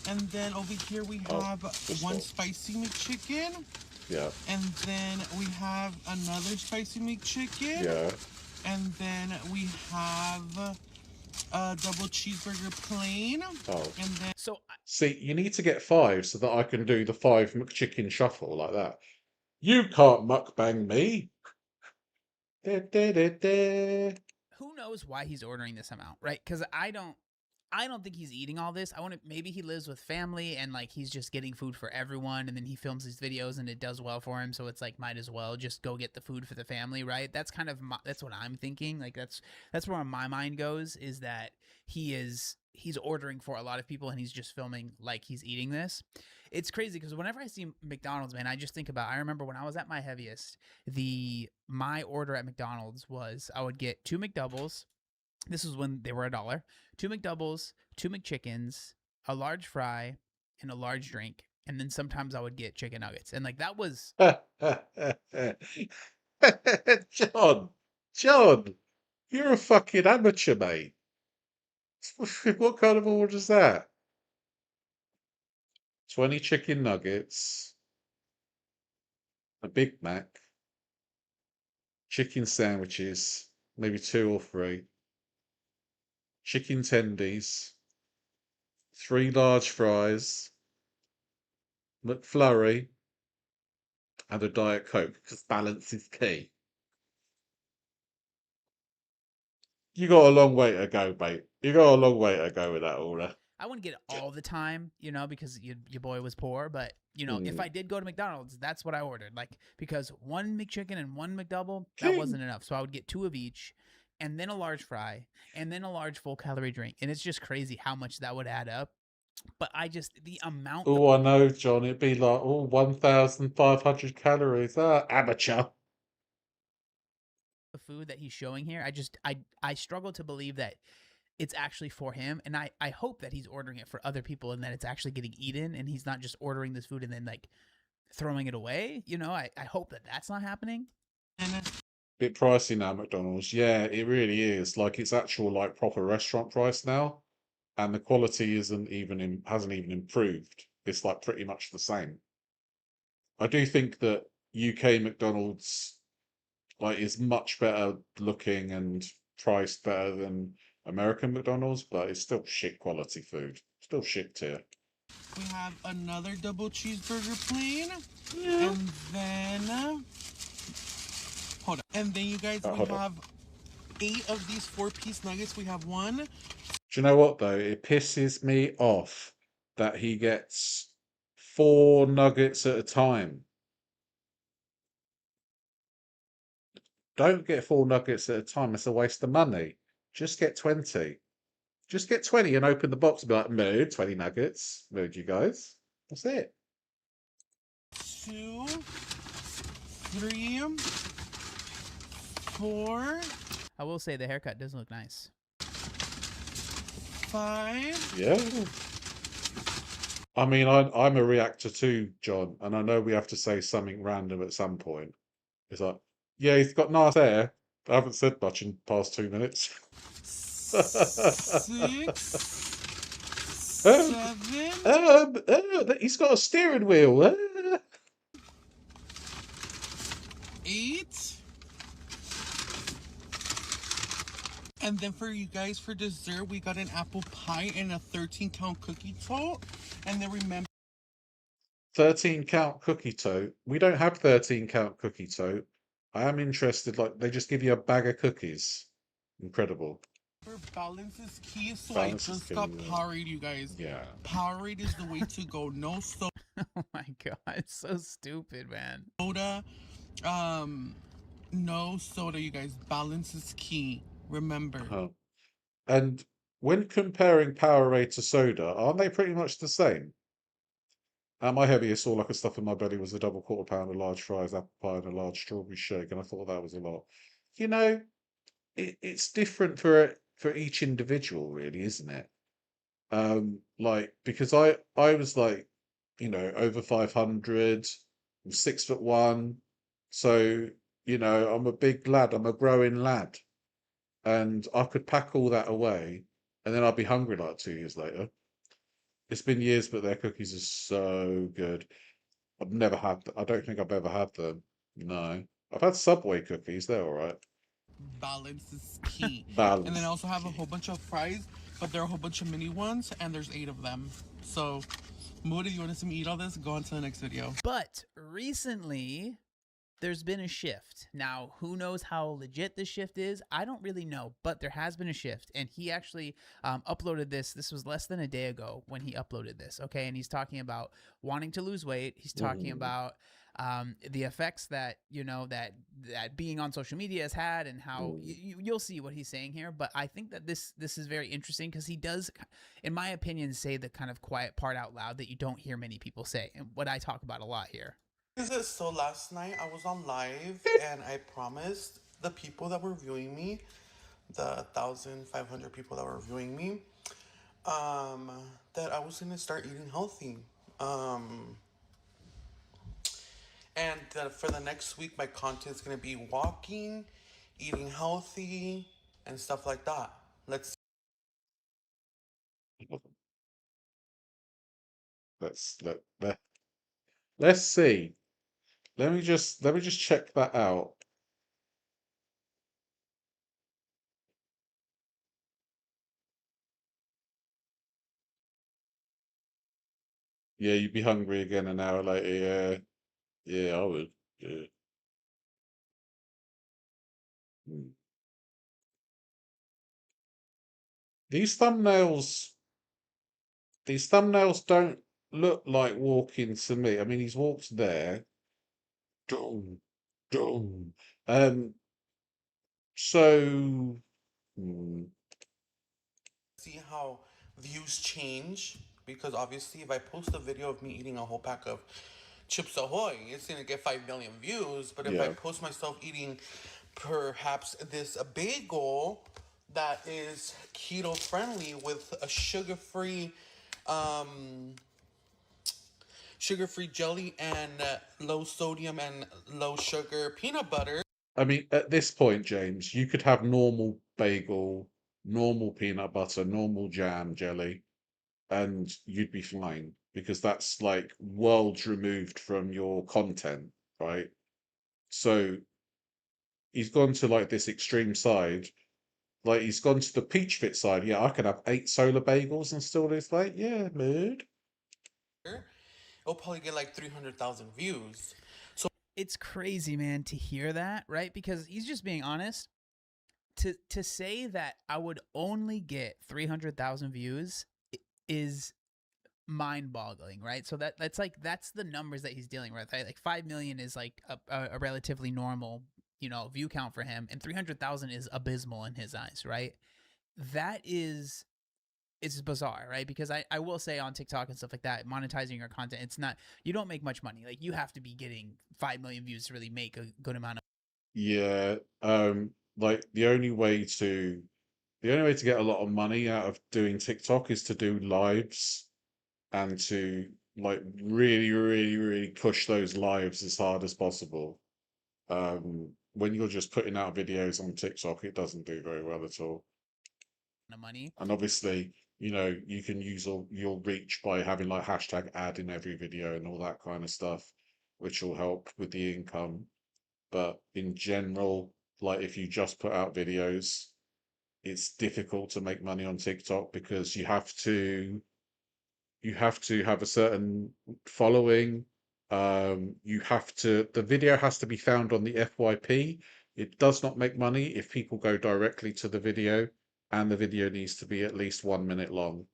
and then over here we have 1 spicy McChicken. Yeah. And then we have another spicy McChicken. Yeah. And then we have a double cheeseburger plain. Oh. And then See, you need to get 5 so that I can do the 5 McChicken shuffle like that. You can't mukbang me. Who knows why he's ordering this amount, right? Because I don't think he's eating all this. Maybe he lives with family and like he's just getting food for everyone, and then he films these videos and it does well for him, so it's like might as well just go get the food for the family, right? That's kind of that's what I'm thinking. Like that's where my mind goes, is that he's ordering for a lot of people and he's just filming like he's eating this. It's crazy because whenever I see McDonald's, man, I just think about, I remember when I was at my heaviest, my order at McDonald's was I would get 2 McDoubles. This was when they were $1. 2 McDoubles, 2 McChickens, a large fry, and a large drink. And then sometimes I would get chicken nuggets. And like that was John, you're a fucking amateur, mate. What kind of order is that? 20 chicken nuggets, a Big Mac, chicken sandwiches, maybe 2 or 3, chicken tendies, 3 large fries, McFlurry, and a Diet Coke, because balance is key. You got a long way to go, mate. You got a long way to go with that order. I wouldn't get it all the time, you know, because your boy was poor. But, you know, if I did go to McDonald's, that's what I ordered. Like, because 1 McChicken and 1 McDouble, that wasn't enough. So I would get 2 of each. and then a large fry, and then a large full calorie drink. And it's just crazy how much that would add up. But the amount Oh, I know, John. It'd be like, 1,500 calories. Amateur. the food that he's showing here, I struggle to believe that it's actually for him. And I hope that he's ordering it for other people and that it's actually getting eaten and he's not just ordering this food and then like throwing it away. I hope that that's not happening. Bit pricey now, McDonald's. Yeah, it really is. Like, it's actual, like, proper restaurant price now. And the quality hasn't even improved. It's like pretty much the same. I do think that UK McDonald's like is much better looking and priced better than American McDonald's, but it's still shit quality food. Still shit tier. We have another double cheeseburger plain. Yeah. And then hold on. And then you guys, we have 8 of these 4-piece nuggets. We have one. Do you know what though? It pisses me off that he gets 4 nuggets at a time. Don't get 4 nuggets at a time. It's a waste of money. Just get 20. Just get 20 and open the box and be like, mood, 20 nuggets. Mood, you guys. That's it. 2, 3, 4. I will say the haircut does look nice. 5. Yeah. I mean, I'm a reactor too, John, and I know we have to say something random at some point. It's like, yeah, he's got nice hair. I haven't said much in the past 2 minutes. 6, 7. He's got a steering wheel. 8. And then for you guys, for dessert, we got an apple pie and a 13-count cookie tote. And then remember, 13-count cookie tote. We don't have 13-count cookie tote. I am interested. Like, they just give you a bag of cookies. Incredible. balance is key. So Balance I is just key, got yeah. Powerade, you guys. Yeah. Powerade is the way to go. No soda. Oh my god, it's so stupid, man. No soda, you guys. Balance is key. Remember. And when comparing Powerade to soda, aren't they pretty much the same? At my heaviest, all I could stuff in my belly was a double quarter pound, a large fries, apple pie, and a large strawberry shake, and I thought that was a lot. You know, it's different for each individual, really, isn't it? Like, because I was like, over 500, I'm 6'1", so I'm a big lad, I'm a growing lad, and I could pack all that away, and then I'd be hungry like 2 years later. It's been years, but their cookies are so good. I've never had. I don't think I've ever had them. No, I've had Subway cookies. They're all right. Balance is key. Balance. And then I also have a whole bunch of fries, but there are a whole bunch of mini ones, and there's 8 of them. So, Moody, you want to see me eat all this? Go on to the next video. But recently, there's been a shift. Now, who knows how legit this shift is? I don't really know, but there has been a shift. And he actually uploaded this. This was less than a day ago when he uploaded this, okay? And he's talking about wanting to lose weight. He's talking about the effects that, that being on social media has had, and how you'll see what he's saying here. But I think that this is very interesting because he does, in my opinion, say the kind of quiet part out loud that you don't hear many people say, and what I talk about a lot here. So last night I was on live and I promised the people that were viewing me, the 1,500 people that were viewing me, that I was gonna start eating healthy. And for the next week, my content is gonna be walking, eating healthy, and stuff like that. Let's see. Let me just check that out. Yeah, you'd be hungry again an hour later. Yeah, yeah, I would. Yeah. These thumbnails don't look like walking to me. I mean, he's walked there. Dum, dum. So, see how views change, because obviously if I post a video of me eating a whole pack of Chips Ahoy, it's gonna get 5 million views. But if I yeah. post myself eating perhaps this bagel that is keto friendly with a sugar-free jelly and low sodium and low sugar peanut butter. I mean, at this point, James, you could have normal bagel, normal peanut butter, normal jam, jelly, and you'd be fine because that's like worlds removed from your content, right? So he's gone to like this extreme side. Like he's gone to the peach fit side. Yeah, I could have 8 solar bagels and still lose weight. Yeah, mood. It'll probably get like 300,000 views. So It's crazy, man, to hear that, right? Because he's just being honest. To say that I would only get 300,000 views is mind-boggling, right? So that's the numbers that he's dealing with. Right? Like 5 million is like a relatively normal, view count for him, and 300,000 is abysmal in his eyes, right? That is it's bizarre, right? Because I will say on TikTok and stuff like that, monetizing your content, it's not, you don't make much money. Like you have to be getting 5 million views to really make a good amount of. Yeah, like the only way to get a lot of money out of doing TikTok is to do lives and to like really, really, really push those lives as hard as possible. When you're just putting out videos on TikTok, it doesn't do very well at all. Money. And obviously, you can use your reach by having like hashtag ad in every video and all that kind of stuff, which will help with the income. But in general, like if you just put out videos, it's difficult to make money on TikTok because you have to have a certain following. The video has to be found on the FYP. It does not make money if people go directly to the video, and the video needs to be at least 1 minute long.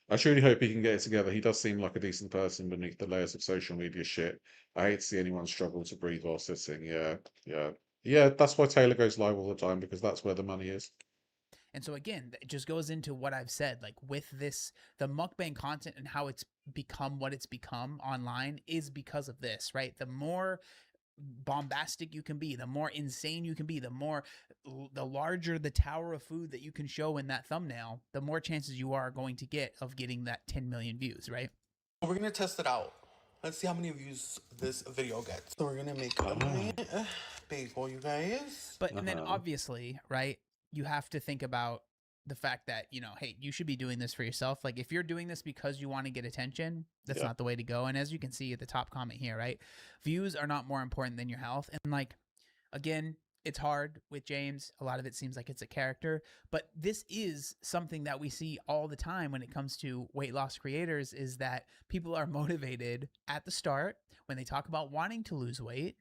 I truly hope he can get it together. He does seem like a decent person beneath the layers of social media shit. I hate to see anyone struggle to breathe while sitting. Yeah, yeah. Yeah, that's why Taylor goes live all the time, because that's where the money is. And so again, it just goes into what I've said, like with this, the mukbang content and how it's become what it's become online is because of this, right? The more bombastic you can be, the more insane you can be, the larger the tower of food that you can show in that thumbnail, the more chances you are going to get of getting that 10 million views, right? we're gonna test it out. Let's see how many views this video gets. So we're gonna make a bagel, you guys. But and then obviously, right, you have to think about the fact that, hey, you should be doing this for yourself. Like if you're doing this because you want to get attention, that's not the way to go. And as you can see at the top comment here, right, views are not more important than your health. And like, again, it's hard with James. A lot of it seems like it's a character, but this is something that we see all the time when it comes to weight loss creators, is that people are motivated at the start when they talk about wanting to lose weight,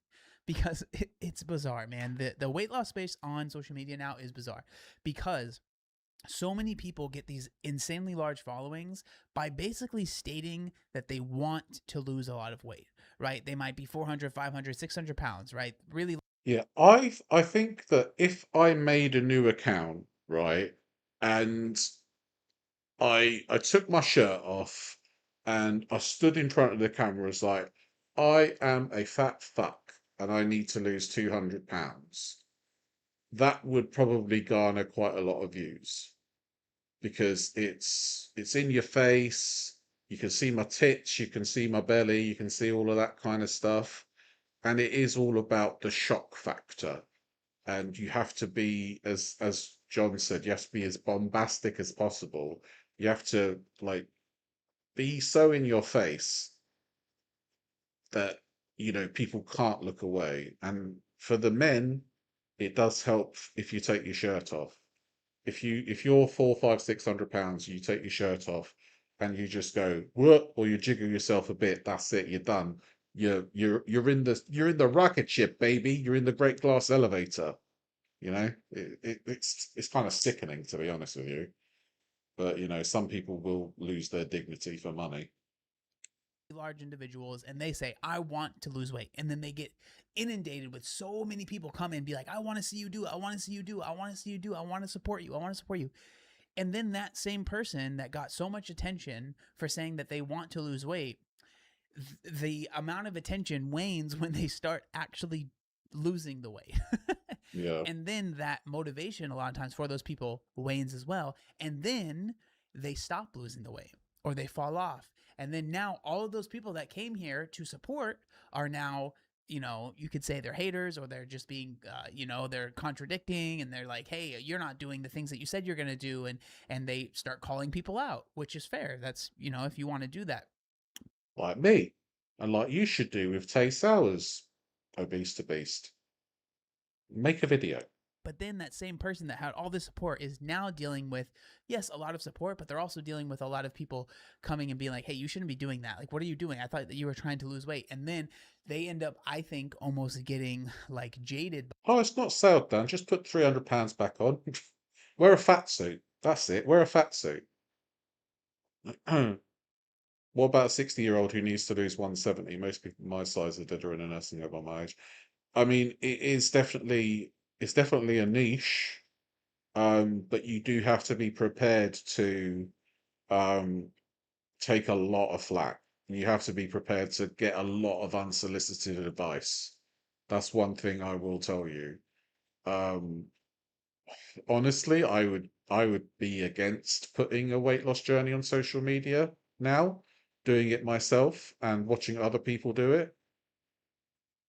because it's bizarre, man. The weight loss space on social media now is bizarre because so many people get these insanely large followings by basically stating that they want to lose a lot of weight, right? They might be 400, 500, 600 pounds, right? Really. Yeah, I think that if I made a new account, right, and I took my shirt off and I stood in front of the camera as like, I am a fat fuck and I need to lose 200 pounds, that would probably garner quite a lot of views because it's in your face. You can see my tits, you can see my belly, you can see all of that kind of stuff. And it is all about the shock factor. And you have to be, as John said, you have to be as bombastic as possible. You have to like be so in your face that people can't look away. And for the men, it does help if you take your shirt off. If you're 400, 500, 600 pounds, you take your shirt off and you just go whoop, or you jiggle yourself a bit. That's it. You're done. You're in the rocket ship, baby. You're in the great glass elevator. It's kind of sickening, to be honest with you. But some people will lose their dignity for money. large individuals and they say, I want to lose weight. And then they get inundated with so many people come in and be like, I want to see you do it. I want to see you do it. I want to see you do it. I want to support you. I want to support you. And then that same person that got so much attention for saying that they want to lose weight, the amount of attention wanes when they start actually losing the weight. Yeah. And then that motivation a lot of times for those people wanes as well. And then they stop losing the weight or they fall off. And then now all of those people that came here to support are now, you know, you could say they're haters or they're just being, you know, they're contradicting and they're like, hey, you're not doing the things that you said you're going to do. And they start calling people out, which is fair. That's, you know, if you want to do that. Like me. And like you should do with Tay Sowers, Obese to Beast. Make a video. But then that same person that had all this support is now dealing with, yes, a lot of support, but they're also dealing with a lot of people coming and being like, hey, you shouldn't be doing that. Like, what are you doing? I thought that you were trying to lose weight. And then they end up, I think, almost getting like jaded. Oh, it's not sailed down. Just put 300 pounds back on. Wear a fat suit. That's it. Wear a fat suit. What about a 60-year-old who needs to lose 170? Most people my size are dead or in a nursing home my age. I mean, it's definitely a niche, but you do have to be prepared to take a lot of flack. You have to be prepared to get a lot of unsolicited advice. That's one thing I will tell you. Honestly, I would be against putting a weight loss journey on social media now, doing it myself and watching other people do it.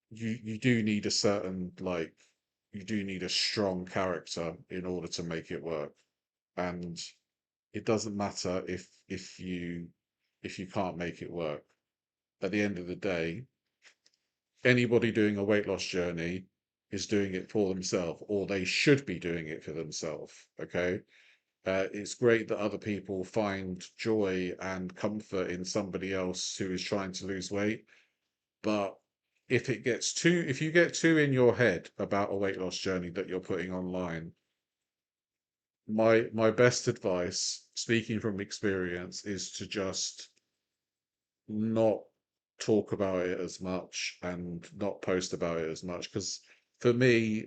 You do need a certain, like, you do need a strong character in order to make it work. And it doesn't matter if you can't make it work. At the end of the day, anybody doing a weight loss journey is doing it for themselves, or they should be doing it for themselves. Okay. It's great that other people find joy and comfort in somebody else who is trying to lose weight, but if you get too in your head about a weight loss journey that you're putting online, my best advice, speaking from experience, is to just not talk about it as much and not post about it as much, because for me,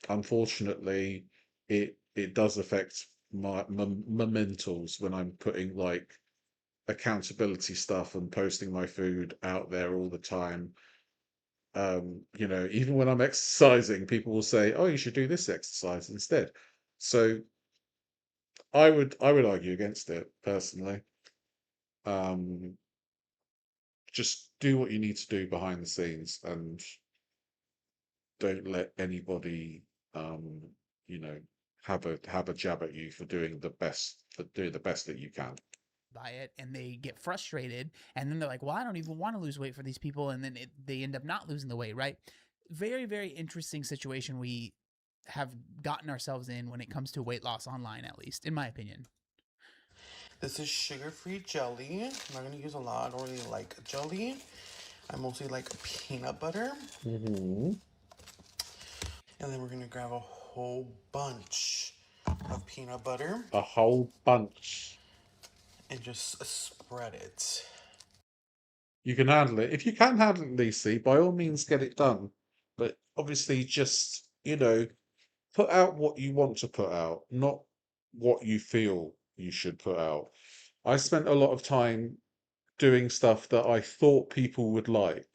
unfortunately, it does affect my mentals when I'm putting like accountability stuff and posting my food out there all the time. You know, even when I'm exercising, people will say, oh, you should do this exercise instead. So I would argue against it personally. Just do what you need to do behind the scenes and don't let anybody you know, have a jab at you for doing the best that you can By it, and they get frustrated, and then they're like, well, I don't even want to lose weight for these people, and then they end up not losing the weight, right? Very, very interesting situation we have gotten ourselves in when it comes to weight loss online, at least in my opinion. This is sugar-free jelly. I'm not going to use a lot. I don't really like jelly. I mostly like peanut butter. And then we're going to grab a whole bunch of peanut butter. A whole bunch. And just spread it. You can handle it. If you can handle it, Lacey, by all means get it done. But obviously just, you know, put out what you want to put out, not what you feel you should put out. I spent a lot of time doing stuff that I thought people would like.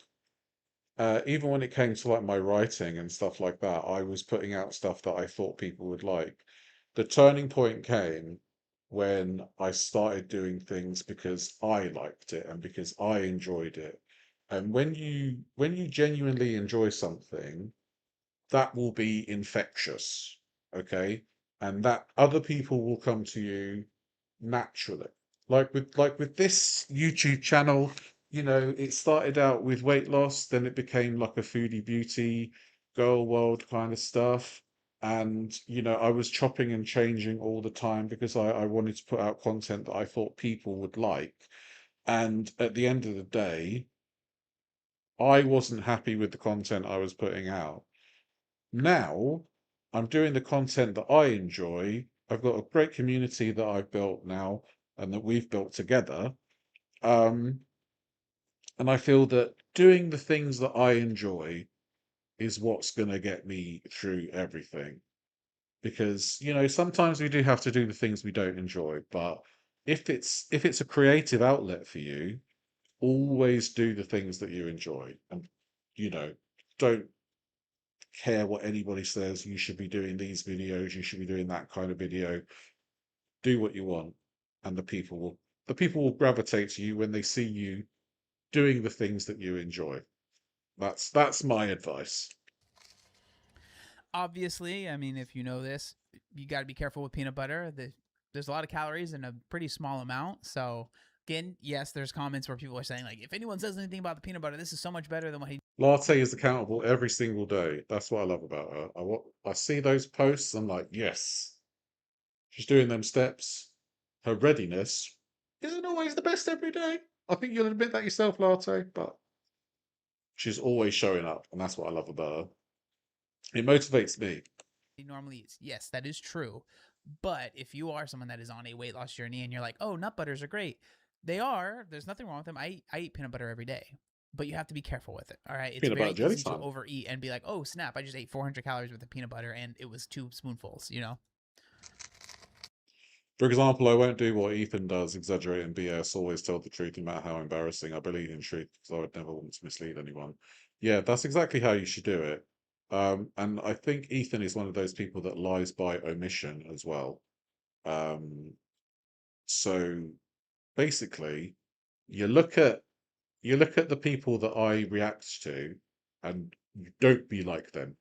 Even when it came to like my writing and stuff like that, I was putting out stuff that I thought people would like. The turning point came when I started doing things because I liked it and because I enjoyed it. And when you genuinely enjoy something, that will be infectious, okay? And that other people will come to you naturally. Like with this YouTube channel, you know, it started out with weight loss, then it became like a foodie beauty, girl world kind of stuff. And, you know, I was chopping and changing all the time because I wanted to put out content that I thought people would like. And at the end of the day, I wasn't happy with the content I was putting out. Now, I'm doing the content that I enjoy. I've got a great community that I've built now and that we've built together. And I feel that doing the things that I enjoy is what's going to get me through everything. Because, you know, sometimes we do have to do the things we don't enjoy, but if it's a creative outlet for you, always do the things that you enjoy. And, you know, don't care what anybody says. You should be doing these videos, you should be doing that kind of video. Do what you want, and the people will gravitate to you when they see you doing the things that you enjoy. That's my advice. Obviously, I mean, if you know this, you got to be careful with peanut butter. There's a lot of calories in a pretty small amount. So again, yes, there's comments where people are saying like, if anyone says anything about the peanut butter, this is so much better than what he. Latte is accountable every single day. That's what I love about her. I see those posts. I'm like, yes, she's doing them steps. Her readiness isn't always the best every day. I think you'll admit that yourself, Latte. But she's always showing up, and that's what I love about her. It motivates me. He normally eats. Yes, that is true. But if you are someone that is on a weight loss journey and you're like, oh, nut butters are great, they are. There's nothing wrong with them. I eat peanut butter every day, but you have to be careful with it. All right, it's very easy to overeat and be like, oh snap, I just ate 400 calories worth of peanut butter and it was 2 spoonfuls. You know. For example, I won't do what Ethan does, exaggerate and BS, always tell the truth no matter how embarrassing. I believe in truth because I would never want to mislead anyone. Yeah, that's exactly how you should do it. And I think Ethan is one of those people that lies by omission as well. So basically, you look at the people that I react to, and you don't be like them.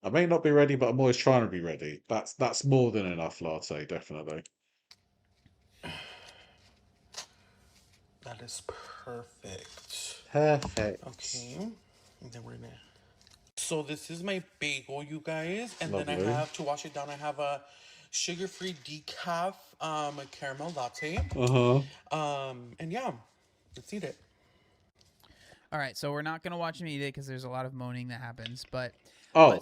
I may not be ready, but I'm always trying to be ready. That's more than enough, Latte, definitely. That is perfect. Perfect. Okay. And then we're gonna. So this is my bagel, you guys, and Lovely. then I have to wash it down. I have a sugar-free decaf caramel latte. And yeah, let's eat it. All right, so we're not gonna watch him eat it because there's a lot of moaning that happens. But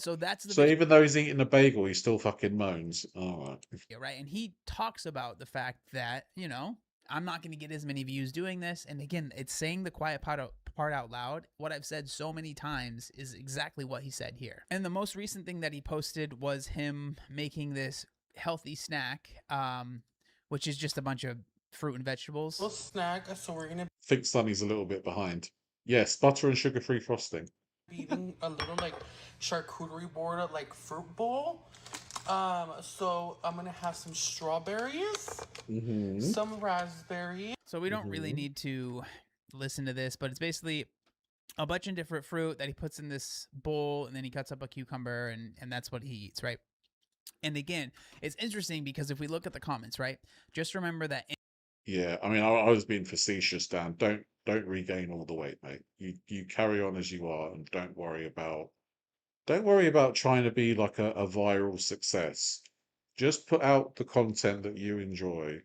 so that's the. So even though he's eating a bagel, he still fucking moans. All right. Yeah, right. And he talks about the fact that, you know, I'm not going to get as many views doing this. And again, it's saying the quiet part out loud. What I've said so many times is exactly what he said here. And the most recent thing that he posted was him making this healthy snack, which is just a bunch of fruit and vegetables. Little snack. So we're gonna. I think Sunny's a little bit behind. Yes, butter and sugar-free frosting. Eating a little like charcuterie board, like fruit bowl. So I'm gonna have some strawberries, some raspberries. So we don't really need to listen to this, but it's basically a bunch of different fruit that he puts in this bowl, and then he cuts up a cucumber, and that's what he eats, right? And again, it's interesting because if we look at the comments, right, just remember that. Yeah, I mean, I was being facetious, Dan. Don't regain all the weight, mate. You carry on as you are, and don't worry about trying to be like a viral success. Just put out the content that you enjoy.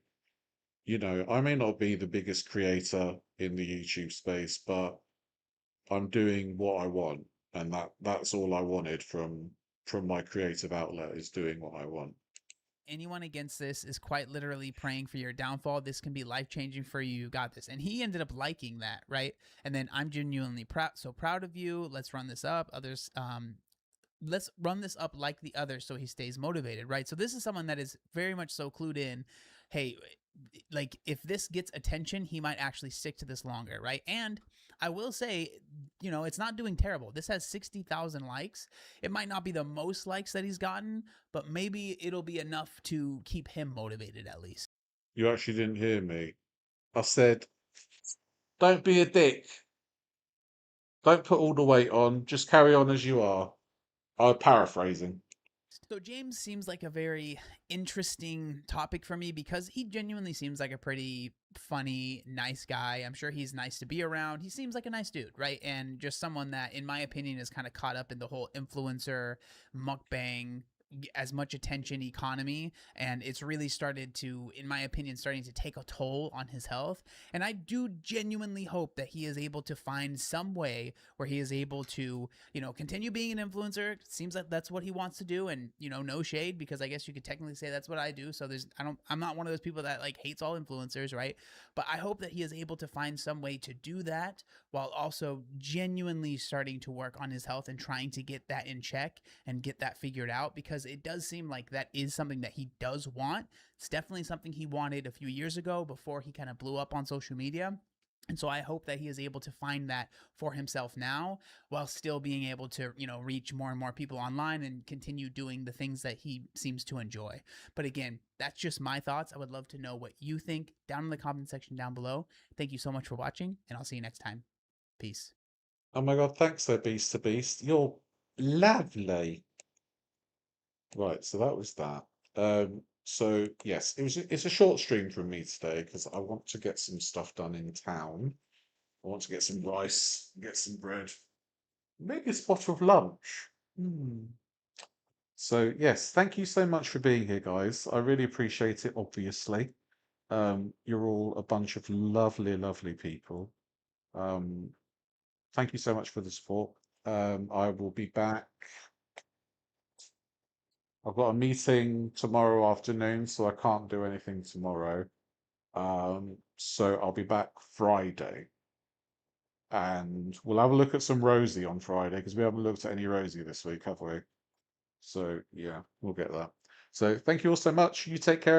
You know, I may not be the biggest creator in the YouTube space, but I'm doing what I want, and that's all I wanted from my creative outlet, is doing what I want. Anyone against this is quite literally praying for your downfall. This can be life-changing for you. You got this. And he ended up liking that, right? And then I'm genuinely proud of you. Let's run this up. Others, let's run this up like the others so he stays motivated, right? So this is someone that is very much so clued in. Hey, like if this gets attention, he might actually stick to this longer, right? And I will say, you know, it's not doing terrible. This has 60,000 likes. It might not be the most likes that he's gotten, but maybe it'll be enough to keep him motivated at least. You actually didn't hear me. I said, don't be a dick. Don't put all the weight on. Just carry on as you are. I'm paraphrasing. So James seems like a very interesting topic for me because he genuinely seems like a pretty funny, nice guy. I'm sure he's nice to be around. He seems like a nice dude, right? And just someone that, in my opinion, is kind of caught up in the whole influencer, mukbang, as much attention economy, and it's really started to, in my opinion, starting to take a toll on his health. And I do genuinely hope that he is able to find some way where he is able to, continue being an influencer. It seems like that's what he wants to do, and no shade, because I guess you could technically say that's what I do. So I'm not one of those people that like hates all influencers, right? But I hope that he is able to find some way to do that while also genuinely starting to work on his health and trying to get that in check and get that figured out, because it does seem like that is something that he does want. It's definitely something he wanted a few years ago before he kind of blew up on social media. And so I hope that he is able to find that for himself now, while still being able to, reach more and more people online and continue doing the things that he seems to enjoy. But again, that's just my thoughts. I would love to know what you think down in the comment section down below. Thank you so much for watching, and I'll see you next time. Peace. Oh my God, thanks there, Beast to Beast. You're lovely. Right, so that was that. So yes, it's a short stream from me today because I want to get some stuff done in town. I want to get some rice, get some bread, maybe a spot of lunch. So yes, thank you so much for being here, guys. I really appreciate it, obviously. You're all a bunch of lovely, lovely people. Thank you so much for the support. I will be back. I've got a meeting tomorrow afternoon, so I can't do anything tomorrow. So I'll be back Friday. And we'll have a look at some Rosie on Friday, because we haven't looked at any Rosie this week, have we? So yeah, we'll get that. So thank you all so much. You take care.